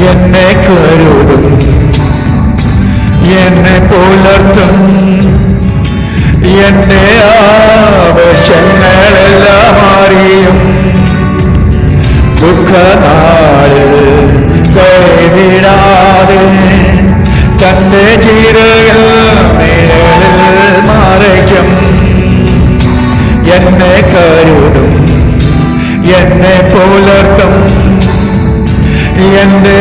എന്നെ കരുതും, എന്നെ പുലർത്തും, എന്റെ ആവശ്യങ്ങളെല്ലാം അറിയും. ദുഃഖനാളിൽ കൈവിടാതെ തന്റെ ചിറകിൽ നിഴലിൽ മറയ്ക്കും. എന്നെ കരുതും, എന്നെ പുലർത്തും, എന്റെ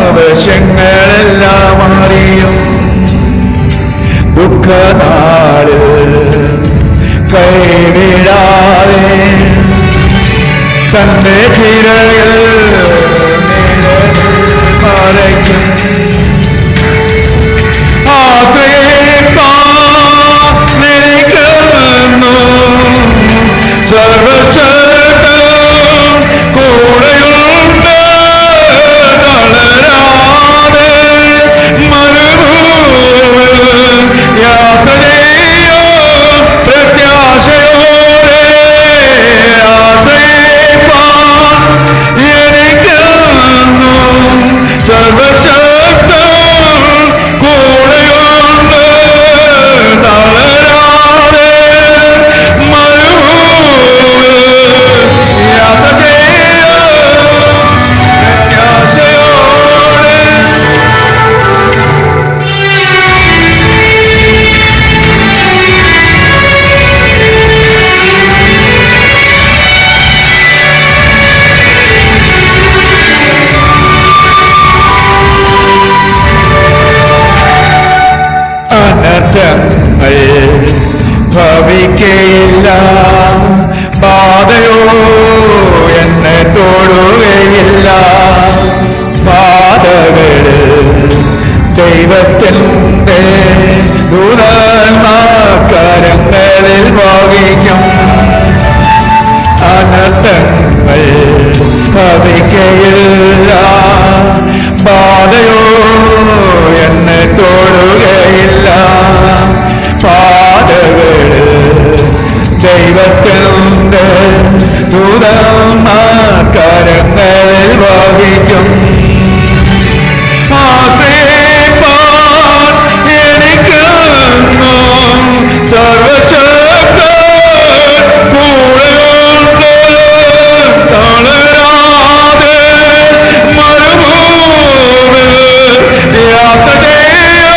ആവശ്യങ്ങളെല്ലാം അറിയും. ദുഃഖനാളിൽ കൈവിടാതെ തന്റെ ചിറകിൽ മറയ്ക്കും. ആശ്രയിക്കുന്നു സർവശക്തൻ കൂടെയുണ്ട്. തളരാതെ മരുഭൂമിയിൽ യാത്ര ചെയ്യും പ്രത്യാശയോടെ. ആശ്രയിപ്പാൻ എനിക്കുന്നു സർവശക്തൻ കൂടെയുണ്ട്. തളരാതെ മരുഭൂമിയിൽ യാത്ര ചെയ്യും പ്രത്യാശയോടെ. അനർത്ഥങ്ങൾ ഭവിക്കയില്ല, ബാധയോ എന്നെ തൊടുകയില്ല. പാതകളിൽ ദൈവത്തിൻ്റെ ദൂതന്മാർക്കരങ്ങളിൽ വഹിക്കും. അനർത്ഥങ്ങൾ ഭവിക്കയില്ല, ബാധയോ എന്നെ തൊടുകയില്ല. പാതകളിൽ ദൈവത്തിൻ്റെ ദൂതന്മാർക്കരങ്ങളിൽ വഹിക്കും. ആശ്രയിപ്പാൻ എനിക്കുന്നു സർവശക്തൻ കൂടെയുണ്ട്. തളരാതെ മരുഭൂമിയിൽ യാത്ര ചെയ്യും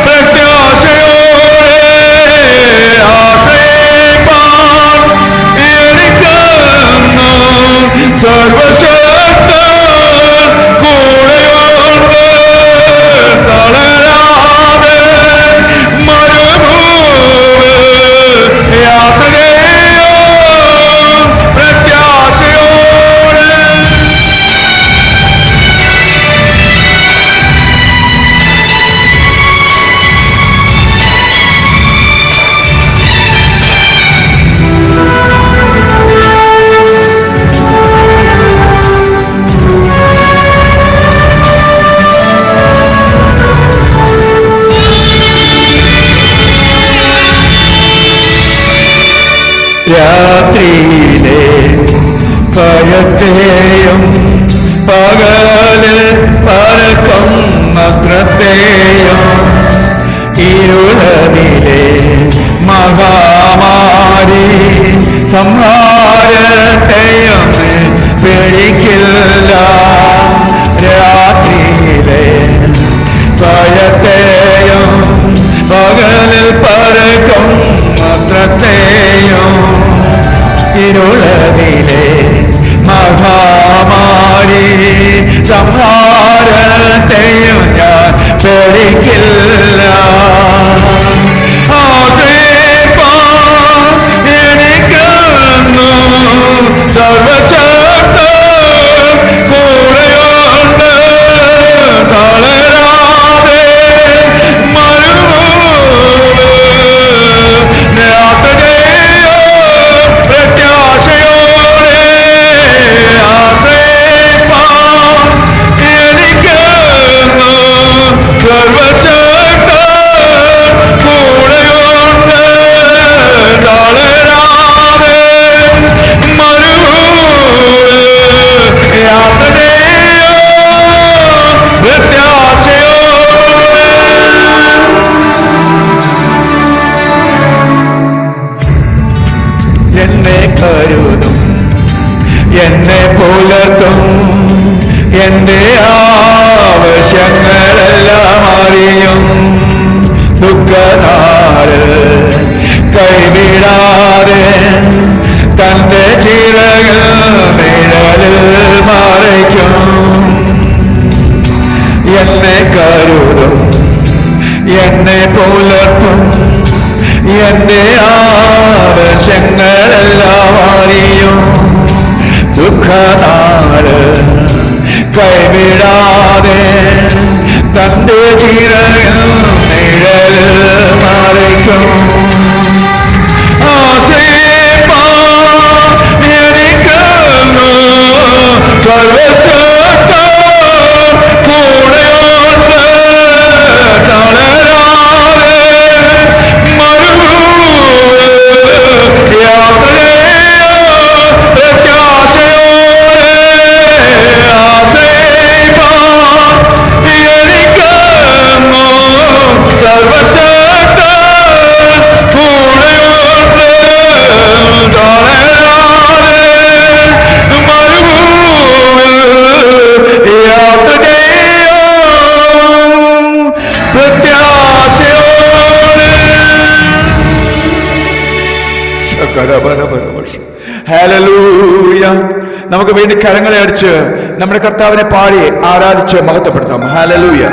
പ്രത്യാശയോടെ. ആശ്രയിപ്പാൻ എനിക്കുന്നു സർവശക്തൻ കൂടെയുണ്ട്. തളരാതെ മരുഭൂമിയിൽ യാത്ര ചെയ്യും പ്രത്യാശയോടെ. രാത്രിയിലെ ഭയത്തെയും പകലിൽ പറക്കും നക്ഷത്രത്തെയും ഇരുളവിലെ മഹാമാരി സംഹാരത്തെയും പേടിക്കില്ല. രാത്രിയിലെ ഭയത്തെയും പകലിൽ പറക്കും നക്ഷത്രത്തെയും ഇരുളവിലെ മഹാമാരി സംഹാരത്തെയും ഞാൻ പേടിക്കില്ല. ആശ്രയിപ്പാൻ എനിക്കുന്നു സർവശക്തൻ എന്നെ പുലർത്തും. എന്റെ ആവശ്യങ്ങളെല്ലാം അറിയും. ദുഃഖനാളിൽ കൈവിടാതെ തന്റെ ചിറകിൽ നിഴലിൽ മറയ്ക്കും. എന്നെ കരുതും, എന്നെ പുലർത്തും. എന്റെ ആവശ്യങ്ങളെല്ലാം അറിയും. ദുഃഖനാള് കൈവിടാതെ തന്റെ ചിറകിൽ നിഴലിൽ മറയ്ക്കും. ആശ്രയിപ്പാനിരിക്കുന്നു സർവശക്ത കൂടെയുണ്ട്. തളരാതെ മരുഭൂമിയിൽ യാത്ര പ്രത്യാശയോടെ ആശ്രയിപ്പാനിരിക്കുന്നു സർവശക്ത കൂടെയുണ്ട്. തളരാതെ മരുഭൂമിയിൽ യാത്ര പ്രത്യാശയോടെ. ഹല്ലേലൂയ. നമുക്ക് വേണ്ടി കരങ്ങളെ അടിച്ച് നമ്മുടെ കർത്താവിനെ പാടി ആരാധിച്ച് മഹത്വപ്പെടുത്താം. ഹല്ലേലൂയ.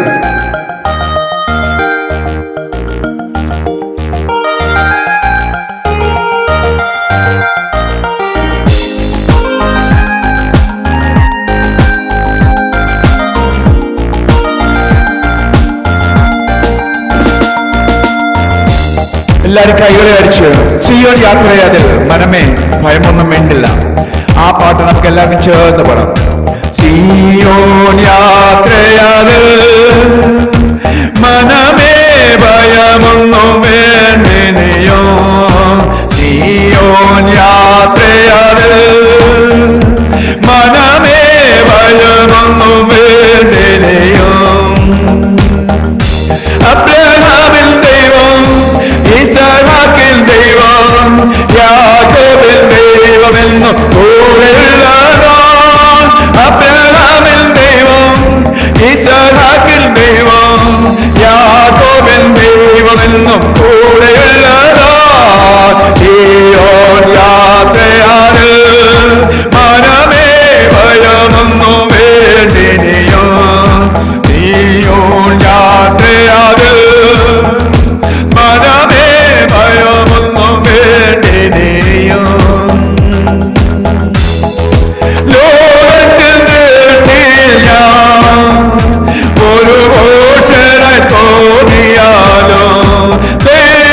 എല്ലാവരും കൈകളെ അടിച്ച് സിയോൻ യാത്രയാതിൽ മനമേ ഭയമൊന്നും വേണ്ടില്ല. ആ പാട്ട് നമുക്ക് എല്ലാവർക്കും ചേർന്ന് പാടാം. സിയോൻ യാത്രയാതിൽ മനമേ ഭയമൊന്നും വേണ്ടിനിയോ. സിയോൻ യാത്രയാതിൽ മനമേ ഭയമൊന്നും വേണ്ടിനിയോ. അബ്രഹാമിൻ ദൈവം, ഇസ്ഹാക്കിൻ ദൈവം, യാക്കോബിൻ ദൈവമെന്നു കൂടെയുള്ളതാ. അബ്രഹാമിൻ ദൈവം, ഇസ്ഹാക്കിൻ ദൈവം, യാക്കോബിൻ ദൈവമെന്നും കൂടെയുള്ളതാ. സിയോൻ യാത്രയാതിൽ മനമേ ഭയമൊന്നും വേണ്ടിനിയോ. സിയോൻ യാത്രയാതിൽ മനമേ ഭയമൊന്നും വേണ്ടിനിയോ. ലോകത്തിൽ ഞാൻ ഒരു ഘോഷനായി തോന്നിയാലോ ദൈവം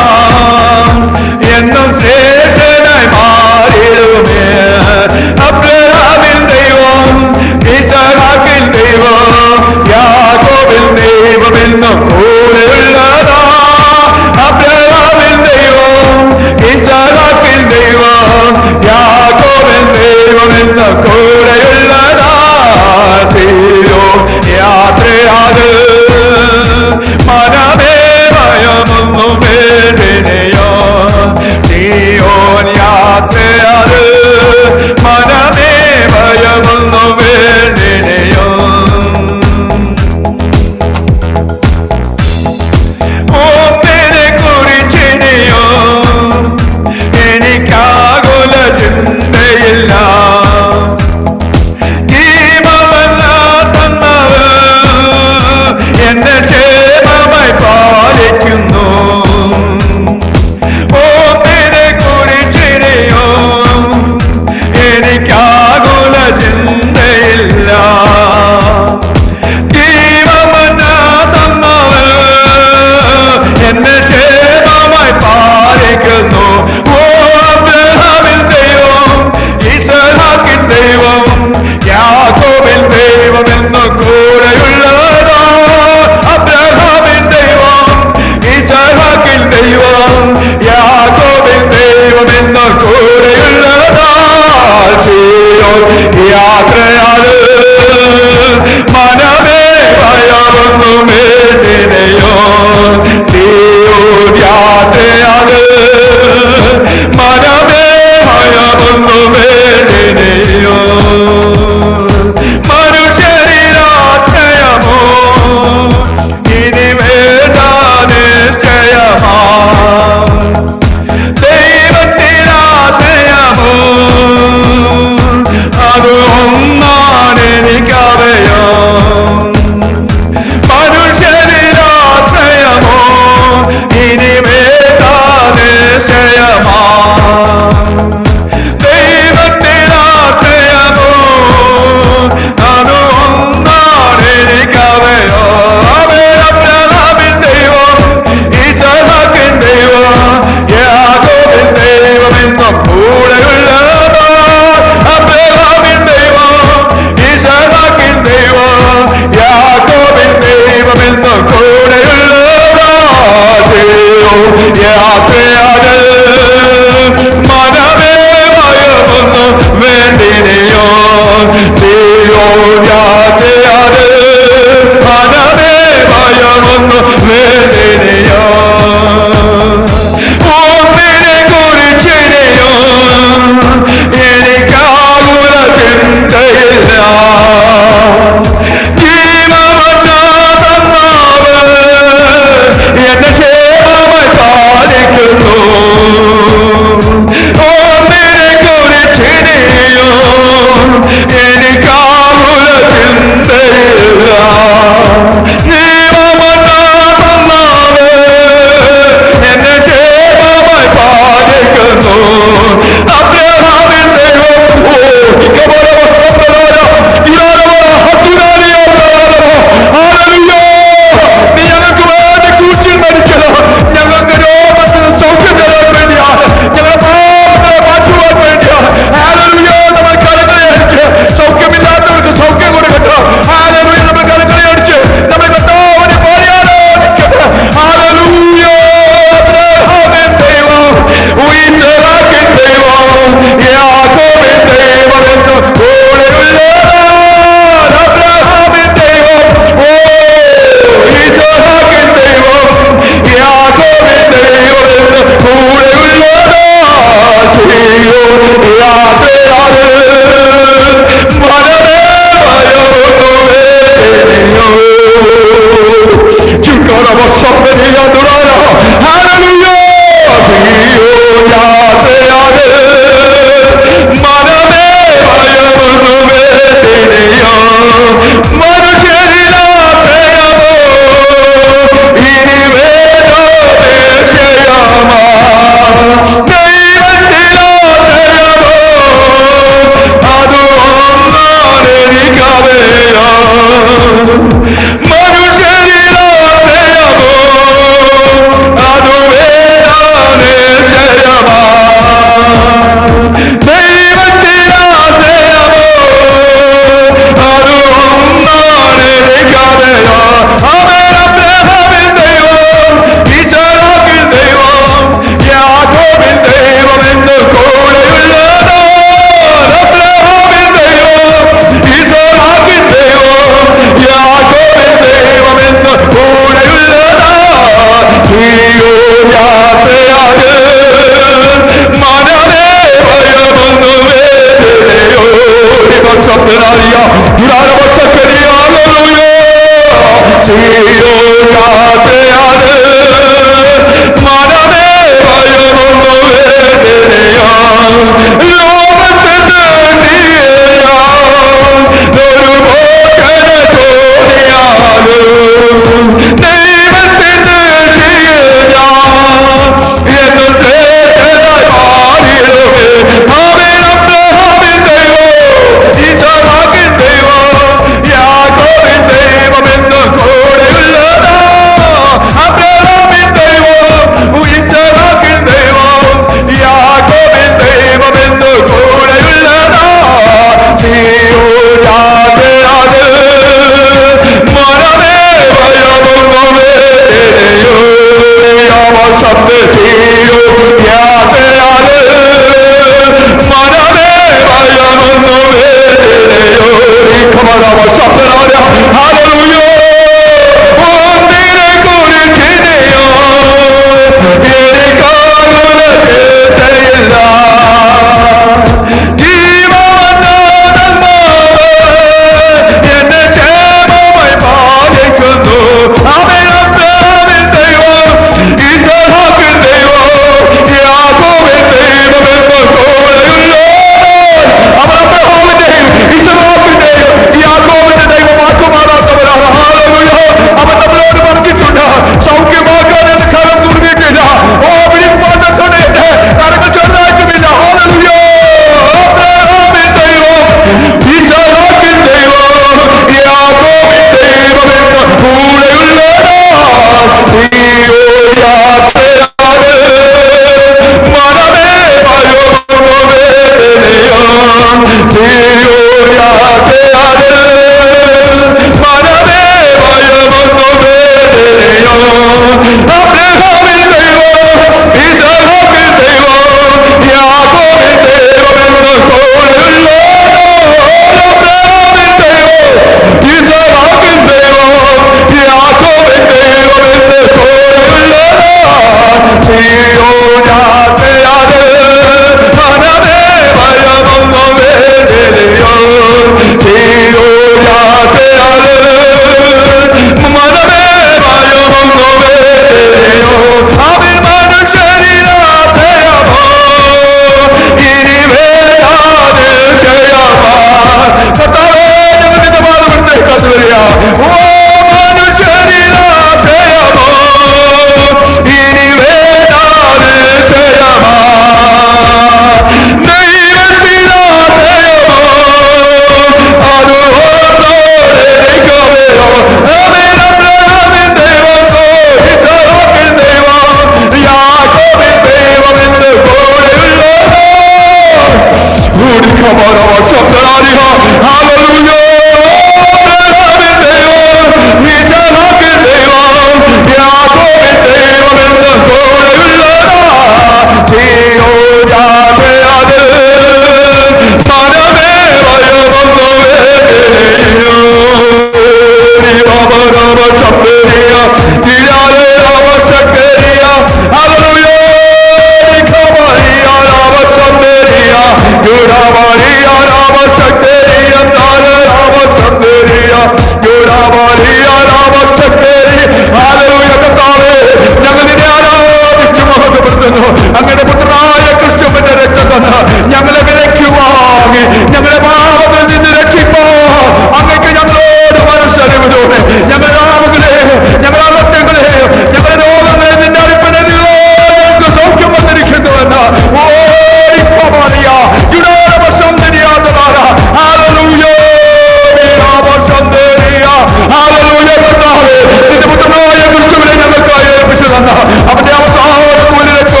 അവന്റെ അവസാന കൂലിലെത്തോ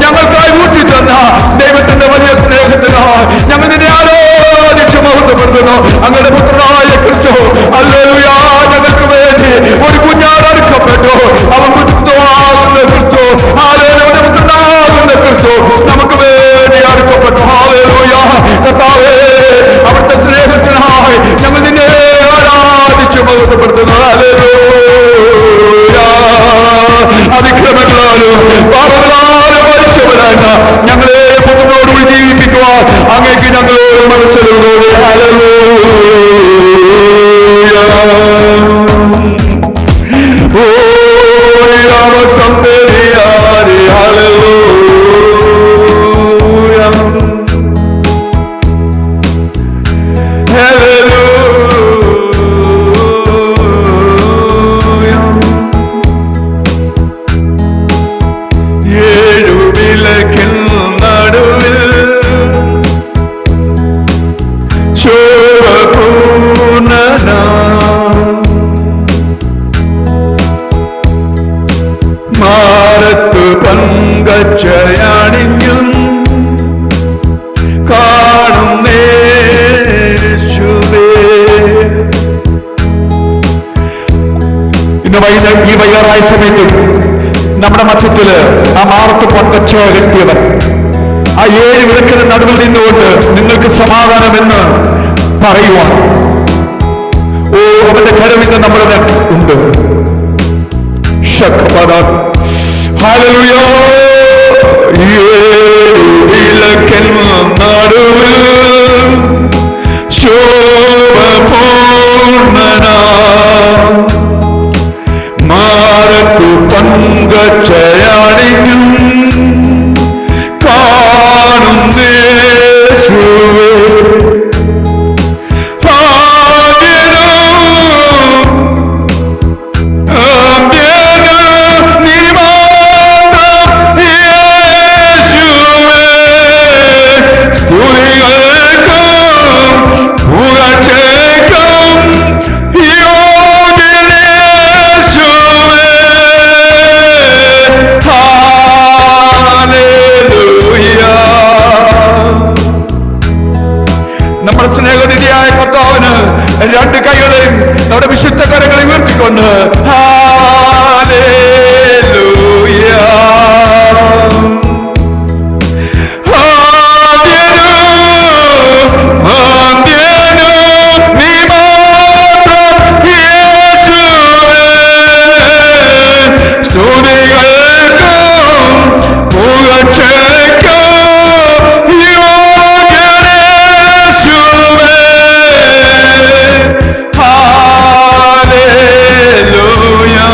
ഞങ്ങൾക്ക് പങ്കച്ചയാണിഞ്ഞും കാണുന്നേശുവേ. ഇന്ന് ഈ വയ്യാറായ സമയത്തും നമ്മുടെ മധ്യത്തില് ആ മാറത്ത് പങ്കച്ച എത്തിയവർ ആ 7 വിളക്കിന് നടുവിൽ നിന്നുകൊണ്ട് നിങ്ങൾക്ക് സമാധാനമെന്ന് പറയുവാൻ അവന്റെ കരവിന്ന് നമ്മുടെ ഉണ്ട്. വിളക്കിൻ നടുവിൽ ശോഭപൂർണ്ണനാ മാറത്തു പങ്കച്ചയാണിഞ്ഞും കാണുന്നേശുവേ. നമ്മുടെ സ്നേഹനിധിയായ കർത്താവിന് 2 കൈകളെയും നമ്മുടെ വിശുദ്ധ കരങ്ങളെ ഉയർത്തിക്കൊണ്ട് ഹല്ലേലൂയ. Hallelujah.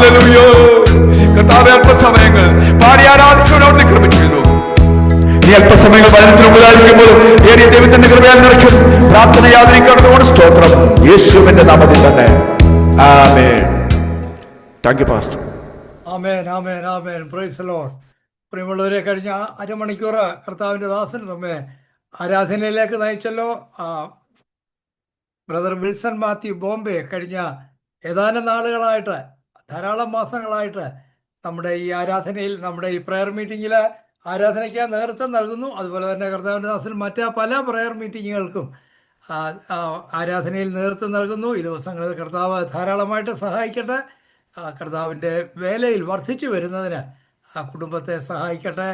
ഹല്ലേലൂയ. കർത്താവേ, അല്പസമയങ്ങൾ പാടി ആരാധിക്കാനോട് കൃപ ചെയ്തു. നീ അല്പസമയങ്ങൾ വചനത്തിന് മുമ്പിലായിരിക്കുമ്പോൾ ഏറിയ ദൈവത്തിന്റെ കൃപയാൽ നിറയ്ക്കും. പ്രാർത്ഥന യാതൊരിക്കടത്തോട് സ്തോത്രം, യേശുവിന്റെ നാമത്തിൽ തന്നെ. ആമേൻ. Thank you pastor. ആമേൻ, ആമേൻ, ആമേൻ. Praise the lord. പ്രിയമുള്ളവരെ, കഴിഞ്ഞ അരമണിക്കൂർ കർത്താവിൻ്റെ ദാസൻ നമ്മെ ആരാധനയിലേക്ക് നയിച്ചല്ലോ. ബ്രദർ വിൽസൺ മാത്യു ബോംബെ കഴിഞ്ഞ ഏതാനും നാളുകളായിട്ട്, ധാരാളം മാസങ്ങളായിട്ട് നമ്മുടെ ഈ ആരാധനയിൽ, നമ്മുടെ ഈ പ്രെയർ മീറ്റിങ്ങിൽ ആരാധനയ്ക്ക് നേതൃത്വം നൽകുന്നു. അതുപോലെ തന്നെ കർത്താവിൻ്റെ ദാസൻ മറ്റ് പല പ്രെയർ മീറ്റിങ്ങുകൾക്കും ആരാധനയിൽ നേതൃത്വം നൽകുന്നു. ഈ ദിവസങ്ങളിൽ കർത്താവ് ധാരാളമായിട്ട് സഹായിക്കട്ടെ. കർത്താവിൻ്റെ വേലയിൽ വർദ്ധിച്ചു വരുന്നതിന് കുടുംബത്തെ സഹായിക്കട്ടെ.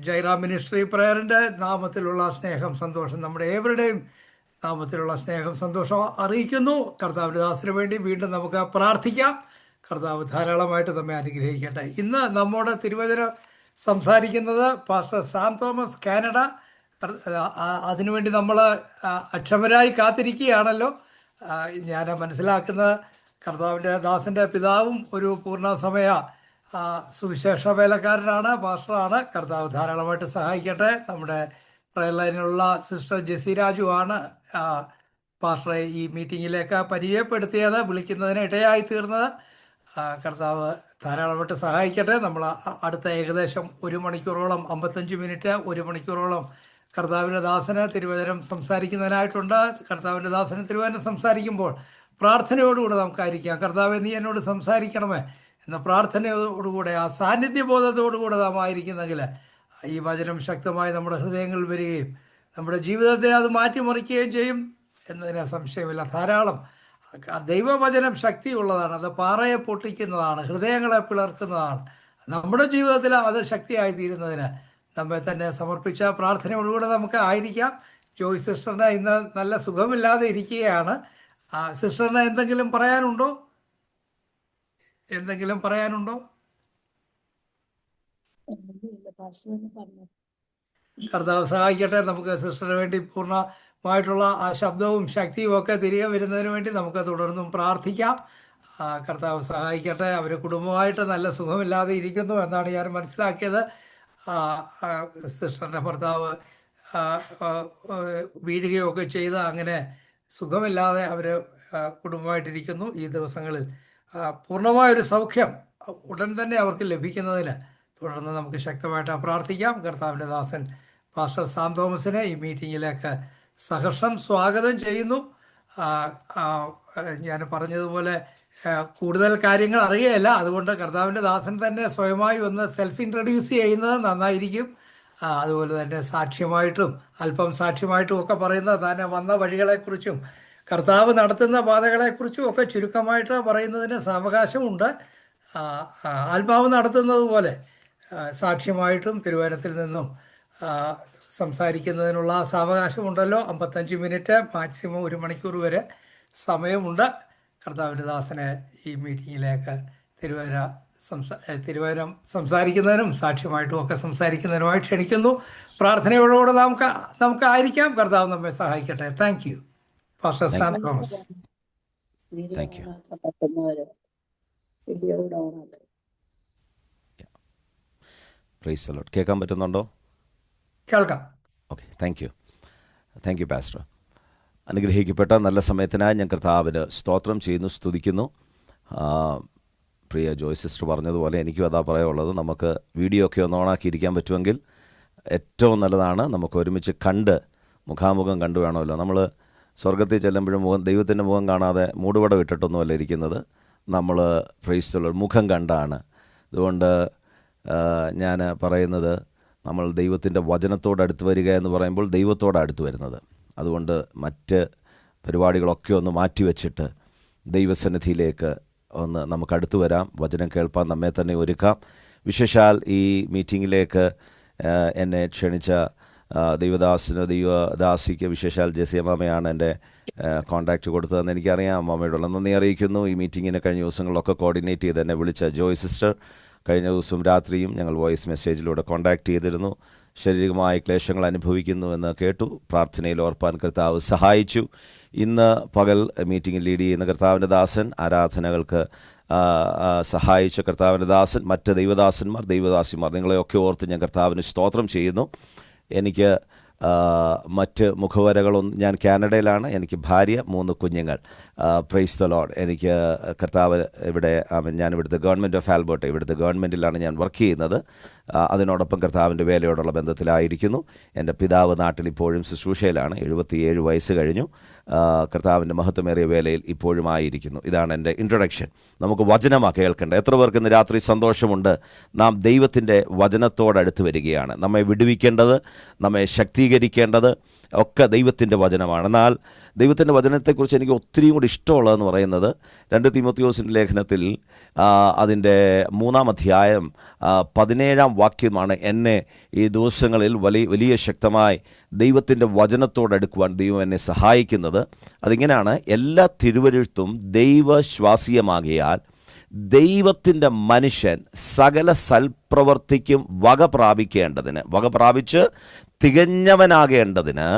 ജയറാം മിനിസ്ട്രി പ്രയറിൻ്റെ നാമത്തിലുള്ള സ്നേഹം, സന്തോഷം നമ്മുടെ ഏവരുടെയും നാമത്തിലുള്ള സ്നേഹം, സന്തോഷം അറിയിക്കുന്നു. കർത്താവിൻ്റെ ദാസന് വേണ്ടി വീണ്ടും നമുക്ക് പ്രാർത്ഥിക്കാം. കർത്താവ് ധാരാളമായിട്ട് നമ്മെ അനുഗ്രഹിക്കട്ടെ. ഇന്ന് നമ്മോട് തിരുവചനം സംസാരിക്കുന്നത് പാസ്റ്റർ സാം തോമസ്, കാനഡ. അതിനുവേണ്ടി നമ്മൾ അക്ഷമരായി കാത്തിരിക്കുകയാണല്ലോ. ഞാൻ മനസ്സിലാക്കുന്നത് കർത്താവിൻ്റെ ദാസൻ്റെ പിതാവും ഒരു പൂർണ്ണസമയ സുവിശേഷ വേലക്കാരനാണ്, പാസ്റ്ററാണ്. കർത്താവ് ധാരാളമായിട്ട് സഹായിക്കട്ടെ. നമ്മുടെ പ്രയർ ലൈനിലുള്ള സിസ്റ്റർ ജെസി രാജു ആണ് പാസ്റ്ററെ ഈ മീറ്റിങ്ങിലേക്ക് പരിചയപ്പെടുത്തിയത്, വിളിക്കുന്നതിന് ഇടയായി തീർന്നത്. കർത്താവ് ധാരാളമായിട്ട് സഹായിക്കട്ടെ. നമ്മൾ അടുത്ത ഏകദേശം 1 മണിക്കൂറോളം, 55 മിനിറ്റ്, 1 മണിക്കൂറോളം കർത്താവിൻ്റെ ദാസന് തിരുവചനം സംസാരിക്കുന്നതിനായിട്ടുണ്ട്. കർത്താവിൻ്റെ ദാസന് തിരുവചനം സംസാരിക്കുമ്പോൾ പ്രാർത്ഥനയോടുകൂടെ നമുക്കായിരിക്കാം. കർത്താവെ, നീ എന്നോട് സംസാരിക്കണമേ എന്ന പ്രാർത്ഥനയോടുകൂടെ, ആ സാന്നിധ്യബോധത്തോടുകൂടെ നാം ആയിരിക്കുന്നെങ്കിൽ ഈ വചനം ശക്തമായി നമ്മുടെ ഹൃദയങ്ങളിൽ വരികയും നമ്മുടെ ജീവിതത്തെ അത് മാറ്റിമറിക്കുകയും ചെയ്യും എന്നതിന് സംശയമില്ല. ധാരാളം ദൈവവചനം ശക്തിയുള്ളതാണ്. അത് പാറയെ പൊട്ടിക്കുന്നതാണ്, ഹൃദയങ്ങളെ പിളർക്കുന്നതാണ്. നമ്മുടെ ജീവിതത്തിൽ അത് ശക്തിയായി തീരുന്നതിന് നമ്മെ തന്നെ സമർപ്പിച്ച പ്രാർത്ഥനയോടുകൂടെ നമുക്ക് ആയിരിക്കാം. ജോയ് സിസ്റ്ററിന് ഇന്ന് നല്ല സുഖമില്ലാതെ ഇരിക്കുകയാണ്. സിസ്റ്ററിന് എന്തെങ്കിലും പറയാനുണ്ടോ? എന്തെങ്കിലും പറയാനുണ്ടോ? കർത്താവ് സഹായിക്കട്ടെ. നമുക്ക് സിസ്റ്ററിന് വേണ്ടി പൂർണ്ണമായിട്ടുള്ള ആ ശബ്ദവും ശക്തിയും ഒക്കെ തിരികെ വരുന്നതിന് വേണ്ടി നമുക്ക് തുടർന്നും പ്രാർത്ഥിക്കാം. കർത്താവ് സഹായിക്കട്ടെ. അവർ കുടുംബമായിട്ട് നല്ല സുഖമില്ലാതെ ഇരിക്കുന്നു എന്നാണ് ഞാൻ മനസ്സിലാക്കിയത്. സിസ്റ്ററിൻ്റെ ഭർത്താവ് വീഴുകയൊക്കെ ചെയ്ത് അങ്ങനെ സുഖമില്ലാതെ അവർ കുടുംബമായിട്ടിരിക്കുന്നു. ഈ ദിവസങ്ങളിൽ പൂർണ്ണമായൊരു സൗഖ്യം ഉടൻ തന്നെ അവർക്ക് ലഭിക്കുന്നതിന് തുടർന്ന് നമുക്ക് ശക്തമായിട്ട് പ്രാർത്ഥിക്കാം. കർത്താവിൻ്റെ ദാസൻ പാസ്റ്റർ സാം തോമസിനെ ഈ മീറ്റിങ്ങിലേക്ക് സഹർഷം സ്വാഗതം ചെയ്യുന്നു. ഞാൻ പറഞ്ഞതുപോലെ കൂടുതൽ കാര്യങ്ങൾ അറിയുകയല്ല, അതുകൊണ്ട് കർത്താവിൻ്റെ ദാസൻ തന്നെ സ്വയമായി ഒന്ന് സെൽഫ് ഇൻട്രൊഡ്യൂസ് ചെയ്യുന്നത് നന്നായിരിക്കും. അതുപോലെ തന്നെ സാക്ഷ്യമായിട്ടും അല്പം സാക്ഷ്യമായിട്ടും ഒക്കെ പറയുന്നത് തന്നെ വന്ന വഴികളെക്കുറിച്ചും കർത്താവ് നടത്തുന്ന പാതകളെക്കുറിച്ചും ഒക്കെ ചുരുക്കമായിട്ട് പറയുന്നതിന് സാവകാശമുണ്ട്. ആത്മാവ് നടത്തുന്നത് പോലെ സാക്ഷ്യമായിട്ടും തിരുവചനത്തിൽ നിന്നും സംസാരിക്കുന്നതിനുള്ള സാവകാശമുണ്ടല്ലോ. 55 മിനിറ്റ്, മാക്സിമം 1 മണിക്കൂർ വരെ സമയമുണ്ട്. കർത്താവിൻ്റെ ദാസനെ ഈ മീറ്റിങ്ങിലേക്ക് തിരുവചനം സംസാരിക്കുന്നതിനും സാക്ഷ്യമായിട്ടും ഒക്കെ സംസാരിക്കുന്നതിനുമായി ക്ഷണിക്കുന്നു. പ്രാർത്ഥനയോടുകൂടെ നമുക്ക് ആയിരിക്കാം. കർത്താവ് നമ്മെ സഹായിക്കട്ടെ. Thank you. Pastor Sam Thomas. Price the Lord. കേൾക്കാൻ പറ്റുന്നുണ്ടോ? കേൾക്കാം. Okay, thank you pastor. അനുഗ്രഹിക്കപ്പെട്ട നല്ല സമയത്തിനായി ഞാൻ കർത്താവിന് സ്തോത്രം ചെയ്യുന്നു, സ്തുതിക്കുന്നു. പ്രിയ ജോയ് സിസ്റ്റർ പറഞ്ഞതുപോലെ എനിക്കും അതാ പറയാനുള്ളത്. നമുക്ക് വീഡിയോ ഒക്കെ ഒന്ന് ഓണാക്കിയിരിക്കാൻ പറ്റുമെങ്കിൽ ഏറ്റവും നല്ലതാണ്. നമുക്ക് ഒരുമിച്ച് മുഖാമുഖം കണ്ടു വേണമല്ലോ. നമ്മൾ സ്വർഗത്തിൽ ചെല്ലുമ്പോഴും ദൈവത്തിൻ്റെ മുഖം കാണാതെ മൂടുപടം ഇട്ടിട്ടൊന്നുമല്ല ഇരിക്കുന്നത്. നമ്മൾ പ്രൈസ് ദി ലോർഡ് മുഖം കണ്ടാണ്. അതുകൊണ്ട് ഞാൻ പറയുന്നത്, നമ്മൾ ദൈവത്തിൻ്റെ വചനത്തോടടുത്ത് വരിക എന്ന് പറയുമ്പോൾ ദൈവത്തോടടുത്ത് വരുന്നത്. അതുകൊണ്ട് മറ്റ് പരിപാടികളൊക്കെ ഒന്ന് മാറ്റിവെച്ചിട്ട് ദൈവസന്നിധിയിലേക്ക് ഒന്ന് നമുക്ക് അടുത്ത് വരാം. വചനം കേൾപ്പാൻ നമ്മെ തന്നെ ഒരുക്കാം. വിശേഷാൽ ഈ മീറ്റിങ്ങിലേക്ക് എന്നെ ക്ഷണിച്ച ദൈവദാസിക്ക് വിശേഷാൽ ജെസി അമ്മാമയാണ് എൻ്റെ കോൺടാക്റ്റ് കൊടുത്തതെന്ന് എനിക്കറിയാം. അമ്മാമയോടുള്ള നന്ദി അറിയിക്കുന്നു. ഈ മീറ്റിങ്ങിന് കഴിഞ്ഞ ദിവസങ്ങളിലൊക്കെ കോർഡിനേറ്റ് ചെയ്ത് എന്നെ വിളിച്ച ജോയ് സിസ്റ്റർ കഴിഞ്ഞ ദിവസം രാത്രിയും ഞങ്ങൾ വോയിസ് മെസ്സേജിലൂടെ കോൺടാക്റ്റ് ചെയ്തിരുന്നു. ശാരീരികമായ ക്ലേശങ്ങൾ അനുഭവിക്കുന്നുവെന്ന് കേട്ടു. പ്രാർത്ഥനയിൽ ഓർപ്പാൻ കർത്താവ് സഹായിച്ചു. ഇന്ന് പകൽ മീറ്റിംഗിൽ ലീഡ് ചെയ്യുന്ന കർത്താവിൻ്റെ ദാസൻ, ആരാധനകൾക്ക് സഹായിച്ച കർത്താവിൻ്റെ ദാസൻ, മറ്റ് ദൈവദാസിമാർ നിങ്ങളെയൊക്കെ ഓർത്ത് ഞാൻ കർത്താവിന് സ്തോത്രം ചെയ്യുന്നു. എനിക്ക് മറ്റ് മുഖവരകളൊന്നും, ഞാൻ കാനഡയിലാണ്, എനിക്ക് ഭാര്യ, 3 കുഞ്ഞുങ്ങൾ. Praise the Lord. എനിക്ക് കർത്താവ് ഇവിടെ, ഞാൻ ഇവിടുത്തെ ഗവൺമെൻറ് ഓഫ് ആൽബർട്ട, ഇവിടുത്തെ ഗവൺമെൻറ്റിലാണ് ഞാൻ വർക്ക് ചെയ്യുന്നത്. അതിനോടൊപ്പം കർത്താവിൻ്റെ വേലയോടുള്ള ബന്ധത്തിലായിരിക്കുന്നു. എൻ്റെ പിതാവ് നാട്ടിൽ ഇപ്പോഴും ശുശ്രൂഷയിലാണ്. 77 വയസ്സ് കഴിഞ്ഞു. കർത്താവിൻ്റെ മഹത്വമേറിയ വേലയിൽ ഇപ്പോഴും ആയിരിക്കുന്നു. ഇതാണ് എൻ്റെ ഇൻട്രൊഡക്ഷൻ. നമുക്ക് വചനമാണ് കേൾക്കേണ്ടത്. എത്ര പേർക്ക് ഇന്ന് രാത്രി സന്തോഷമുണ്ട്? നാം ദൈവത്തിൻ്റെ വചനത്തോടടുത്ത് വരികയാണ്. നമ്മെ വിടുവിക്കേണ്ടത്, നമ്മെ ശക്തീകരിക്കേണ്ടത് ഒക്കെ ദൈവത്തിൻ്റെ വചനമാണ്. എന്നാൽ ദൈവത്തിൻ്റെ വചനത്തെക്കുറിച്ച് എനിക്ക് ഒത്തിരിയും കൂടി ഇഷ്ടമുള്ളതെന്ന് പറയുന്നത് 2 തീമോത്തിയോസിൻ്റെ ലേഖനത്തിൽ അതിൻ്റെ 3-ാം അധ്യായം 17-ാം വാക്യമാണ് എന്നെ ഈ ദിവസങ്ങളിൽ വലിയ ശക്തമായി ദൈവത്തിൻ്റെ വചനത്തോടടുക്കുവാൻ ദൈവം എന്നെ സഹായിക്കുന്നത്. അതിങ്ങനെയാണ്: എല്ലാ തിരുവെഴുത്തും ദൈവശ്വാസീയമാകിയാൽ ദൈവത്തിൻ്റെ മനുഷ്യൻ സകല സൽപ്രവർത്തിക്കും വക പ്രാപിച്ച് തികഞ്ഞവനാകേണ്ടതിന്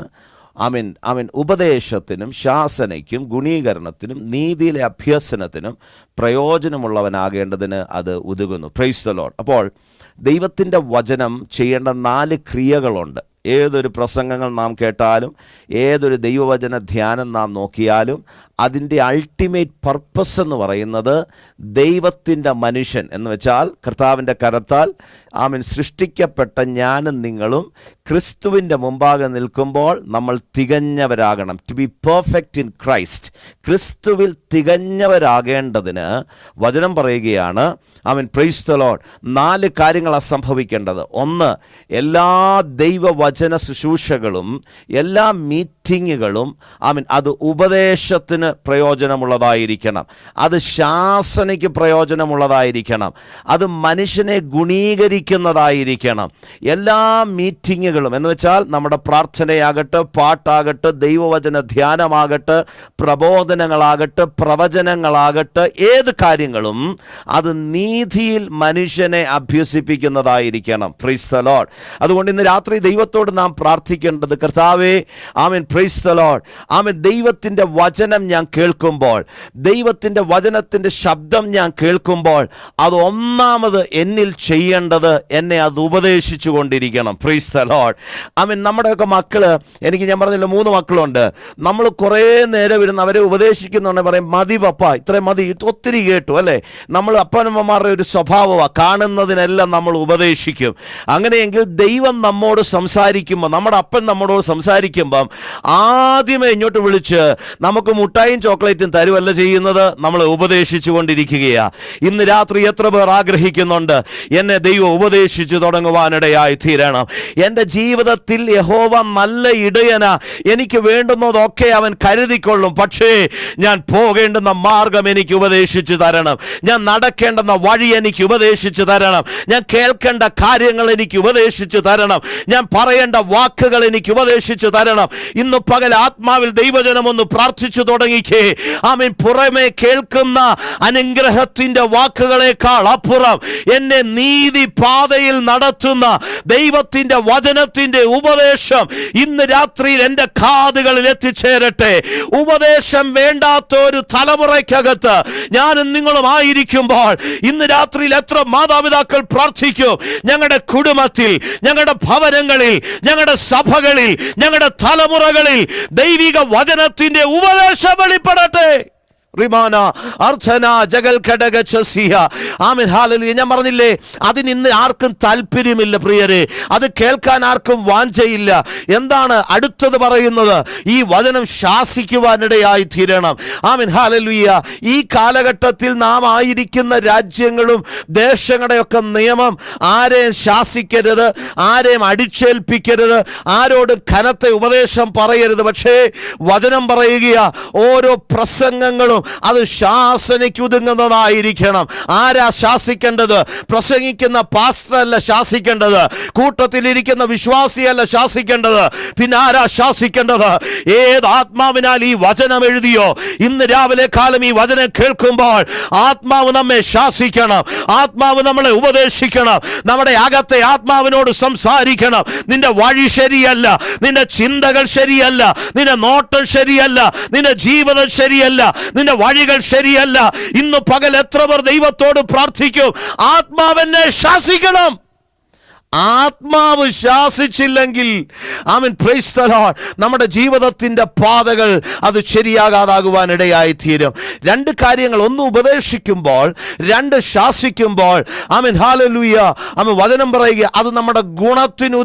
ഉപദേശത്തിനും ശാസനയ്ക്കും ഗുണീകരണത്തിനും നീതിയിലെ അഭ്യസനത്തിനും പ്രയോജനമുള്ളവനാകേണ്ടതിന് അത് ഉതകുന്നു. Price the Lord. അപ്പോൾ ദൈവത്തിൻ്റെ വചനം ചെയ്യേണ്ട 4 ക്രിയകളുണ്ട്. ഏതൊരു പ്രസംഗങ്ങൾ നാം കേട്ടാലും, ഏതൊരു ദൈവവചന ധ്യാനം നാം നോക്കിയാലും, അതിൻ്റെ അൾട്ടിമേറ്റ് പർപ്പസ് എന്ന് പറയുന്നത് ദൈവത്തിൻ്റെ മനുഷ്യൻ എന്ന് വെച്ചാൽ കർത്താവിൻ്റെ കരത്താൽ സൃഷ്ടിക്കപ്പെട്ട ഞാനും നിങ്ങളും ക്രിസ്തുവിൻ്റെ മുമ്പാകെ നിൽക്കുമ്പോൾ നമ്മൾ തികഞ്ഞവരാകണം. To be perfect in Christ. ക്രിസ്തുവിൽ തികഞ്ഞവരാകേണ്ടതിന് വചനം പറയുകയാണ്. Price the Lord. 4 കാര്യങ്ങളാണ് സംഭവിക്കേണ്ടത്. 1, എല്ലാ ദൈവവചന ശുശ്രൂഷകളും, എല്ലാ മീറ്റിങ്ങുകളും അത് ഉപദേശത്തിന് പ്രയോജനമുള്ളതായിരിക്കണം. അത് ശാസനയ്ക്ക് പ്രയോജനമുള്ളതായിരിക്കണം. അത് മനുഷ്യനെ ഗുണീകരിക്കുന്നതായിരിക്കണം. എല്ലാ മീറ്റിങ്ങുകളും എന്ന് വെച്ചാൽ നമ്മുടെ പ്രാർത്ഥനയാകട്ടെ, പാട്ടാകട്ടെ, ദൈവവചന ധ്യാനമാകട്ടെ, പ്രബോധനങ്ങളാകട്ടെ, പ്രവചനങ്ങളാകട്ടെ, ഏത് കാര്യങ്ങളും അത് നീതിയിൽ മനുഷ്യനെ അഭ്യസിപ്പിക്കുന്നതായിരിക്കണം. Price the lord. അതുകൊണ്ട് ഇന്ന് രാത്രി ദൈവത്തോട് നാം പ്രാർത്ഥിക്കേണ്ടത്, കർത്താവേ, പ്രൈസ് ദി ലോർഡ്, ദൈവത്തിൻ്റെ വചനം ഞാൻ കേൾക്കുമ്പോൾ, ദൈവത്തിൻ്റെ വചനത്തിൻ്റെ ശബ്ദം ഞാൻ കേൾക്കുമ്പോൾ, അത് ഒന്നാമത് എന്നിൽ ചെയ്യേണ്ടത് എന്നെ അത് ഉപദേശിച്ചു കൊണ്ടിരിക്കണം. Price the Lord. നമ്മുടെയൊക്കെ മക്കള്, ഞാൻ പറഞ്ഞില്ല 3 മക്കളുണ്ട്. നമ്മൾ കുറേ നേരം ഇരുന്ന് അവരെ ഉപദേശിക്കുന്നുണ്ടെ പറയും, മതി പപ്പ, ഇത്രയും മതി, ഒത്തിരി കേട്ടു അല്ലേ. നമ്മൾ അപ്പനമ്മമാരുടെ ഒരു സ്വഭാവമാണ്, കാണുന്നതിനെല്ലാം നമ്മൾ ഉപദേശിക്കും. അങ്ങനെയെങ്കിൽ ദൈവം നമ്മോട് സംസാരിക്കുമ്പോൾ, നമ്മുടെ അപ്പൻ നമ്മളോട് സംസാരിക്കുമ്പം ആദ്യമേ ഇങ്ങോട്ട് വിളിച്ച് നമുക്ക് മുട്ടായും ചോക്ലേറ്റും തരുവല്ല ചെയ്യുന്നത്, നമ്മളെ ഉപദേശിച്ചു കൊണ്ടിരിക്കുകയാണ്. ഇന്ന് രാത്രി എത്ര പേർ ആഗ്രഹിക്കുന്നുണ്ട് എന്നെ ദൈവം ഉപദേശിച്ചു തുടങ്ങുവാനിടയായി തീരണം? എൻ്റെ ജീവിതത്തിൽ യഹോവ നല്ല ഇടയനാ, എനിക്ക് വേണ്ടുന്നതൊക്കെ അവൻ കരുതിക്കൊള്ളും. പക്ഷേ ഞാൻ പോകേണ്ടുന്ന മാർഗം എനിക്ക് ഉപദേശിച്ചു തരണം. ഞാൻ നടക്കേണ്ടുന്ന വഴി എനിക്ക് ഉപദേശിച്ചു തരണം. ഞാൻ കേൾക്കേണ്ട കാര്യങ്ങൾ എനിക്ക് ഉപദേശിച്ചു തരണം. ഞാൻ പറയേണ്ട വാക്കുകൾ എനിക്ക് ഉപദേശിച്ചു തരണം. ഇന്ന് പകൽ ആത്മാവിൽ ദൈവജനം ഒന്ന് പ്രാർത്ഥിച്ചു തുടങ്ങിക്കേ. പുറമെ കേൾക്കുന്ന അനുഗ്രഹത്തിന്റെ വാക്കുകളെക്കാൾ അപ്പുറം എന്നെ നീതി പാതയിൽ നടത്തുന്ന ദൈവത്തിന്റെ വചനത്തിന്റെ ഉപദേശം ഇന്ന് രാത്രിയിൽ എൻ്റെ കാതുകളിൽ എത്തിച്ചേരട്ടെ. ഉപദേശം വേണ്ടാത്ത ഒരു തലമുറയ്ക്കകത്ത് ഞാനും നിങ്ങളും ആയിരിക്കുമ്പോൾ ഇന്ന് രാത്രിയിൽ എത്ര മാതാപിതാക്കൾ പ്രാർത്ഥിക്കും, ഞങ്ങളുടെ കുടുംബത്തിൽ, ഞങ്ങളുടെ ഭവനങ്ങളിൽ, ഞങ്ങളുടെ സഭകളിൽ, ഞങ്ങളുടെ തലമുറകളിൽ ദൈവിക വചനത്തിന്റെ ഉപദേശം വെളിപ്പെടട്ടെ. റിമാന അർച്ചന ജഗൽ ഘടക ചസിയ. ആമേൻ, ഹല്ലേലൂയ. ഞാൻ പറഞ്ഞില്ലേ, അതിന് ഇന്ന് ആർക്കും താല്പര്യമില്ല പ്രിയരെ, അത് കേൾക്കാൻ ആർക്കും വാഞ്ചയില്ല. എന്താണ് അടുത്തത് പറയുന്നത്? ഈ വചനം ശാസിക്കുവാനിടയായി തീരണം. ആമേൻ, ഹല്ലേലൂയ. ഈ കാലഘട്ടത്തിൽ നാം ആയിരിക്കുന്ന രാജ്യങ്ങളും ദേശങ്ങളുടെയൊക്കെ നിയമം, ആരെയും ശാസിക്കരുത്, ആരെയും അടിച്ചേൽപ്പിക്കരുത്, ആരോടും കനത്ത ഉപദേശം പറയരുത്. പക്ഷേ വചനം പറയുക, ഓരോ പ്രസംഗങ്ങളും അത് ശാസനയ്ക്ക് ഒതുങ്ങുന്നതായിരിക്കണം. ആരാ ശാസിക്കേണ്ടത്? പ്രസംഗിക്കുന്ന പാസ്റ്ററല്ല ശാസിക്കേണ്ടത്, കൂട്ടത്തിലിരിക്കുന്ന വിശ്വാസിയല്ല ശാസിക്കേണ്ടത്. പിന്നെ ആരാ ശാസിക്കേണ്ടത്? ഏത് ആത്മാവിനാൽ ഈ വചനം എഴുതിയോ, ഇന്ന് രാവിലെ കാലം ഈ വചനം കേൾക്കുമ്പോൾ ആത്മാവ് നമ്മെ ശാസിക്കണം, ആത്മാവ് നമ്മളെ ഉപദേശിക്കണം, നമ്മുടെ അകത്തെ ആത്മാവിനോട് സംസാരിക്കണം. നിന്റെ വഴി ശരിയല്ല, നിന്റെ ചിന്തകൾ ശരിയല്ല, നിന്റെ നോട്ടം ശരിയല്ല, നിന്റെ ജീവിതം ശരിയല്ല, നിന്റെ വഴികൾ ശരിയല്ല. ഇന്ന് പകൽ എത്ര പേർ ദൈവത്തോട് പ്രാർത്ഥിക്കും, ആത്മാവെന്നെ ശാസിക്കണം. ആത്മാവ് ശാസിച്ചില്ലെങ്കിൽ ആമേൻ, പ്രൈസ് ദി ലോർഡ്, നമ്മുടെ ജീവിതത്തിന്റെ പാതകൾ അത് ശരിയാകാതാകുവാൻ ഇടയായിത്തീരും. രണ്ട് കാര്യങ്ങൾ, ഒന്ന് ഉപദേശിക്കുമ്പോൾ, രണ്ട് ശാസിക്കുമ്പോൾ. ആമേൻ, ഹല്ലേലൂയ. ആമേൻ, വചനം പറയുക, അത് നമ്മുടെ ഗുണത്തിന്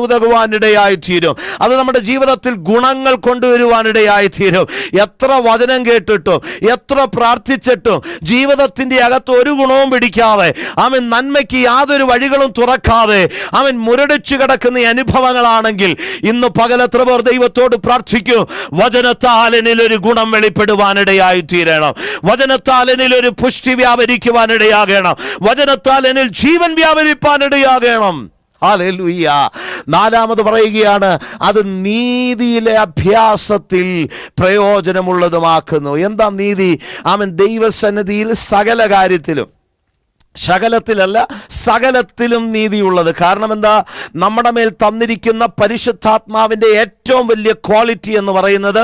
ഉതകുവാൻ ഇടയായിത്തീരും. അത് നമ്മുടെ ജീവിതത്തിൽ ഗുണങ്ങൾ കൊണ്ടുവരുവാൻ ഇടയായിത്തീരും. എത്ര വചനം കേട്ടിട്ടും എത്ര പ്രാർത്ഥിച്ചിട്ടും ജീവിതത്തിന്റെ അകത്ത് ഒരു ഗുണവും പിടിക്കാതെ, ആമേൻ, നന്മയ്ക്ക് യാതൊരു വഴികളും തുറക്കാതെ അവൻ മുരടിച്ചു കിടക്കുന്ന അനുഭവങ്ങളാണെങ്കിൽ ഇന്ന് പകലെത്ര പേർ ദൈവത്തോട് പ്രാർത്ഥിക്കൂ, വചനത്താൽ എന്നിൽ ഒരു ഗുണം വെളിപ്പെടുവാനിടയായി തീരണം, വചനത്താൽ എന്നിൽ ഒരു പുഷ്ടി വ്യാപരിക്കുവാനിടയാകണം, വചനത്താൽ എന്നിൽ ജീവൻ വ്യാപരിപ്പാനിടയാകണം. ഹല്ലേലൂയ. നാലാമത് പറയുകയാണ്, അത് നീതിയിലെ അഭ്യാസത്തിൽ പ്രയോജനമുള്ളതുമാക്കുന്നു. എന്താ നീതി? അവൻ ദൈവസന്നിധിയിൽ സകല കാര്യത്തിലും, ശകലത്തിലല്ല സകലത്തിലും നീതിയുള്ളത്. കാരണം എന്താ? നമ്മുടെ മേൽ തന്നിരിക്കുന്ന പരിശുദ്ധാത്മാവിൻ്റെ ഏറ്റവും വലിയ ക്വാളിറ്റി എന്ന് പറയുന്നത്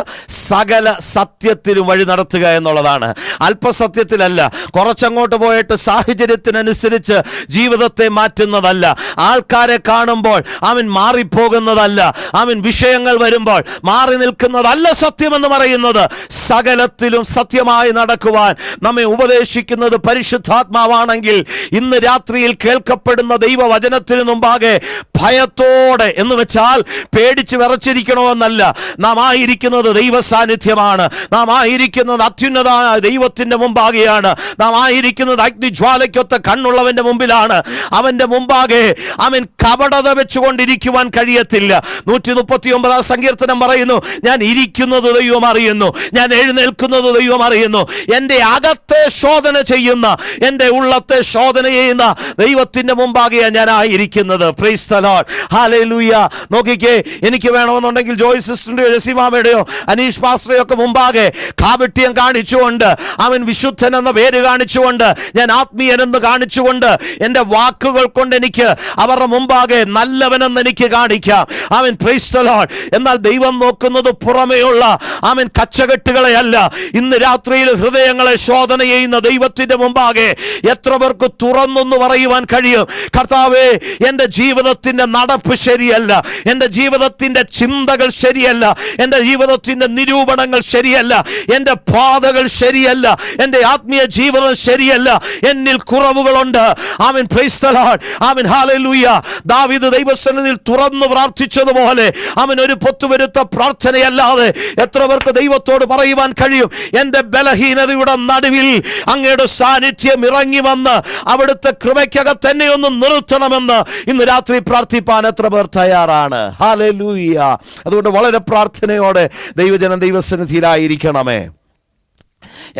സകല സത്യത്തിലും വഴി നടത്തുക എന്നുള്ളതാണ്. അല്പസത്യത്തിലല്ല, കുറച്ചങ്ങോട്ട് പോയിട്ട് സാഹചര്യത്തിനനുസരിച്ച് ജീവിതത്തെ മാറ്റുന്നതല്ല, ആൾക്കാരെ കാണുമ്പോൾ അവൻ മാറിപ്പോകുന്നതല്ല, അവൻ വിഷയങ്ങൾ വരുമ്പോൾ മാറി നിൽക്കുന്നതല്ല സത്യമെന്ന് പറയുന്നത്. സകലത്തിലും സത്യമായി നടക്കുവാൻ നമ്മെ ഉപദേശിക്കുന്നത് പരിശുദ്ധാത്മാവാണെങ്കിൽ ഇന്ന് രാത്രിയിൽ കേൾക്കപ്പെടുന്ന ദൈവവചനത്തിന് മുമ്പാകെ ഭയത്തോടെ, എന്ന് വെച്ചാൽ പേടിച്ച് വിറച്ചിരിക്കണമെന്നല്ല, നാം ആയിരിക്കുന്നത് ദൈവ സാന്നിധ്യമാണ്, നാം ആയിരിക്കുന്നത് അത്യുന്നത ദൈവത്തിന്റെ മുമ്പാകെയാണ്, നാം ആയിരിക്കുന്നത് അഗ്നിജ്വാലയ്ക്കൊത്ത കണ്ണുള്ളവന്റെ മുമ്പിലാണ്. അവന്റെ മുമ്പാകെ അവൻ കപടത വെച്ചുകൊണ്ടിരിക്കുവാൻ കഴിയത്തില്ല. 139 സങ്കീർത്തനം പറയുന്നു, ഞാൻ ഇരിക്കുന്നത് ദൈവം അറിയുന്നു, ഞാൻ എഴുന്നേൽക്കുന്നത് ദൈവം അറിയുന്നു. എൻ്റെ അകത്തെ ശോധന ചെയ്യുന്ന, എൻ്റെ ഉള്ളത്തെ ശോധന ചെയ്യുന്ന ദൈവത്തിന്റെ മുമ്പാകെയാണ് ഞാൻ ആയിരിക്കുന്നത്. Price the lord. ഹല്ലേലൂയ. നോക്കിക്കേ, എനിക്ക് വേണമെന്നുണ്ടെങ്കിൽ ജോയ് സിസ്റ്ററിന്റെയോ ജെസിമാമയുടെയോ അനീഷ് പാസ്റ്ററെയോ ഒക്കെ മുമ്പാകെ കാപട്യം കാണിച്ചുകൊണ്ട്, അവൻ വിശുദ്ധൻ എന്ന പേര് കാണിച്ചുകൊണ്ട്, ഞാൻ ആത്മീയനെന്ന് കാണിച്ചുകൊണ്ട്, എൻ്റെ വാക്കുകൾ കൊണ്ട് എനിക്ക് അവരുടെ മുമ്പാകെ നല്ലവനെന്ന് എനിക്ക് കാണിക്കാം. അവൻ പ്രൈസ് ദി ലോർഡ്. എന്നാൽ ദൈവം നോക്കുന്നത് പുറമേയുള്ള അവൻ കച്ചകെട്ടുകളെയല്ല. ഇന്ന് രാത്രിയിൽ ഹൃദയങ്ങളെ ശോധന ചെയ്യുന്ന ദൈവത്തിന്റെ മുമ്പാകെ എത്ര പേർക്ക് തുറന്നൊന്ന് പറയുവാൻ കഴിയും, കർത്താവേ, എൻ്റെ ജീവിതത്തിന്റെ നടപ്പ് ശരിയല്ല, എൻ്റെ ജീവിതത്തിന്റെ ചിന്തകൾ ശരിയല്ല, എൻ്റെ ജീവിതത്തിന്റെ നിരൂപണങ്ങൾ ശരിയല്ല, എൻ്റെ പാതകൾ ശരിയല്ല, എൻ്റെ ആത്മീയ ജീവിതം ശരിയല്ല, എന്നിൽ കുറവുകളുണ്ട്. ആമേൻ, പ്രൈസ് ദി ലോർഡ്. ആമേൻ, ഹല്ലേലൂയ. ദാവീദ് ദൈവസന്നിധിയിൽ തുറന്നു പ്രാർത്ഥിച്ചതുപോലെ അവൻ ഒരു പൊത്തുവരുത്ത പ്രാർത്ഥനയല്ലാതെ എത്ര പേർക്ക് ദൈവത്തോട് പറയുവാൻ കഴിയും, എൻ്റെ ബലഹീനതയുടെ നടുവിൽ അങ്ങയുടെ സാന്നിധ്യം ഇറങ്ങി വന്ന് അവിടുത്തെ കൃപയ്ക്കകത്ത് തന്നെ ഒന്ന് നിർത്തണമെന്ന് ഇന്ന് രാത്രി പ്രാർത്ഥിപ്പാൻ എത്ര പേർ തയ്യാറാണ്? ഹല്ലേലൂയ. അതുകൊണ്ട് വളരെ പ്രാർത്ഥനയോടെ ദൈവജനം ദൈവസന്നിധിയിലായിരിക്കണമേ.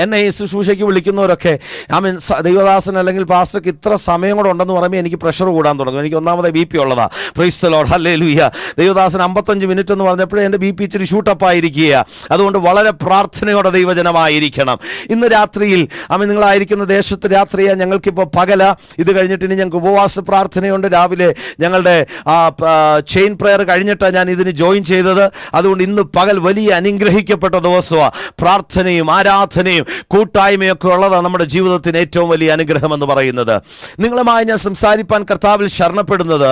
എന്നെ ഈ ശുശ്രൂഷയ്ക്ക് വിളിക്കുന്നവരൊക്കെ ആമീൻ, ദൈവദാസൻ അല്ലെങ്കിൽ പാസ്റ്റർക്ക് ഇത്ര സമയം കൂടെ ഉണ്ടെന്ന് പറയുമ്പോൾ എനിക്ക് പ്രഷർ കൂടാൻ തുടങ്ങും. എനിക്ക് ഒന്നാമത് BP ഉള്ളതാ. Price the lord. ഹല്ലേലൂയ. ദൈവദാസൻ 55 മിനിറ്റ് എന്ന് പറഞ്ഞപ്പോഴേ എൻ്റെ BP ഇച്ചിരി ഷൂട്ടപ്പായിരിക്കുക. അതുകൊണ്ട് വളരെ പ്രാർത്ഥനയോടെ ദൈവജനമായിരിക്കണം. ഇന്ന് രാത്രിയിൽ ആമീൻ, നിങ്ങളായിരിക്കുന്ന ദേശത്ത് രാത്രിയാ, ഞങ്ങൾക്കിപ്പോൾ പകല. ഇത് കഴിഞ്ഞിട്ട് ഇനി ഞങ്ങൾക്ക് ഉപവാസ പ്രാർത്ഥനയുണ്ട്. രാവിലെ ഞങ്ങളുടെ ചെയിൻ പ്രെയർ കഴിഞ്ഞിട്ടാണ് ഞാൻ ഇതിന് ജോയിൻ ചെയ്തത്. അതുകൊണ്ട് ഇന്ന് പകൽ വലിയ അനുഗ്രഹിക്കപ്പെട്ട ദിവസമാണ്. പ്രാർത്ഥനയും ആരാധനയും കൂട്ടായ്മയൊക്കെ ഉള്ളതാണ് നമ്മുടെ ജീവിതത്തിന് ഏറ്റവും വലിയ അനുഗ്രഹം എന്ന് പറയുന്നത്. നിങ്ങളുമായി ഞാൻ സംസാരിപ്പാൻ കർത്താവിൽ ശരണപ്പെടുന്നത്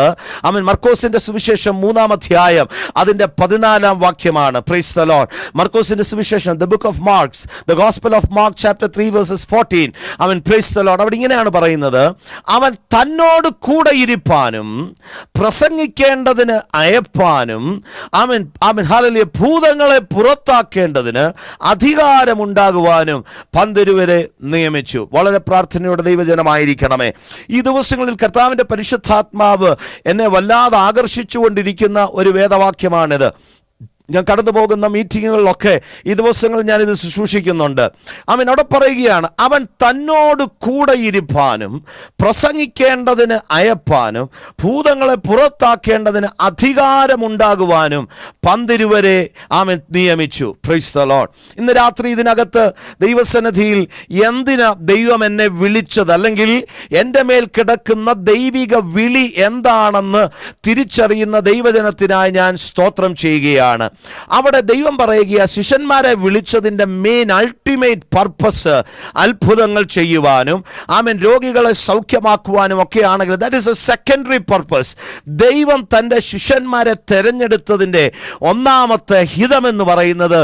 ആമേൻ, മർക്കോസിന്റെ സുവിശേഷം 3-ാം അധ്യായം അതിന്റെ 14-ാം വാക്യമാണ്. Price the Lord. മർക്കോസിന്റെ സുവിശേഷം, the book of marks, the gospel off mark chapter 3 verses 14. അവൻ പ്രൈസ് ദി ലോർഡ്. അവിടെ ഇങ്ങനെയാണ് പറയുന്നത്, അവൻ തന്നോട് കൂടെ ഇരിപ്പാനും പ്രസംഗിക്കേണ്ടതിന് അയപ്പാനും അവൻ ഹല്ലേലൂയ ഭൂതങ്ങളെ പുറത്താക്കേണ്ടതിന് അധികാരമുണ്ടാകുവാനും പന്തിരുവരെ നിയമിച്ചു. വളരെ പ്രാർത്ഥനയോടെ ദൈവജനമായിരിക്കണമേ. ഈ ദിവസങ്ങളിൽ കർത്താവിന്റെ പരിശുദ്ധാത്മാവ് എന്നെ വല്ലാതെ ആകർഷിച്ചുകൊണ്ടിരിക്കുന്ന ഒരു വേദവാക്യമാണിത്. ഞാൻ കടന്നു പോകുന്ന മീറ്റിങ്ങുകളിലൊക്കെ ഈ ദിവസങ്ങളിൽ ഞാനിത് ശുശ്രൂഷിക്കുന്നുണ്ട്. ആമേൻ. അവിടെ പറയുകയാണ്, അവൻ തന്നോട് കൂടെ ഇരുപ്പാനും പ്രസംഗിക്കേണ്ടതിന് അയപ്പാനും ഭൂതങ്ങളെ പുറത്താക്കേണ്ടതിന് അധികാരമുണ്ടാകുവാനും പന്തിരുവരെ ആമേൻ നിയമിച്ചു. Price the Lord. ഇന്ന് രാത്രി ഇതിനകത്ത് ദൈവസന്നിധിയിൽ എന്തിനാ ദൈവം എന്നെ വിളിച്ചത്, അല്ലെങ്കിൽ എൻ്റെ മേൽ കിടക്കുന്ന ദൈവിക വിളി എന്താണെന്ന് തിരിച്ചറിയുന്ന ദൈവജനത്തിനായി ഞാൻ സ്തോത്രം ചെയ്യുകയാണ്. അവിടെ ദൈവം പറയുക, ശിഷ്യന്മാരെ വിളിച്ചതിൻ്റെ മെയിൻ അൾട്ടിമേറ്റ് പർപ്പസ് അത്ഭുതങ്ങൾ ചെയ്യുവാനും ആമേൻ രോഗികളെ സൗഖ്യമാക്കുവാനും ഒക്കെ ആണെങ്കിൽ that is a secondary purpose. ദൈവം തൻ്റെ ശിഷ്യന്മാരെ തെരഞ്ഞെടുത്തതിൻ്റെ ഒന്നാമത്തെ ഹിതമെന്ന് പറയുന്നത്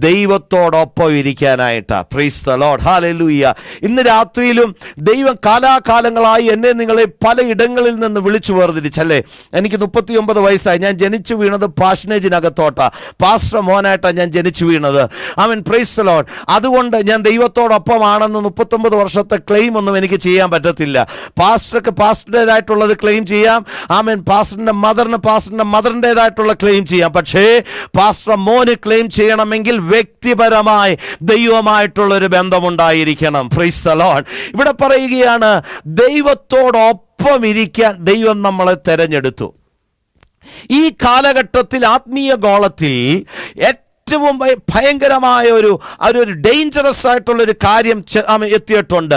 ദൈവത്തോടൊപ്പം ഇരിക്കാനായിട്ടാണ്. Praise the lord. ഹല്ലേലൂയ. ഇന്ന് രാത്രിയിലും ദൈവം കാലാകാലങ്ങളായി എന്നെ നിങ്ങളെ പലയിടങ്ങളിൽ നിന്ന് വിളിച്ചു വേർതിരിച്ചല്ലേ. എനിക്ക് 39 വയസ്സായി. ഞാൻ ജനിച്ചു വീണത് പാഷനേജിനകത്തോട്ടാ. പാസ്റ്റർ മോനായിട്ടാണ് ഞാൻ ജനിച്ചു വീണത്. ആമേൻ. Praise the lord. അതുകൊണ്ട് ഞാൻ ദൈവത്തോടൊപ്പമാണെന്ന് 39 വർഷത്തെ ക്ലെയിം ഒന്നും എനിക്ക് ചെയ്യാൻ പറ്റത്തില്ല. പാസ്റ്റർക്ക് പാസ്റ്ററുടേതായിട്ടുള്ളത് ക്ലെയിം ചെയ്യാം. ആമേൻ. പാസ്റ്ററിന്റെ മദറിൻ്റെതായിട്ടുള്ള ക്ലെയിം ചെയ്യാം. പക്ഷേ പാസ്റ്റർ മോന് ക്ലെയിം ചെയ്യണമെങ്കിൽ വ്യക്തിപരമായി ദൈവമായിട്ടുള്ളൊരു ബന്ധമുണ്ടായിരിക്കണം. Praise the lord. ഇവിടെ പറയുകയാണ്, ദൈവത്തോടൊപ്പം ഇരിക്കാൻ ദൈവം നമ്മളെ തെരഞ്ഞെടുത്തു. ഈ കാലഘട്ടത്തിൽ ആത്മീയ ഗോളത്തിൽ ഏറ്റവും ഭയങ്കരമായ ഒരു ഡേഞ്ചറസ് ആയിട്ടുള്ളൊരു കാര്യം എത്തിയിട്ടുണ്ട്.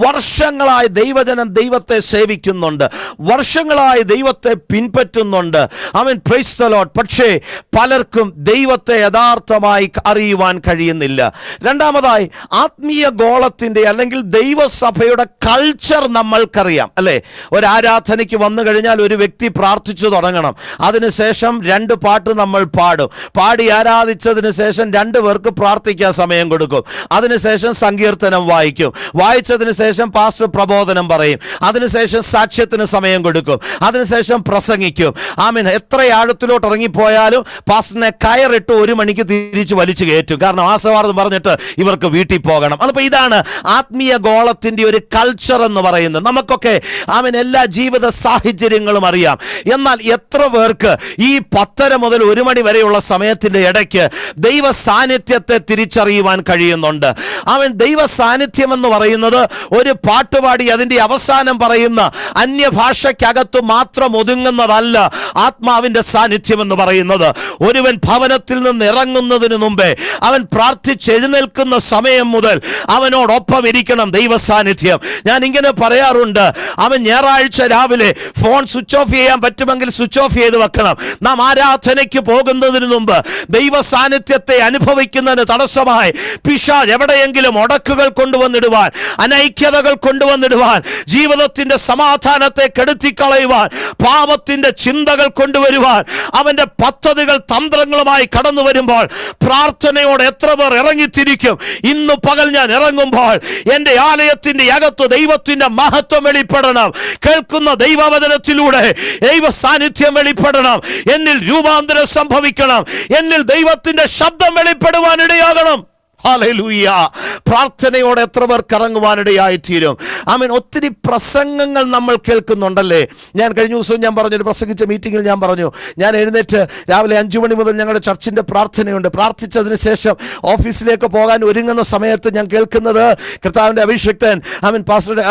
വർഷങ്ങളായി ദൈവജനം ദൈവത്തെ സേവിക്കുന്നുണ്ട്, വർഷങ്ങളായി ദൈവത്തെ പിൻപറ്റുന്നുണ്ട്. ആമേൻ. Praise the lord. പക്ഷേ പലർക്കും ദൈവത്തെ യഥാർത്ഥമായി അറിയുവാൻ കഴിയുന്നില്ല. രണ്ടാമതായി, ആത്മീയ ഗോളത്തിൻ്റെ അല്ലെങ്കിൽ ദൈവസഭയുടെ കൾച്ചർ നമ്മൾക്കറിയാം അല്ലേ. ഒരു ആരാധനയ്ക്ക് വന്നു കഴിഞ്ഞാൽ ഒരു വ്യക്തി പ്രാർത്ഥിച്ചു തുടങ്ങണം. അതിനുശേഷം 2 പാട്ട് നമ്മൾ പാടും. പാടി ആരാധിച്ചതിന് ശേഷം 2 പേർക്ക് പ്രാർത്ഥിക്കാൻ സമയം കൊടുക്കും. അതിനുശേഷം സങ്കീർത്തനം വായിക്കും. വായിച്ചതിന് ശേഷം പാസ്റ്റർ പ്രബോധനം പറയും. അതിനുശേഷം സാക്ഷ്യത്തിന് സമയം കൊടുക്കും. അതിനുശേഷം പ്രസംഗിക്കും. ആമേൻ. എത്ര ആഴത്തിലോട്ട് ഇറങ്ങിപ്പോയാലും പാസ്റ്ററിനെ കയറിട്ട് 1 മണിക്ക് തിരിച്ച് വലിച്ചു കയറ്റും. കാരണം ആശീർവാദം പറഞ്ഞിട്ട് ഇവർക്ക് വീട്ടിൽ പോകണം. അപ്പോൾ ഇതാണ് ആത്മീയ ഗോളത്തിൻ്റെ ഒരു കൾച്ചർ എന്ന് പറയുന്നത്. നമുക്കൊക്കെ ആമേൻ എല്ലാ ജീവിത സാഹചര്യങ്ങളും അറിയാം. എന്നാൽ എത്ര പേർക്ക് ഈ 10:30 മുതൽ 1 മണി വരെയുള്ള സമയത്തിൻ്റെ ഇടയ്ക്ക് ദൈവ സാന്നിധ്യത്തെ തിരിച്ചറിയുവാൻ കഴിയുന്നുണ്ട്? അവൻ ദൈവ സാന്നിധ്യം എന്ന് പറയുന്നത് ഒരു പാട്ടുപാടി അതിൻ്റെ അവസാനം പറയുന്ന അന്യഭാഷയ്ക്കകത്ത് മാത്രം ഒതുങ്ങുന്നതല്ല. ആത്മാവിൻ്റെ സാന്നിധ്യം എന്ന് പറയുന്നത് ഒരുവൻ ഭവനത്തിൽ നിന്ന് ഇറങ്ങുന്നതിന് മുമ്പേ അവൻ പ്രാർത്ഥിച്ചെഴുന്നേൽക്കുന്ന സമയം മുതൽ അവനോടൊപ്പം ഇരിക്കണം ദൈവ സാന്നിധ്യം. ഞാൻ ഇങ്ങനെ പറയാറുണ്ട്, അവൻ ഞായറാഴ്ച രാവിലെ ഫോൺ സ്വിച്ച് ഓഫ് ചെയ്യാൻ പറ്റുമെങ്കിൽ സ്വിച്ച് ഓഫ് ചെയ്ത് വെക്കണം. നാം ആരാധനയ്ക്ക് പോകുന്നതിന് മുമ്പ് ദൈവ സാന്നിധ്യത്തെ അനുഭവിക്കുന്നതിന് തടസ്സമായി പിശാച് എവിടെയെങ്കിലും ഒടക്കുകൾ കൊണ്ടുവന്നിടുവാൻ, അനൈക്യതകൾ കൊണ്ടുവന്നിടുവാൻ, ജീവിതത്തിന്റെ സമാധാനത്തെ കെടുത്തിക്കളയുവാൻ, പാപത്തിന്റെ ചിന്തകൾ കൊണ്ടുവരുവാൻ അവന്റെ പദ്ധതികൾ തന്ത്രങ്ങളുമായി കടന്നു വരുമ്പോൾ പ്രാർത്ഥനയോടെ എത്ര പേർ ഇറങ്ങിത്തിരിക്കും? ഇന്ന് പകൽ ഞാൻ ഇറങ്ങുമ്പോൾ എൻ്റെ ആലയത്തിന്റെ അകത്ത് ദൈവത്തിന്റെ മഹത്വം വെളിപ്പെടണം. കേൾക്കുന്ന ദൈവവചനത്തിലൂടെ ദൈവ സാന്നിധ്യം വെളിപ്പെടണം. എന്നിൽ രൂപാന്തരം സംഭവിക്കണം. എന്നിൽ ദൈവത്തിന്റെ ശബ്ദം വെളിപ്പെടുവാൻ ഇടയാകണം. ഹല്ലേലൂയ. പ്രാർത്ഥനയോടെ എത്ര പേർ കറങ്ങുവാനിടയായി തീരും. ആമേൻ. ഒത്തിരി പ്രസംഗങ്ങൾ നമ്മൾ കേൾക്കുന്നുണ്ടല്ലേ. ഞാൻ കഴിഞ്ഞ ദിവസം ഞാൻ പറഞ്ഞു, പ്രസംഗിച്ച മീറ്റിങ്ങിൽ ഞാൻ പറഞ്ഞു, ഞാൻ എഴുന്നേറ്റ് രാവിലെ 5 മണി മുതൽ ഞങ്ങളുടെ ചർച്ചിൻ്റെ പ്രാർത്ഥനയുണ്ട്. പ്രാർത്ഥിച്ചതിന് ശേഷം ഓഫീസിലേക്ക് പോകാൻ ഒരുങ്ങുന്ന സമയത്ത് ഞാൻ കേൾക്കുന്നത് കർത്താവിൻ്റെ അഭിഷിക്തൻ ആമേൻ പാസ്റ്റർ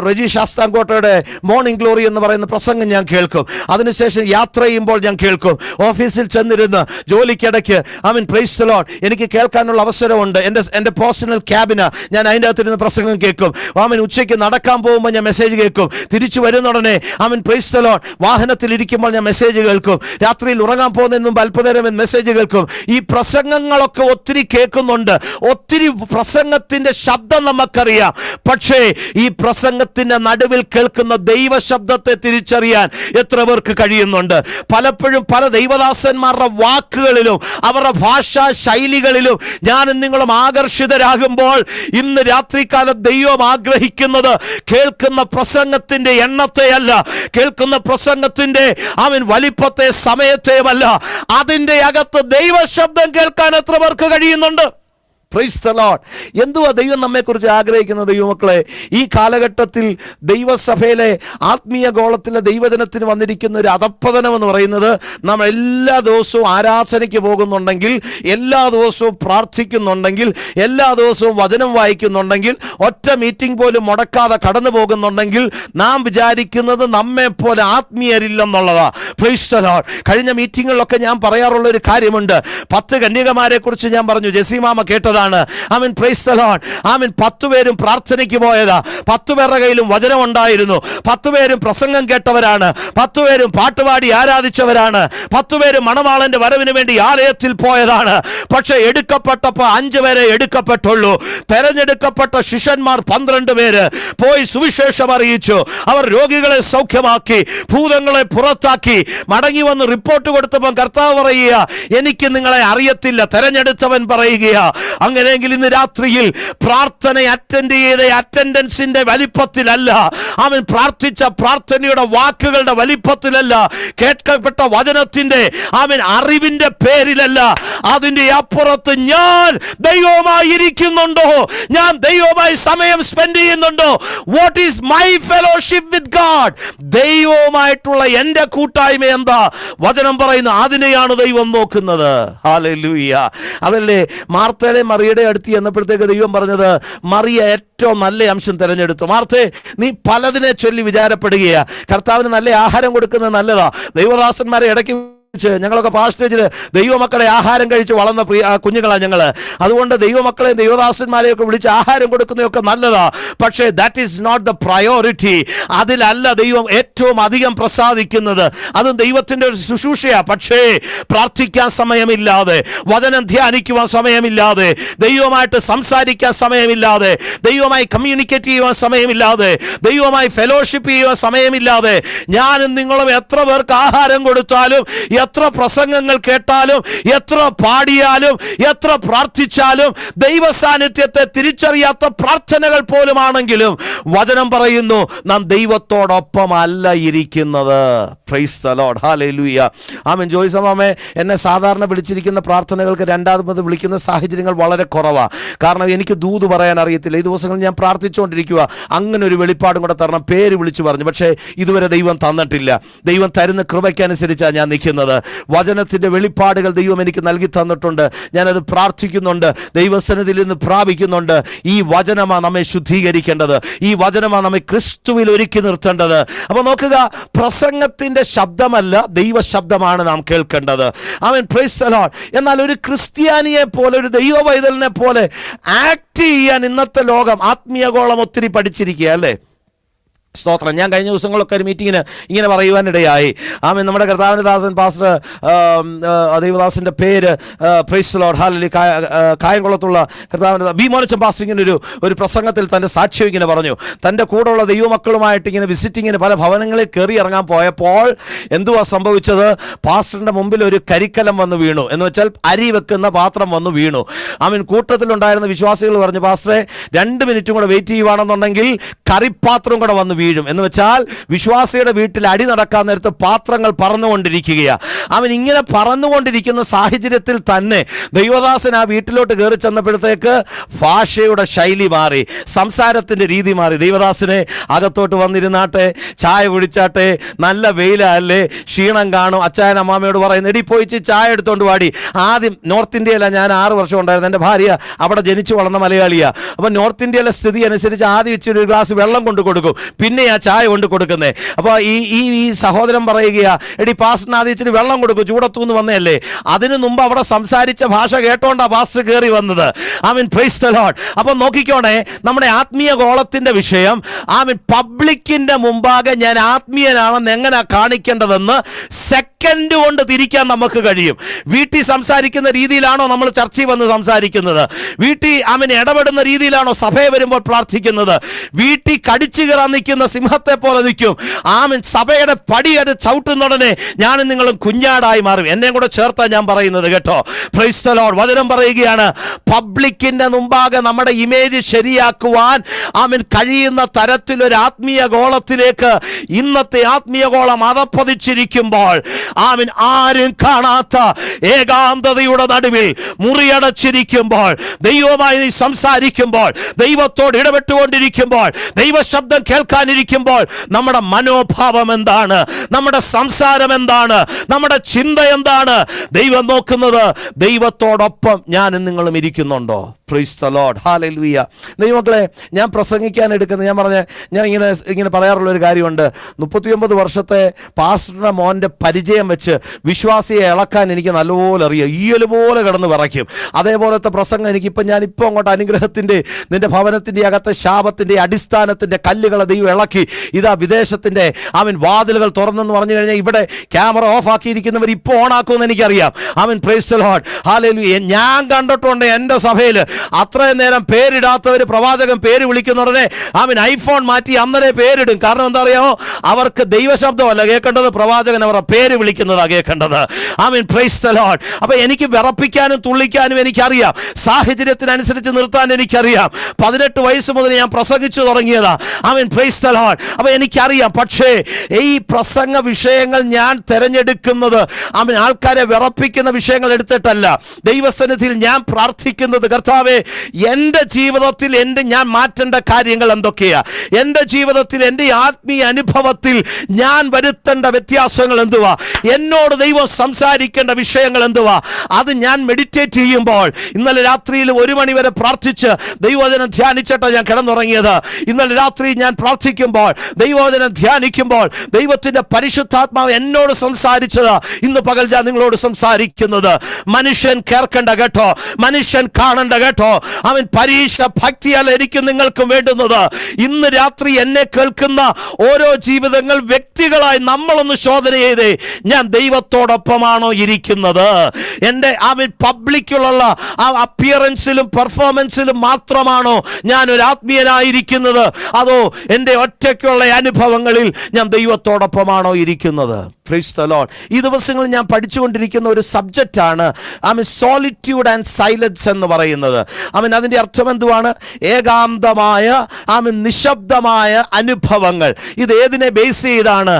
റെജി ശാസ്താംകോട്ടയുടെ മോർണിംഗ് ഗ്ലോറി എന്ന് പറയുന്ന പ്രസംഗം ഞാൻ കേൾക്കും. അതിനുശേഷം യാത്ര ചെയ്യുമ്പോൾ ഞാൻ കേൾക്കും. ഓഫീസിൽ ചെന്നിരുന്ന് ജോലിക്കിടയ്ക്ക് ആമേൻ പ്രൈസ് ദി ലോർഡ് എനിക്ക് കേൾക്കാനുള്ള അവസരം എൻ്റെ പേഴ്സണൽ ക്യാബിന് ഞാൻ അതിൻ്റെ അകത്തിരുന്ന് പ്രസംഗം കേൾക്കും. ആമേൻ. ഉച്ചയ്ക്ക് നടക്കാൻ പോകുമ്പോൾ ഞാൻ മെസ്സേജ് കേൾക്കും. തിരിച്ചു വരുന്ന ഉടനെ ആമേൻ പ്രൈസ് ദി ലോർഡ് വാഹനത്തിലിരിക്കുമ്പോൾ ഞാൻ മെസ്സേജ് കേൾക്കും. രാത്രിയിൽ ഉറങ്ങാൻ പോകുന്നതിന് മുമ്പ് അല്പനേരം മെസ്സേജ് കേൾക്കും. ഈ പ്രസംഗങ്ങളൊക്കെ ഒത്തിരി കേൾക്കുന്നുണ്ട്. ഒത്തിരി പ്രസംഗത്തിന്റെ ശബ്ദം നമുക്കറിയാം. പക്ഷേ ഈ പ്രസംഗത്തിന്റെ നടുവിൽ കേൾക്കുന്ന ദൈവ ശബ്ദത്തെ തിരിച്ചറിയാൻ എത്ര പേർക്ക് കഴിയുന്നുണ്ട്? പലപ്പോഴും പല ദൈവദാസന്മാരുടെ വാക്കുകളിലും അവരുടെ ഭാഷാ ശൈലികളിലും ഞാനും നിങ്ങളും ആകർഷിതരാകുമ്പോൾ ഇന്ന് രാത്രികാലം ദൈവം ആഗ്രഹിക്കുന്നത് കേൾക്കുന്ന പ്രസംഗത്തിന്റെ എണ്ണത്തെയല്ല, കേൾക്കുന്ന പ്രസംഗത്തിന്റെ അവൻ വലിപ്പത്തെ സമയത്തെയുമല്ല, അതിൻ്റെ അകത്ത് ദൈവശബ്ദം കേൾക്കാൻ എത്ര പേർക്ക് കഴിയുന്നുണ്ട്? Price the Lord. എന്തുവാ ദൈവം നമ്മെക്കുറിച്ച് ആഗ്രഹിക്കുന്ന ദൈവമക്കളെ? ഈ കാലഘട്ടത്തിൽ ദൈവസഭയിലെ ആത്മീയ ഗോളത്തിലെ ദൈവജനത്തിന് വന്നിരിക്കുന്ന ഒരു അധപ്പതനം എന്ന് പറയുന്നത്, നമ്മൾ എല്ലാ ദിവസവും ആരാധനയ്ക്ക് പോകുന്നുണ്ടെങ്കിൽ, എല്ലാ ദിവസവും പ്രാർത്ഥിക്കുന്നുണ്ടെങ്കിൽ, എല്ലാ ദിവസവും വചനം വായിക്കുന്നുണ്ടെങ്കിൽ, ഒറ്റ മീറ്റിംഗ് പോലും മുടക്കാതെ കടന്നു പോകുന്നുണ്ടെങ്കിൽ, നാം വിചാരിക്കുന്നത് നമ്മെ പോലെ ആത്മീയരില്ലെന്നുള്ളതാ. Price the Lord. കഴിഞ്ഞ മീറ്റിങ്ങുകളിലൊക്കെ ഞാൻ പറയാറുള്ള ഒരു കാര്യമുണ്ട്. 10 കന്യകമാരെ കുറിച്ച് ഞാൻ പറഞ്ഞു, ജെസിമാമ കേട്ടതാണ്. ആമേൻ, പ്രൈസ് ദി ലോർഡ്. ആമേൻ, 10 പേരും പ്രാർത്ഥനയ്ക്ക് പോയതാ. 10 പേരുടെ കയ്യിലും വചനം ഉണ്ടായിരുന്നു. 10 പേരും പ്രസംഗം കേട്ടവരാണ്. 10 പേരും പാട്ടുപാടി ആരാധിച്ചവരാണ്. 10 പേരും മണവാളന്റെ വരവിന് വേണ്ടി ആലയത്തിൽ പോയതാണ്. പക്ഷെ എടുക്കപ്പെട്ടപ്പോൾ 5 പേരെ എടുക്കപ്പെട്ടുള്ളൂ. തെരഞ്ഞെടുക്കപ്പെട്ട ശിഷ്യന്മാർ 12 പേര് പോയി സുവിശേഷം അറിയിച്ചു. അവർ രോഗികളെ സൗഖ്യമാക്കി, ഭൂതങ്ങളെ പുറത്താക്കി, മടങ്ങി വന്ന് റിപ്പോർട്ട് കൊടുത്തപ്പോൾ കർത്താവ് പറയുക, എനിക്ക് നിങ്ങളെ അറിയത്തില്ല. തെരഞ്ഞെടുത്തവൻ പറയുക, അങ്ങനെയെങ്കിൽ ഇന്ന് രാത്രിയിൽ പ്രാർത്ഥന അറ്റൻഡ് ചെയ്ത അറ്റൻഡൻസിന്റെ വലിപ്പത്തിലല്ല, അവൻ പ്രാർത്ഥിച്ച പ്രാർത്ഥനയുടെ വാക്കുകളുടെ വലിപ്പത്തിലല്ല, കേൾക്കപ്പെട്ട വചനത്തിന്റെ അവൻ അറിവിന്റെ പേരിലല്ല, അതിന്റെ അപ്പുറത്ത് ഞാൻ ദൈവവുമായി ഇരിക്കുന്നുണ്ടോ, ഞാൻ ദൈവവുമായി സമയം സ്പെൻഡ് ചെയ്യുന്നുണ്ടോ? What is my fellowship with God? ദൈവവുമായിട്ടുള്ള എന്റെ കൂട്ടായ്മ എന്താ? വചനം പറയുന്നു, അതിനെയാണ് ദൈവം നോക്കുന്നത്. ഹല്ലേലൂയ. അതല്ലേ മാർത്തയുടെ മറിയയുടെ അടുത്ത് ചെന്നപ്പോഴത്തേക്ക് ദൈവം പറഞ്ഞത്, മറിയ ഏറ്റവും നല്ല അംശം തിരഞ്ഞെടുത്തു. മാർത്തേ, നീ പലതിനെ ചൊല്ലി വിചാരപ്പെടുകയാ. കർത്താവിന് നല്ല ആഹാരം കൊടുക്കുന്നത് നല്ലതാ. ദൈവദാസന്മാരെ ഇടയ്ക്ക് ഞങ്ങളൊക്കെ പാസ്റ്റേജിൽ ദൈവമക്കളെ ആഹാരം കഴിച്ച് വളർന്ന കുഞ്ഞുങ്ങളാണ് ഞങ്ങൾ. അതുകൊണ്ട് ദൈവമക്കളെ ദൈവദാസന്മാരെയൊക്കെ വിളിച്ച് ആഹാരം കൊടുക്കുന്നതൊക്കെ നല്ലതാ. പക്ഷേ that is not the priority. അതിലല്ല ദൈവം ഏറ്റവും അധികം പ്രസാദിക്കുന്നത്. അതും ദൈവത്തിൻ്റെ ഒരു ശുശ്രൂഷയാ. പക്ഷേ പ്രാർത്ഥിക്കാൻ സമയമില്ലാതെ, വചനം ധ്യാനിക്കുവാൻ സമയമില്ലാതെ, ദൈവമായിട്ട് സംസാരിക്കാൻ സമയമില്ലാതെ, ദൈവമായി കമ്മ്യൂണിക്കേറ്റ് ചെയ്യുവാൻ സമയമില്ലാതെ, ദൈവമായി ഫെലോഷിപ്പ് ചെയ്യുവാൻ സമയമില്ലാതെ, ഞാനും നിങ്ങളും എത്ര പേർക്ക് ആഹാരം കൊടുത്താലും, എത്ര പ്രസംഗങ്ങൾ കേട്ടാലും, എത്ര പാടിയാലും, എത്ര പ്രാർത്ഥിച്ചാലും, ദൈവ സാന്നിധ്യത്തെ തിരിച്ചറിയാത്ത പ്രാർത്ഥനകൾ പോലും ആണെങ്കിലും വചനം പറയുന്നു, നാം ദൈവത്തോടൊപ്പമല്ല ഇരിക്കുന്നത്. Price the lord. ഹല്ലേലൂയ. ആമേൻ. ജോയ്സ് മാമേ, എന്നെ സാധാരണ വിളിച്ചിരിക്കുന്ന പ്രാർത്ഥനകൾക്ക് രണ്ടാമത് വിളിക്കുന്ന സാഹചര്യങ്ങൾ വളരെ കുറവാണ്. കാരണം എനിക്ക് ദൂത് പറയാൻ അറിയത്തില്ല. ഈ ദിവസങ്ങളിൽ ഞാൻ പ്രാർത്ഥിച്ചുകൊണ്ടിരിക്കുക, അങ്ങനെ ഒരു വെളിപ്പാടും കൂടെ തരണം. പേര് വിളിച്ചു പറഞ്ഞു, പക്ഷേ ഇതുവരെ ദൈവം തന്നിട്ടില്ല. ദൈവം തരുന്ന കൃപയ്ക്കനുസരിച്ചാണ് ഞാൻ നിൽക്കുന്നത്. വചനത്തിൻ്റെ വെളിപ്പാടുകൾ ദൈവം എനിക്ക് നൽകി തന്നിട്ടുണ്ട്. ഞാനത് പ്രാർത്ഥിക്കുന്നുണ്ട്, ദൈവസന്നിധിയിൽ നിന്ന് പ്രാപിക്കുന്നുണ്ട്. ഈ വചനമാണ് നമ്മെ ശുദ്ധീകരിക്കേണ്ടത്. ഈ വചനമാണ് നമ്മെ ക്രിസ്തുവിൽ ഒരുക്കി നിർത്തേണ്ടത്. അപ്പോൾ നോക്കുക, പ്രസംഗത്തിൻ്റെ ശബ്ദമല്ല, ദൈവ ശബ്ദമാണ് നാം കേൾക്കേണ്ടത്. ആമേൻ. Praise the lord. എന്നാൽ ഒരു ക്രിസ്ത്യാനിയെ പോലെ, ഒരു ദൈവ പൈതലിനെ പോലെ ആക്ട് ചെയ്യാൻ ഇന്നത്തെ ലോകം ആത്മീയഗോളം ഒത്തിരി പഠിച്ചിരിക്കുക അല്ലേ? സ്തോത്രം. ഞാൻ കഴിഞ്ഞ ദിവസങ്ങളൊക്കെ ഒരു മീറ്റിങ്ങിന് ഇങ്ങനെ പറയുവാനിടയായി. ആമേൻ. നമ്മുടെ കർത്താവിൻ്റെ ദാസൻ പാസ്റ്റർ ദൈവദാസൻ്റെ പേര് പ്രൈസ് ദി ലോർഡ്, ഹല്ലേലൂയ, കായംകുളത്തുള്ള കർത്താവിൻ്റെ ബിമോനച്ചൻ പാസ്റ്റർ ഇങ്ങനെ ഒരു പ്രസംഗത്തിൽ തൻ്റെ സാക്ഷ്യം ഇങ്ങനെ പറഞ്ഞു. തൻ്റെ കൂടെയുള്ള ദൈവമക്കളുമായിട്ട് ഇങ്ങനെ വിസിറ്റിങ്ങിന് പല ഭവനങ്ങളിൽ കയറി ഇറങ്ങാൻ പോയപ്പോൾ എന്തുവാ സംഭവിച്ചത്? പാസ്റ്ററിൻ്റെ മുമ്പിൽ ഒരു കരിക്കലം വന്ന് വീണു. എന്ന് വെച്ചാൽ അരി വെക്കുന്ന പാത്രം വന്ന് വീണു. ആമേൻ. കൂട്ടത്തിലുണ്ടായിരുന്ന വിശ്വാസികൾ പറഞ്ഞു, പാസ്റ്ററെ 2 മിനിറ്റും കൂടെ വെയിറ്റ് ചെയ്യുവാണെന്നുണ്ടെങ്കിൽ കറിപ്പാത്രം കൂടെ വന്ന് വീഴും. എന്ന് വെച്ചാൽ വിശ്വാസിയുടെ വീട്ടിൽ അടി നടക്കാൻ നേരത്ത് പാത്രങ്ങൾ പറന്നുകൊണ്ടിരിക്കുകയാണ്. അവൻ ഇങ്ങനെ പറന്നുകൊണ്ടിരിക്കുന്ന സാഹചര്യത്തിൽ തന്നെ ദൈവദാസൻ ആ വീട്ടിലോട്ട് കയറി ചെന്നപ്പോഴത്തേക്ക് ഭാഷയുടെ ശൈലി മാറി, സംസാരത്തിൻ്റെ രീതി മാറി. ദൈവദാസനെ അകത്തോട്ട് വന്നിരുന്നാട്ടെ, ചായ കുടിച്ചാട്ടെ, നല്ല വെയിലല്ലേ, ക്ഷീണം കാണും. അച്ചായൻ അമ്മാമയോട് പറയുന്നു, എടി പോയിച്ച് ചായ എടുത്തോണ്ട് വാടി. ആദ്യം നോർത്ത് ഇന്ത്യയിലാണ് ഞാൻ 6 വർഷം ഉണ്ടായിരുന്നു. എൻ്റെ ഭാര്യ അവിടെ ജനിച്ചു വളർന്ന മലയാളിയാണ്. അപ്പോൾ നോർത്ത് ഇന്ത്യയിലെ സ്ഥിതി അനുസരിച്ച് ആദ്യം ഇച്ചിരി ഒരു ഗ്ലാസ് വെള്ളം കൊണ്ട് കൊടുക്കും, പിന്നെ ആ ചായ കൊണ്ട് കൊടുക്കുന്നത്. അപ്പോൾ ഈ സഹോദരൻ പറയുകയാ, എടി പാസ്റ്ററിന് ആദ്യം ഇച്ചിരി വെള്ളം കൊടുക്കും, ചൂടത്തൂന്ന് വന്നതല്ലേ. അതിനു മുമ്പ് അവിടെ സംസാരിച്ച ഭാഷ കേട്ടോണ്ടാ പാസ്റ്റർ കയറി വന്നത്. ആമീൻ. Praise the lord. അപ്പം നോക്കിക്കോണേ, നമ്മുടെ ആത്മീയ ഗോളത്തിന്റെ വിഷയം, ആമീൻ, പബ്ലിക്കിന്റെ മുമ്പാകെ ഞാൻ ആത്മീയനാണെന്ന് എങ്ങനെ കാണിക്കേണ്ടതെന്ന് സെക്കൻഡ് കൊണ്ട് തിരിക്കാൻ നമുക്ക് കഴിയും. വീട്ടിൽ സംസാരിക്കുന്ന രീതിയിലാണോ നമ്മൾ ചർച്ചയിൽ വന്ന് സംസാരിക്കുന്നത്? വീട്ടിൽ ആമീൻ ഇടപെടുന്ന രീതിയിലാണോ സഭയെ വരുമ്പോൾ പ്രാർത്ഥിക്കുന്നത്? വീട്ടിൽ കടിച്ചു കയറാൻ നിൽക്കുന്ന സിംഹത്തെ പോലെ നിൽക്കും. ആമീൻ. സഭയുടെ പടി അത് ചവിട്ടുന്നുടനെ ഞാനും നിങ്ങളും കുഞ്ഞാടായി മാറും. എന്നെയും കൂടെ ചേർത്താ ഞാൻ പറയുന്നത് കേട്ടോ. Price the Lord. വചനം പറയുകയാണ്, പബ്ലിക്കിന്റെ മുമ്പാകെ നമ്മുടെ ഇമേജ് ശരിയാക്കുവാൻ ആമീൻ കഴിയുന്ന തരത്തിലൊരു ആത്മീയ ഗോളത്തിലേക്ക് ഇന്നത്തെ ആത്മീയ ഗോളം അതപ്പതിച്ചിരിക്കുമ്പോൾ, ആമീൻ ആരും കാണാത്ത ഏകാന്തതയുടെ നടുവിൽ മുറിയടച്ചിരിക്കുമ്പോൾ, ദൈവവുമായി നീ സംസാരിക്കുമ്പോൾ, ദൈവത്തോട് ഇടപെട്ടുകൊണ്ടിരിക്കുമ്പോൾ, ദൈവശബ്ദം കേൾക്കാനിരിക്കുമ്പോൾ നമ്മുടെ മനോഭാവം എന്താണ്, നമ്മുടെ സംസാരം എന്താണ്, നമ്മുടെ ചിന്ത എന്താണ്? ദൈവം നോക്കുന്നത് ദൈവത്തോടൊപ്പം ഞാനും നിങ്ങളും ഇരിക്കുന്നുണ്ടോ? പ്രൈസ് ദി ലോർഡ്, ഹല്ലേലൂയ. ദൈവമക്കളെ, ഞാൻ പ്രസംഗിക്കാൻ എടുക്കുന്നത്, ഞാൻ ഇങ്ങനെ പറയാറുള്ള ഒരു കാര്യമുണ്ട്. 39 വർഷത്തെ പാസ്റ്ററുടെ മോൻ്റെ പരിചയം വെച്ച് വിശ്വാസിയെ ഇളക്കാൻ എനിക്ക് നല്ലപോലെ അറിയാം. ഈയല് പോലെ കിടന്ന് വിറയ്ക്കും. അതേപോലത്തെ പ്രസംഗം ഞാനിപ്പോൾ അങ്ങോട്ട് അനുഗ്രഹത്തിൻ്റെ, നിന്റെ ഭവനത്തിൻ്റെ അകത്തെ ശാപത്തിൻ്റെ അടിസ്ഥാനത്തിൻ്റെ കല്ലുകളെ ദൈവം ഇളക്കി, ഇതാ വിദേശത്തിൻ്റെ അവൻ വാതിലുകൾ തുറന്നെന്ന് പറഞ്ഞു കഴിഞ്ഞാൽ ഇവിടെ ക്യാമറ ഓഫ് ആക്കിയിരിക്കുന്നവർ ഇപ്പോൾ ഓണാക്കുമെന്ന് എനിക്കറിയാം. അവൻ പ്രൈസ് ദി ലോർഡ്, ഹല്ലേലൂയ. ഞാൻ കണ്ടിട്ടുണ്ട് എൻ്റെ സഭയിൽ അത്രയും നേരം പേരിടാത്തവർ പ്രവാചകൻ പേര് വിളിക്കുന്ന ഉടനെ അവൻ ഐഫോൺ മാറ്റി അന്നേരെ പേരിടും. കാരണം എന്താ അറിയാമോ? അവർക്ക് ദൈവശബ്ദമല്ല കേൾക്കേണ്ടത്, പ്രവാചകൻ അവരുടെ പേര് വിളിക്കുന്നതാണ് കേൾക്കേണ്ടത്. അവൻ പ്രൈസ് ദി ലോർഡ്. അപ്പൊ എനിക്ക് വിറപ്പിക്കാനും തുള്ളിക്കാനും എനിക്കറിയാം, സാഹചര്യത്തിനനുസരിച്ച് നിർത്താൻ എനിക്കറിയാം. 18 വയസ്സ് മുതൽ ഞാൻ പ്രസംഗിച്ചു തുടങ്ങിയതാ. അവൻ പ്രൈസ് ദി ലോർഡ്. അപ്പൊ എനിക്കറിയാം. പക്ഷേ ഈ പ്രസംഗ വിഷയങ്ങൾ ഞാൻ തെരഞ്ഞെടുക്കുന്നത് അവൻ ആൾക്കാരെ വിറപ്പിക്കുന്ന വിഷയങ്ങൾ എടുത്തിട്ടല്ല. ദൈവസന്നിധിയിൽ ഞാൻ പ്രാർത്ഥിക്കുന്നത്, കർത്താവേ, എൻ്റെ ജീവിതത്തിൽ ഞാൻ മാറ്റേണ്ട കാര്യങ്ങൾ എന്തൊക്കെയാ, എൻ്റെ ജീവിതത്തിൽ എൻ്റെ ആത്മീയ അനുഭവത്തിൽ ഞാൻ വരുത്തേണ്ട വ്യത്യാസങ്ങൾ എന്തുവാ, എന്നോട് ദൈവം സംസാരിക്കേണ്ട വിഷയങ്ങൾ എന്തുവാ, അത് ഞാൻ മെഡിറ്റേറ്റ് ചെയ്യുമ്പോൾ, ഇന്നലെ രാത്രിയിൽ 1 മണി വരെ പ്രാർത്ഥിച്ച് ദൈവവചനം ധ്യാനിച്ചിട്ടാണ് ഞാൻ കിടന്നുറങ്ങിയത്. ഇന്നലെ രാത്രി ഞാൻ പ്രാർത്ഥിക്കുമ്പോൾ, ദൈവവചനം ധ്യാനിക്കുമ്പോൾ ദൈവത്തിന്റെ പരിശുദ്ധാത്മാവ് എന്നോട് സംസാരിച്ചത് ഇന്ന് പകൽ ഞാൻ നിങ്ങളോട് സംസാരിക്കുന്നത്. മനുഷ്യൻ കേൾക്കണ്ട കേട്ടോ, മനുഷ്യൻ കാണണ്ട കേട്ടോ. അവൻ പരീക്ഷ ഭക്തിയല്ല എനിക്കും നിങ്ങൾക്കും വേണ്ടുന്നത്. ഇന്ന് രാത്രി എന്നെ കേൾക്കുന്ന ഓരോ ജീവിതങ്ങൾ വ്യക്തികളായി നമ്മളൊന്ന് ശോധന ചെയ്തേ, ഞാൻ ദൈവത്തോടൊപ്പമാണോ ഇരിക്കുന്നത്? എൻ്റെ അവൻ പബ്ലിക്കുള്ള ആ അപ്പിയറൻസിലും പെർഫോമൻസിലും മാത്രമാണോ ഞാൻ ഒരു ആത്മീയനായിരിക്കുന്നത്, അതോ എൻ്റെ ഒറ്റയ്ക്കുള്ള അനുഭവങ്ങളിൽ ഞാൻ ദൈവത്തോടൊപ്പമാണോ ഇരിക്കുന്നത്? Price the Lord. ഈ ദിവസങ്ങളിൽ ഞാൻ പഠിച്ചുകൊണ്ടിരിക്കുന്ന ഒരു സബ്ജക്റ്റാണ് സോളിറ്റ്യൂഡ് ആൻഡ് സൈലൻസ് എന്ന് പറയുന്നത്. അതിൻ്റെ അർത്ഥം എന്തുവാണ്? ഏകാന്തമായ നിശബ്ദമായ അനുഭവങ്ങൾ. ഇത് ഏതിനെ ബേസ് ചെയ്താണ്?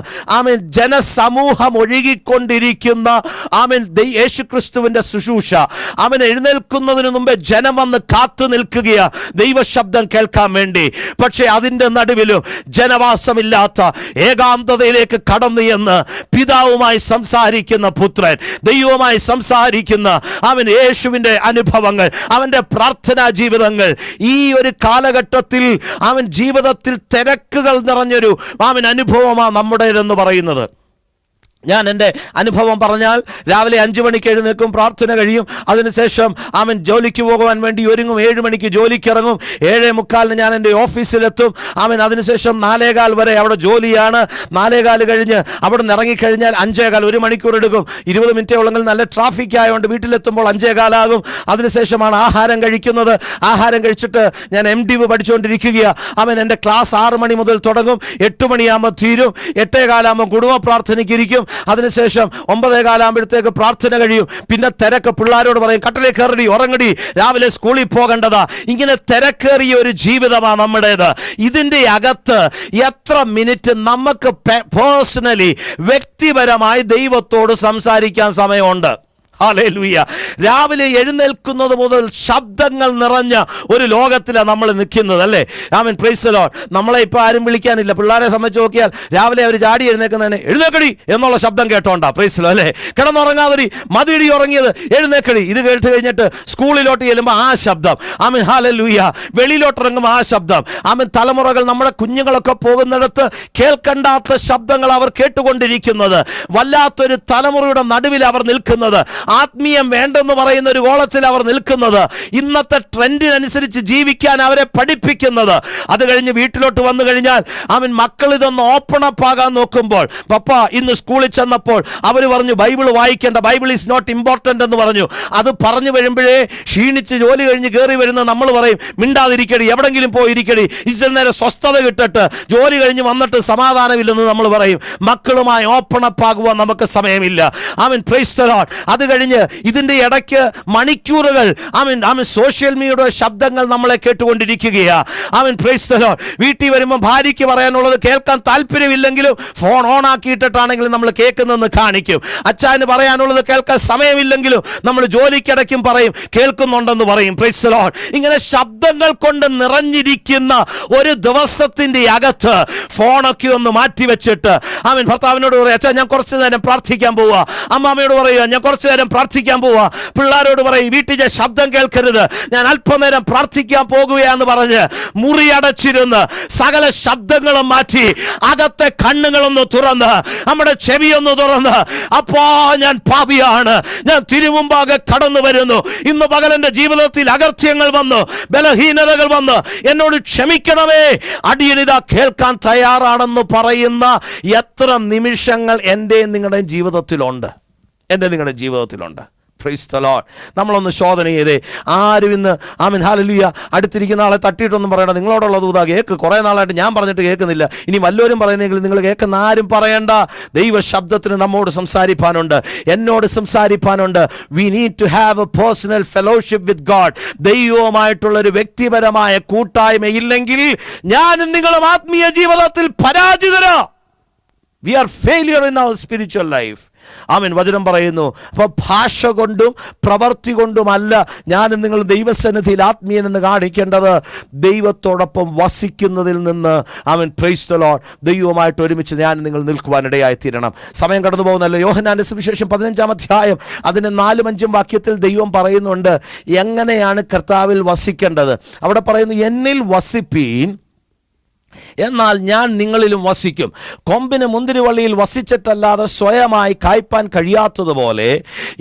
ജനസമൂഹം ഒഴുകിക്കൊണ്ടിരിക്കുന്ന യേശുക്രിസ്തുവിന്റെ ശുശ്രൂഷ. അവൻ എഴുന്നേൽക്കുന്നതിന് മുമ്പേ ജനം വന്ന് കാത്തു നിൽക്കുകയാ ദൈവശബ്ദം കേൾക്കാൻ വേണ്ടി. പക്ഷെ അതിൻ്റെ നടുവിലും ജനവാസമില്ലാത്ത ഏകാന്തതയിലേക്ക് കടന്നു എന്ന് പിതാവുമായി സംസാരിക്കുന്ന പുത്രൻ, ദൈവവുമായി സംസാരിക്കുന്ന യേശുവിന്റെ അനുഭവങ്ങൾ, അവന്റെ പ്രാർത്ഥനാ ജീവിതങ്ങൾ. ഈ ഒരു കാലഘട്ടത്തിൽ ജീവിതത്തിൽ തിരക്കുകൾ നിറഞ്ഞൊരു അനുഭവമാണ് നമ്മുടേതെന്ന് പറയുന്നത്. ഞാൻ എൻ്റെ അനുഭവം പറഞ്ഞാൽ, രാവിലെ 5 മണിക്ക് എഴുന്നേൽക്കും, പ്രാർത്ഥന കഴിയും, അതിനുശേഷം ജോലിക്ക് പോകുവാൻ വേണ്ടി ഒരുങ്ങും. 7 മണിക്ക് ജോലിക്ക് ഇറങ്ങും, 7:45 ഞാൻ എൻ്റെ ഓഫീസിലെത്തും. അതിനുശേഷം 4:15 വരെ അവിടെ ജോലിയാണ്. 4:15 കഴിഞ്ഞ് അവിടെ നിന്ന് ഇറങ്ങിക്കഴിഞ്ഞാൽ 5:15, 1 മണിക്കൂർ എടുക്കും. 20 മിനിറ്റേ ഉള്ളെങ്കിൽ നല്ല ട്രാഫിക് ആയതുകൊണ്ട് വീട്ടിലെത്തുമ്പോൾ 5:15 ആകും. അതിനുശേഷമാണ് ആഹാരം കഴിക്കുന്നത്. ആഹാരം കഴിച്ചിട്ട് ഞാൻ MDiv പഠിച്ചുകൊണ്ടിരിക്കുകയാണ്. എൻ്റെ ക്ലാസ് 6 മണി മുതൽ തുടങ്ങും, 8 മണിയാകുമ്പോൾ തീരും. 8:15 ആകുമ്പോൾ കുടുംബ പ്രാർത്ഥനയ്ക്ക് ഇരിക്കും. അതിനുശേഷം 9:15 ആകുമ്പോഴത്തേക്ക് പ്രാർത്ഥന കഴിയും. പിന്നെ തിരക്ക്, പിള്ളേരോട് പറയും കട്ടിലേ കയറി ഉറങ്ങടി, രാവിലെ സ്കൂളിൽ പോകേണ്ടതാ. ഇങ്ങനെ തിരക്കേറിയ ഒരു ജീവിതമാണ് നമ്മുടേത്. ഇതിൻ്റെ അകത്ത് എത്ര മിനിറ്റ് നമുക്ക് പേഴ്സണലി, വ്യക്തിപരമായി ദൈവത്തോട് സംസാരിക്കാൻ സമയമുണ്ട്? ഹല്ലേലൂയ. രാവിലെ എഴുന്നേൽക്കുന്നത് മുതൽ ശബ്ദങ്ങൾ നിറഞ്ഞ ഒരു ലോകത്തിലാണ് നമ്മൾ നിൽക്കുന്നത്, അല്ലേ? ആമേൻ, പ്രൈസ് ദി ലോർഡ്. നമ്മളെ ഇപ്പോൾ ആരും വിളിക്കാനില്ല. പിള്ളേരെ സംബന്ധിച്ച് നോക്കിയാൽ രാവിലെ അവർ ചാടി എഴുന്നേക്കുന്നതിന് എഴുന്നേക്കടി എന്നുള്ള ശബ്ദം കേട്ടോണ്ടാ. പ്രൈസ് ദി ലോർഡ്, അല്ലേ? കിടന്നുറങ്ങാതെ മതിയിടി ഉറങ്ങിയത്, എഴുന്നേക്കടി. ഇത് കേട്ട് കഴിഞ്ഞിട്ട് സ്കൂളിലോട്ട് ചെല്ലുമ്പോൾ ആ ശബ്ദം. ആമേൻ, ഹല്ലേലൂയ. വെളിയിലോട്ട് ഇറങ്ങുമ്പോൾ ആ ശബ്ദം. ആമേൻ, തലമുറകൾ, നമ്മുടെ കുഞ്ഞുങ്ങളൊക്കെ പോകുന്നിടത്ത് കേൾക്കണ്ടാത്ത ശബ്ദങ്ങൾ അവർ കേട്ടുകൊണ്ടിരിക്കുന്നത്. വല്ലാത്തൊരു തലമുറയുടെ നടുവിൽ അവർ നിൽക്കുന്നത്. ആത്മീയം വേണ്ടെന്ന് പറയുന്ന ഒരു കോളത്തിൽ അവർ നിൽക്കുന്നത്. ഇന്നത്തെ ട്രെൻഡിനനുസരിച്ച് ജീവിക്കാൻ അവരെ പഠിപ്പിക്കുന്നത്. അത് കഴിഞ്ഞ് വീട്ടിലോട്ട് വന്നു കഴിഞ്ഞാൽ മക്കൾ ഇതൊന്ന് ഓപ്പൺ അപ്പ് ആകാൻ നോക്കുമ്പോൾ, പപ്പ ഇന്ന് സ്കൂളിൽ ചെന്നപ്പോൾ അവർ പറഞ്ഞു ബൈബിൾ വായിക്കേണ്ട, ബൈബിൾ ഈസ് നോട്ട് ഇമ്പോർട്ടൻ്റ് എന്ന് പറഞ്ഞു. അത് പറഞ്ഞു വരുമ്പോഴേ ക്ഷീണിച്ച് ജോലി കഴിഞ്ഞ് കയറി വരുന്ന നമ്മൾ പറയും മിണ്ടാതിരിക്കടി, എവിടെങ്കിലും പോയിരിക്കടി, ഇച്ചിരി നേരം സ്വസ്ഥത കിട്ടട്ട്, ജോലി കഴിഞ്ഞ് വന്നിട്ട് സമാധാനമില്ലെന്ന് നമ്മൾ പറയും. മക്കളുമായി ഓപ്പൺ അപ്പ് ആകുവാൻ നമുക്ക് സമയമില്ല. Price the Lord. അത് കഴിഞ്ഞ് ഇതിൻ്റെ ഇടയ്ക്ക് മണിക്കൂറുകൾ സോഷ്യൽ മീഡിയയുടെ ശബ്ദങ്ങൾ നമ്മളെ കേട്ടുകൊണ്ടിരിക്കുകയാ. Price the Lord. വീട്ടിൽ വരുമ്പോൾ ഭാര്യയ്ക്ക് പറയാനുള്ളത് കേൾക്കാൻ താല്പര്യമില്ലെങ്കിലും ഫോൺ ഓൺ ആക്കിയിട്ടിട്ടാണെങ്കിലും നമ്മൾ കേൾക്കുന്നതെന്ന് കാണിക്കും. അച്ഛന് പറയാനുള്ളത് കേൾക്കാൻ സമയമില്ലെങ്കിലും നമ്മൾ ജോലിക്കിടയ്ക്കും പറയും കേൾക്കുന്നുണ്ടെന്ന് പറയും. Price the Lord. ഇങ്ങനെ ശബ്ദങ്ങൾ കൊണ്ട് നിറഞ്ഞിരിക്കുന്ന ഒരു ദിവസത്തിന്റെ അകത്ത് ഫോണൊക്കെ ഒന്ന് മാറ്റിവെച്ചിട്ട് ഭർത്താവിനോട് പറയുക, അച്ഛാ ഞാൻ കുറച്ചു നേരം പ്രാർത്ഥിക്കാൻ പോവാ. അമ്മാമ്മയോട് പറയുക, ഞാൻ കുറച്ചു നേരം പ്രാർത്ഥിക്കാൻ പോവാ. പിള്ളേരോട് പറയും, വീട്ടിലെ ശബ്ദം കേൾക്കരുത്, ഞാൻ അല്പനേരം പ്രാർത്ഥിക്കാൻ പോകുകയാന്ന് പറഞ്ഞ് മുറിയടച്ചിരുന്ന് സകല ശബ്ദങ്ങളും മാറ്റി അകത്തെ കണ്ണുകളൊന്ന് തുറന്ന് നമ്മുടെ ചെവിയൊന്ന് തുറന്ന്, അപ്പാ ഞാൻ പാപിയാണ്, ഞാൻ തിരുമുമ്പാകെ കടന്നു വരുന്നു, ഇന്ന് പകൽ എൻ്റെ ജീവിതത്തിൽ അകർത്യങ്ങൾ വന്നു, ബലഹീനതകൾ വന്ന് എന്നോട് ക്ഷമിക്കണമേ, അടിയനിതാ കേൾക്കാൻ തയ്യാറാണെന്ന് പറയുന്ന എത്ര നിമിഷങ്ങൾ എൻ്റെ നിങ്ങളുടെ ജീവിതത്തിലുണ്ട്. Price the Lord. നമ്മളൊന്ന് ശോധന ചെയ്തേ. ആരും ഇന്ന് ഹല്ലേലൂയ അടുത്തിരിക്കുന്ന ആളെ തട്ടിയിട്ടൊന്നും പറയണ്ട, നിങ്ങളോടുള്ള ദൂതാ കേൾക്ക്. കുറേ നാളായിട്ട് ഞാൻ പറഞ്ഞിട്ട് കേൾക്കുന്നില്ല, ഇനി വല്ലവരും പറയുന്നെങ്കിൽ നിങ്ങൾ കേൾക്കുന്ന ആരും പറയണ്ട. ദൈവ ശബ്ദത്തിന് നമ്മോട് സംസാരിപ്പാനുണ്ട്, എന്നോട് സംസാരിപ്പാനുണ്ട്. We need to have a personal fellowship with God. ദൈവവുമായിട്ടുള്ളൊരു വ്യക്തിപരമായ കൂട്ടായ്മയില്ലെങ്കിൽ ഞാനും നിങ്ങളും ആത്മീയ ജീവിതത്തിൽ പരാജിതരാ. We are failure in our spiritual life. വചനം പറയുന്നു. അപ്പോൾ ഭാഷ കൊണ്ടും പ്രവൃത്തി കൊണ്ടുമല്ല ഞാനും നിങ്ങൾ ദൈവസന്നിധിയിൽ ആത്മീയനെന്ന് കാണിക്കേണ്ടത്, ദൈവത്തോടൊപ്പം വസിക്കുന്നതിൽ നിന്ന് പ്രൈസ് ദി ലോർഡ് ദൈവവുമായിട്ട് ഒരുമിച്ച് ഞാൻ നിങ്ങൾ നിൽക്കുവാനിടയായി തീരണം. സമയം കടന്നു പോകുന്നല്ലോ. യോഹന്നാന്റെ സുവിശേഷം 15-ാം അധ്യായം അതിന് 4-5 വാക്യത്തിൽ ദൈവം പറയുന്നുണ്ട് എങ്ങനെയാണ് കർത്താവിൽ വസിക്കേണ്ടത്. അവിടെ പറയുന്നു, എന്നിൽ വസിപ്പീൻ, എന്നാൽ ഞാൻ നിങ്ങളിലും വസിക്കും. കൊമ്പിന് മുന്തിരിവള്ളിയിൽ വസിച്ചിട്ടല്ലാതെ സ്വയമായി കായ്പാൻ കഴിയാത്തതുപോലെ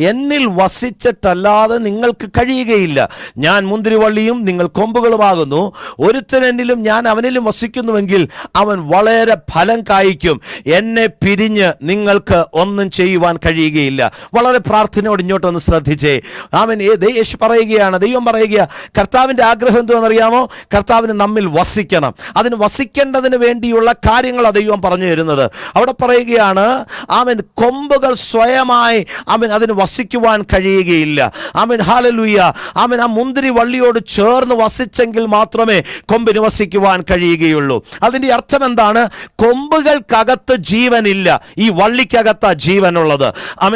എന്നിൽ വസിച്ചിട്ടല്ലാതെ നിങ്ങൾക്ക് കഴിയുകയില്ല. ഞാൻ മുന്തിരിവള്ളിയും നിങ്ങൾ കൊമ്പുകളുമാകുന്നു. ഒരുത്തൻ എന്നിലും ഞാൻ അവനിലും വസിക്കുന്നുവെങ്കിൽ അവൻ വളരെ ഫലം കായ്ക്കും. എന്നെ പിരിഞ്ഞ് നിങ്ങൾക്ക് ഒന്നും ചെയ്യുവാൻ കഴിയുകയില്ല. വളരെ പ്രാർത്ഥനയോട് ഇങ്ങോട്ടൊന്ന് ശ്രദ്ധിച്ചേ. യേശു പറയുകയാണ്, ദൈവം പറയുക, കർത്താവിൻ്റെ ആഗ്രഹം എന്തുവെന്നറിയാമോ? കർത്താവിന് നമ്മിൽ വസിക്കണം. അതിന് വസിക്കേണ്ടതിന് വേണ്ടിയുള്ള കാര്യങ്ങൾ ദൈവം പറഞ്ഞു തരുന്നത്. അവിടെ പറയുകയാണ്, കൊമ്പുകൾ സ്വയമായി അതിന് വസിക്കുവാൻ കഴിയുകയില്ല. ഹല്ലേലൂയ. ആ മുന്തിരി വള്ളിയോട് ചേർന്ന് വസിച്ചെങ്കിൽ മാത്രമേ കൊമ്പിന് വസിക്കുവാൻ കഴിയുകയുള്ളൂ. അതിൻ്റെ അർത്ഥം എന്താണ്? കൊമ്പുകൾക്കകത്ത് ജീവനില്ല, ഈ വള്ളിക്കകത്താ ജീവനുള്ളത്.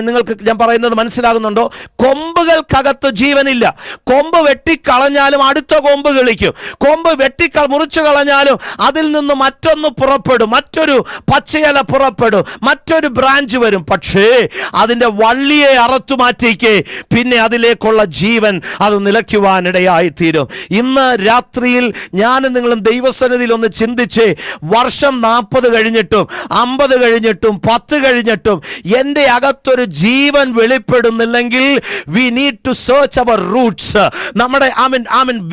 നിങ്ങൾക്ക് ഞാൻ പറയുന്നത് മനസ്സിലാകുന്നുണ്ടോ? കൊമ്പുകൾക്കകത്ത് ജീവനില്ല. കൊമ്പ് വെട്ടിക്കളഞ്ഞാലും അടുത്ത കൊമ്പ് കിളിക്കും. കൊമ്പ് മുറിച്ചു കളഞ്ഞാലും അതിൽ നിന്ന് മറ്റൊന്ന് പുറപ്പെടും, മറ്റൊരു പച്ചയില പുറപ്പെടും, മറ്റൊരു ബ്രാഞ്ച് വരും. പക്ഷേ അതിൻ്റെ വള്ളിയെ അറുത്തു മാറ്റിക്ക് പിന്നെ അതിലേക്കുള്ള ജീവൻ അത് നിലയ്ക്കുവാനിടയായി തീരും. ഇന്ന് രാത്രിയിൽ ഞാനും നിങ്ങളും ദൈവസന്നിധിയിൽ ഒന്ന് ചിന്തിച്ച്, വർഷം 40 കഴിഞ്ഞിട്ടും 50 കഴിഞ്ഞിട്ടും 10 കഴിഞ്ഞിട്ടും എൻ്റെ അകത്തൊരു ജീവൻ വെളിപ്പെടുന്നില്ലെങ്കിൽ we need to search our roots. നമ്മുടെ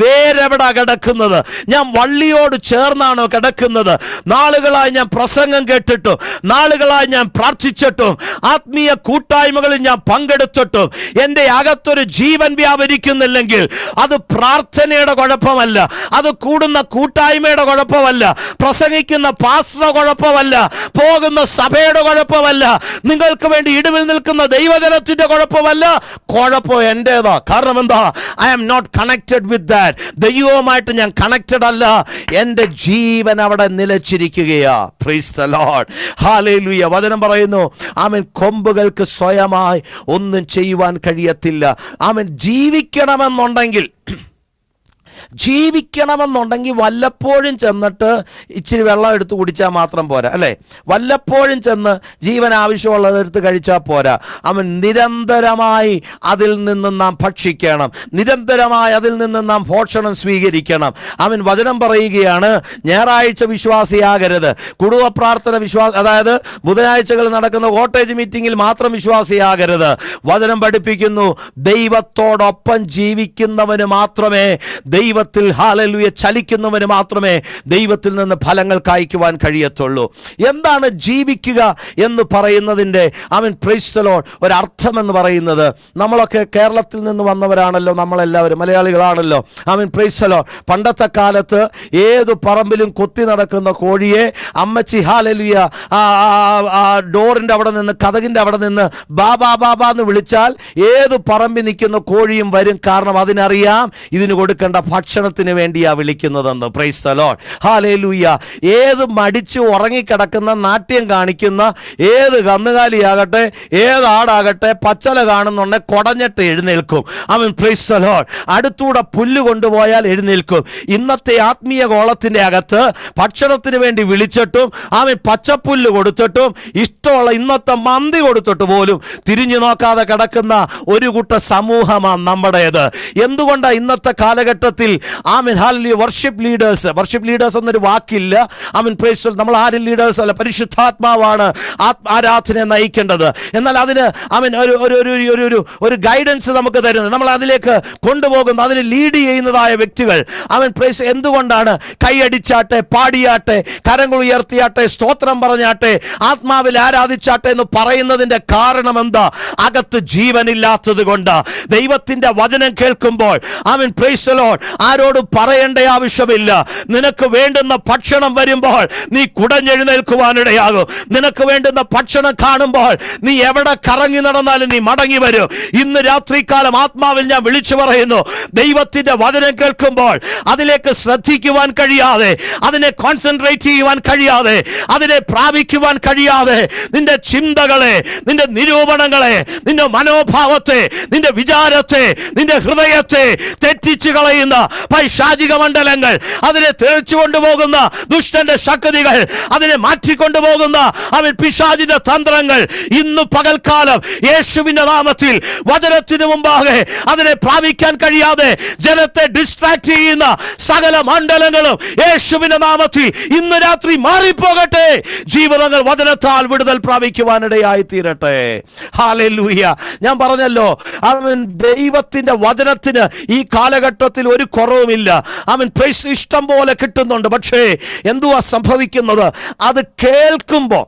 വേരെവിടാ കിടക്കുന്നത്? ഞാൻ വള്ളിയോട് ചേർന്നാണോ കിടക്കുന്നത്? നാളുകളായി ഞാൻ പ്രസംഗം കേട്ടിട്ടും നാളുകളായി ഞാൻ പ്രാർത്ഥിച്ചിട്ടും ആത്മീയ കൂട്ടായ്മകളിൽ ഞാൻ പങ്കെടുത്തിട്ടും എൻ്റെ അകത്തൊരു ജീവൻ വ്യാപരിക്കുന്നില്ലെങ്കിൽ അത് പ്രാർത്ഥനയുടെ കുഴപ്പമല്ല, അത് കൂടുന്ന കൂട്ടായ്മയുടെ കുഴപ്പമല്ല, പ്രസംഗിക്കുന്ന പാസ്റ്ററുടെ കുഴപ്പമല്ല, പോകുന്ന സഭയുടെ കുഴപ്പമല്ല, നിങ്ങൾക്ക് വേണ്ടി ഇടിവിൽ നിൽക്കുന്ന ദൈവജനത്തിന്റെ കുഴപ്പമല്ല. കുഴപ്പം എൻ്റെതാ. കാരണം എന്താ? I am not connected with that. ദൈവവുമായിട്ട് ഞാൻ കണക്റ്റഡ് അല്ല. എൻ്റെ ജീവൻ അവിടെ നിലച്ചിരിക്കുകയാ. Praise the lord. ഹല്ലേലൂയ. വചനം പറയുന്നു, കൊമ്പുകൾക്ക് സ്വയമായി ഒന്നും ചെയ്യുവാൻ കഴിയത്തില്ല. ജീവിക്കണമെന്നുണ്ടെങ്കിൽ വല്ലപ്പോഴും ചെന്നിട്ട് ഇച്ചിരി വെള്ളം എടുത്ത് കുടിച്ചാൽ മാത്രം പോരാ, അല്ലേ? വല്ലപ്പോഴും ചെന്ന് ജീവൻ ആവശ്യമുള്ളത് എടുത്ത് കഴിച്ചാൽ പോരാ. നിരന്തരമായി അതിൽ നിന്ന് നാം ഭക്ഷിക്കണം, നിരന്തരമായി അതിൽ നിന്ന് നാം ഭോഷണം സ്വീകരിക്കണം. വചനം പറയുകയാണ്, ഞായറാഴ്ച വിശ്വാസിയാകരുത്, കുടുംബ പ്രാർത്ഥന അതായത് ബുധനാഴ്ചകൾ നടക്കുന്ന കോട്ടേജ് മീറ്റിംഗിൽ മാത്രം വിശ്വാസിയാകരുത്. വചനം പഠിപ്പിക്കുന്നു, ദൈവത്തോടൊപ്പം ജീവിക്കുന്നവന് മാത്രമേ ദൈവത്തിൽ ഹല്ലേലൂയ ചലിക്കുന്നവന് മാത്രമേ ദൈവത്തിൽ നിന്ന് ഫലങ്ങൾ കായ്ക്കുവാൻ കഴിയത്തുള്ളൂ. എന്താണ് ജീവിക്കുക എന്ന് പറയുന്നതിൻ്റെ പ്രൈസ് ദി ലോർഡ് ഒരർത്ഥം എന്ന് പറയുന്നത്, നമ്മളൊക്കെ കേരളത്തിൽ നിന്ന് വന്നവരാണല്ലോ, നമ്മളെല്ലാവരും മലയാളികളാണല്ലോ. Price the Lord. പണ്ടത്തെ കാലത്ത് ഏതു പറമ്പിലും കൊത്തി നടക്കുന്ന കോഴിയെ അമ്മച്ചി ഹല്ലേലൂയ ഡോറിൻ്റെ അവിടെ നിന്ന്, കതകിൻ്റെ അവിടെ നിന്ന് ബാബാ ബാബാ എന്ന് വിളിച്ചാൽ ഏത് പറമ്പിൽ നിൽക്കുന്ന കോഴിയും വരും. കാരണം അതിനറിയാം ഇതിന് കൊടുക്കേണ്ട ഭക്ഷണത്തിന് വേണ്ടിയാ വിളിക്കുന്നതെന്ന്. Praise the lord. ഹല്ലേലൂയ. ഏത് മടിച്ച് ഉറങ്ങിക്കിടക്കുന്ന, നാട്യം കാണിക്കുന്ന ഏത് കന്നുകാലിയാകട്ടെ, ഏത് ആടാകട്ടെ, പച്ചല കാണുന്നുണ്ടെ കുടഞ്ഞിട്ട് എഴുന്നേൽക്കും. Price the Lord. അടുത്തൂടെ പുല്ല് കൊണ്ടുപോയാൽ എഴുന്നേൽക്കും. ഇന്നത്തെ ആത്മീയ ഗോളത്തിന്റെ അകത്ത് ഭക്ഷണത്തിന് വേണ്ടി വിളിച്ചിട്ടും പച്ചപ്പുല്ല് കൊടുത്തിട്ടും ഇഷ്ടമുള്ള ഇന്നത്തെ മന്തി കൊടുത്തിട്ട് പോലും തിരിഞ്ഞു നോക്കാതെ കിടക്കുന്ന ഒരു കൂട്ട സമൂഹമാണ് നമ്മുടേത്. എന്തുകൊണ്ടാണ് ഇന്നത്തെ കാലഘട്ടത്തിൽ വർഷിപ്പ് ലീഡേഴ്സ് എന്നൊരു വാക്കില്ല. നമ്മൾ ആരും ലീഡേഴ്സ് അല്ല, പരിശുദ്ധാത്മാവാണ് ആരാധനയെ നയിക്കേണ്ടത്. എന്നാൽ അതിന് ഒരു ഗൈഡൻസ് നമുക്ക് തരുന്നത്, നമ്മൾ അതിലേക്ക് കൊണ്ടുപോകുന്നു, അതിന് ലീഡ് ചെയ്യുന്നതായ വ്യക്തികൾ. എന്തുകൊണ്ടാണ് കൈയടിച്ചാട്ടെ, പാടിയാട്ടെ, കരങ്ങൾ ഉയർത്തിയാട്ടെ, സ്തോത്രം പറഞ്ഞാട്ടെ, ആത്മാവിൽ ആരാധിച്ചാട്ടെ എന്ന് പറയുന്നതിന്റെ കാരണം എന്താ? അകത്ത് ജീവനില്ലാത്തത് കൊണ്ട്. ദൈവത്തിന്റെ വചനം കേൾക്കുമ്പോൾ പ്രൈസ് ദി ലോർഡ് ആരോടും പറയേണ്ട ആവശ്യമില്ല. നിനക്ക് വേണ്ടുന്ന ഭക്ഷണം വരുമ്പോൾ നീ കുടഞ്ഞെഴുന്നേൽക്കുവാനിടയാകും. നിനക്ക് വേണ്ടുന്ന ഭക്ഷണം കാണുമ്പോൾ നീ എവിടെ കറങ്ങി നടന്നാലും നീ മടങ്ങി വരും. ഇന്ന് രാത്രികാലം ആത്മാവിൽ ഞാൻ വിളിച്ചു പറയുന്നു, ദൈവത്തിന്റെ വചനം കേൾക്കുമ്പോൾ അതിലേക്ക് ശ്രദ്ധിക്കുവാൻ കഴിയാതെ, അതിനെ കോൺസെൻട്രേറ്റ് ചെയ്യുവാൻ കഴിയാതെ, അതിനെ പ്രാപിക്കുവാൻ കഴിയാതെ നിന്റെ ചിന്തകളെ, നിന്റെ നിരൂപണങ്ങളെ, നിന്റെ മനോഭാവത്തെ, നിന്റെ വിചാരത്തെ, നിന്റെ ഹൃദയത്തെ തെറ്റിച്ചു കളയുന്ന പൈശാചിക മണ്ഡലങ്ങൾ, അതിനെ തെളിച്ചു കൊണ്ടുപോകുന്ന ദുഷ്ടന്റെ ശക്തികൾ, അതിനെ മാറ്റിക്കൊണ്ടുപോകുന്ന പിശാചിന്റെ തന്ത്രങ്ങൾ ഇന്ന് പകൽക്കാലം യേശുവിന്റെ നാമത്തിൽ വചനത്തിന് മുമ്പാകെ അതിനെ പ്രാപിക്കാൻ കഴിയാതെ ജനത്തെ ഡിസ്ട്രാക്ട് ചെയ്യുന്ന സകല മണ്ഡലങ്ങളും യേശുവിന്റെ നാമത്തിൽ ഇന്ന് രാത്രി മാറിപ്പോകട്ടെ. ജീവിതങ്ങൾ വചനത്താൽ വിടുതൽ പ്രാപിക്കുവാനിടയായി തീരട്ടെ. ഹല്ലേലൂയ. ഞാൻ പറഞ്ഞല്ലോ, ദൈവത്തിന്റെ വചനത്തിന് ഈ കാലഘട്ടത്തിൽ ഒരു കുറവുമില്ല. ഇഷ്ടം പോലെ കിട്ടുന്നുണ്ട്. പക്ഷേ എന്തുവാ സംഭവിക്കുന്നത്? അത് കേൾക്കുമ്പോൾ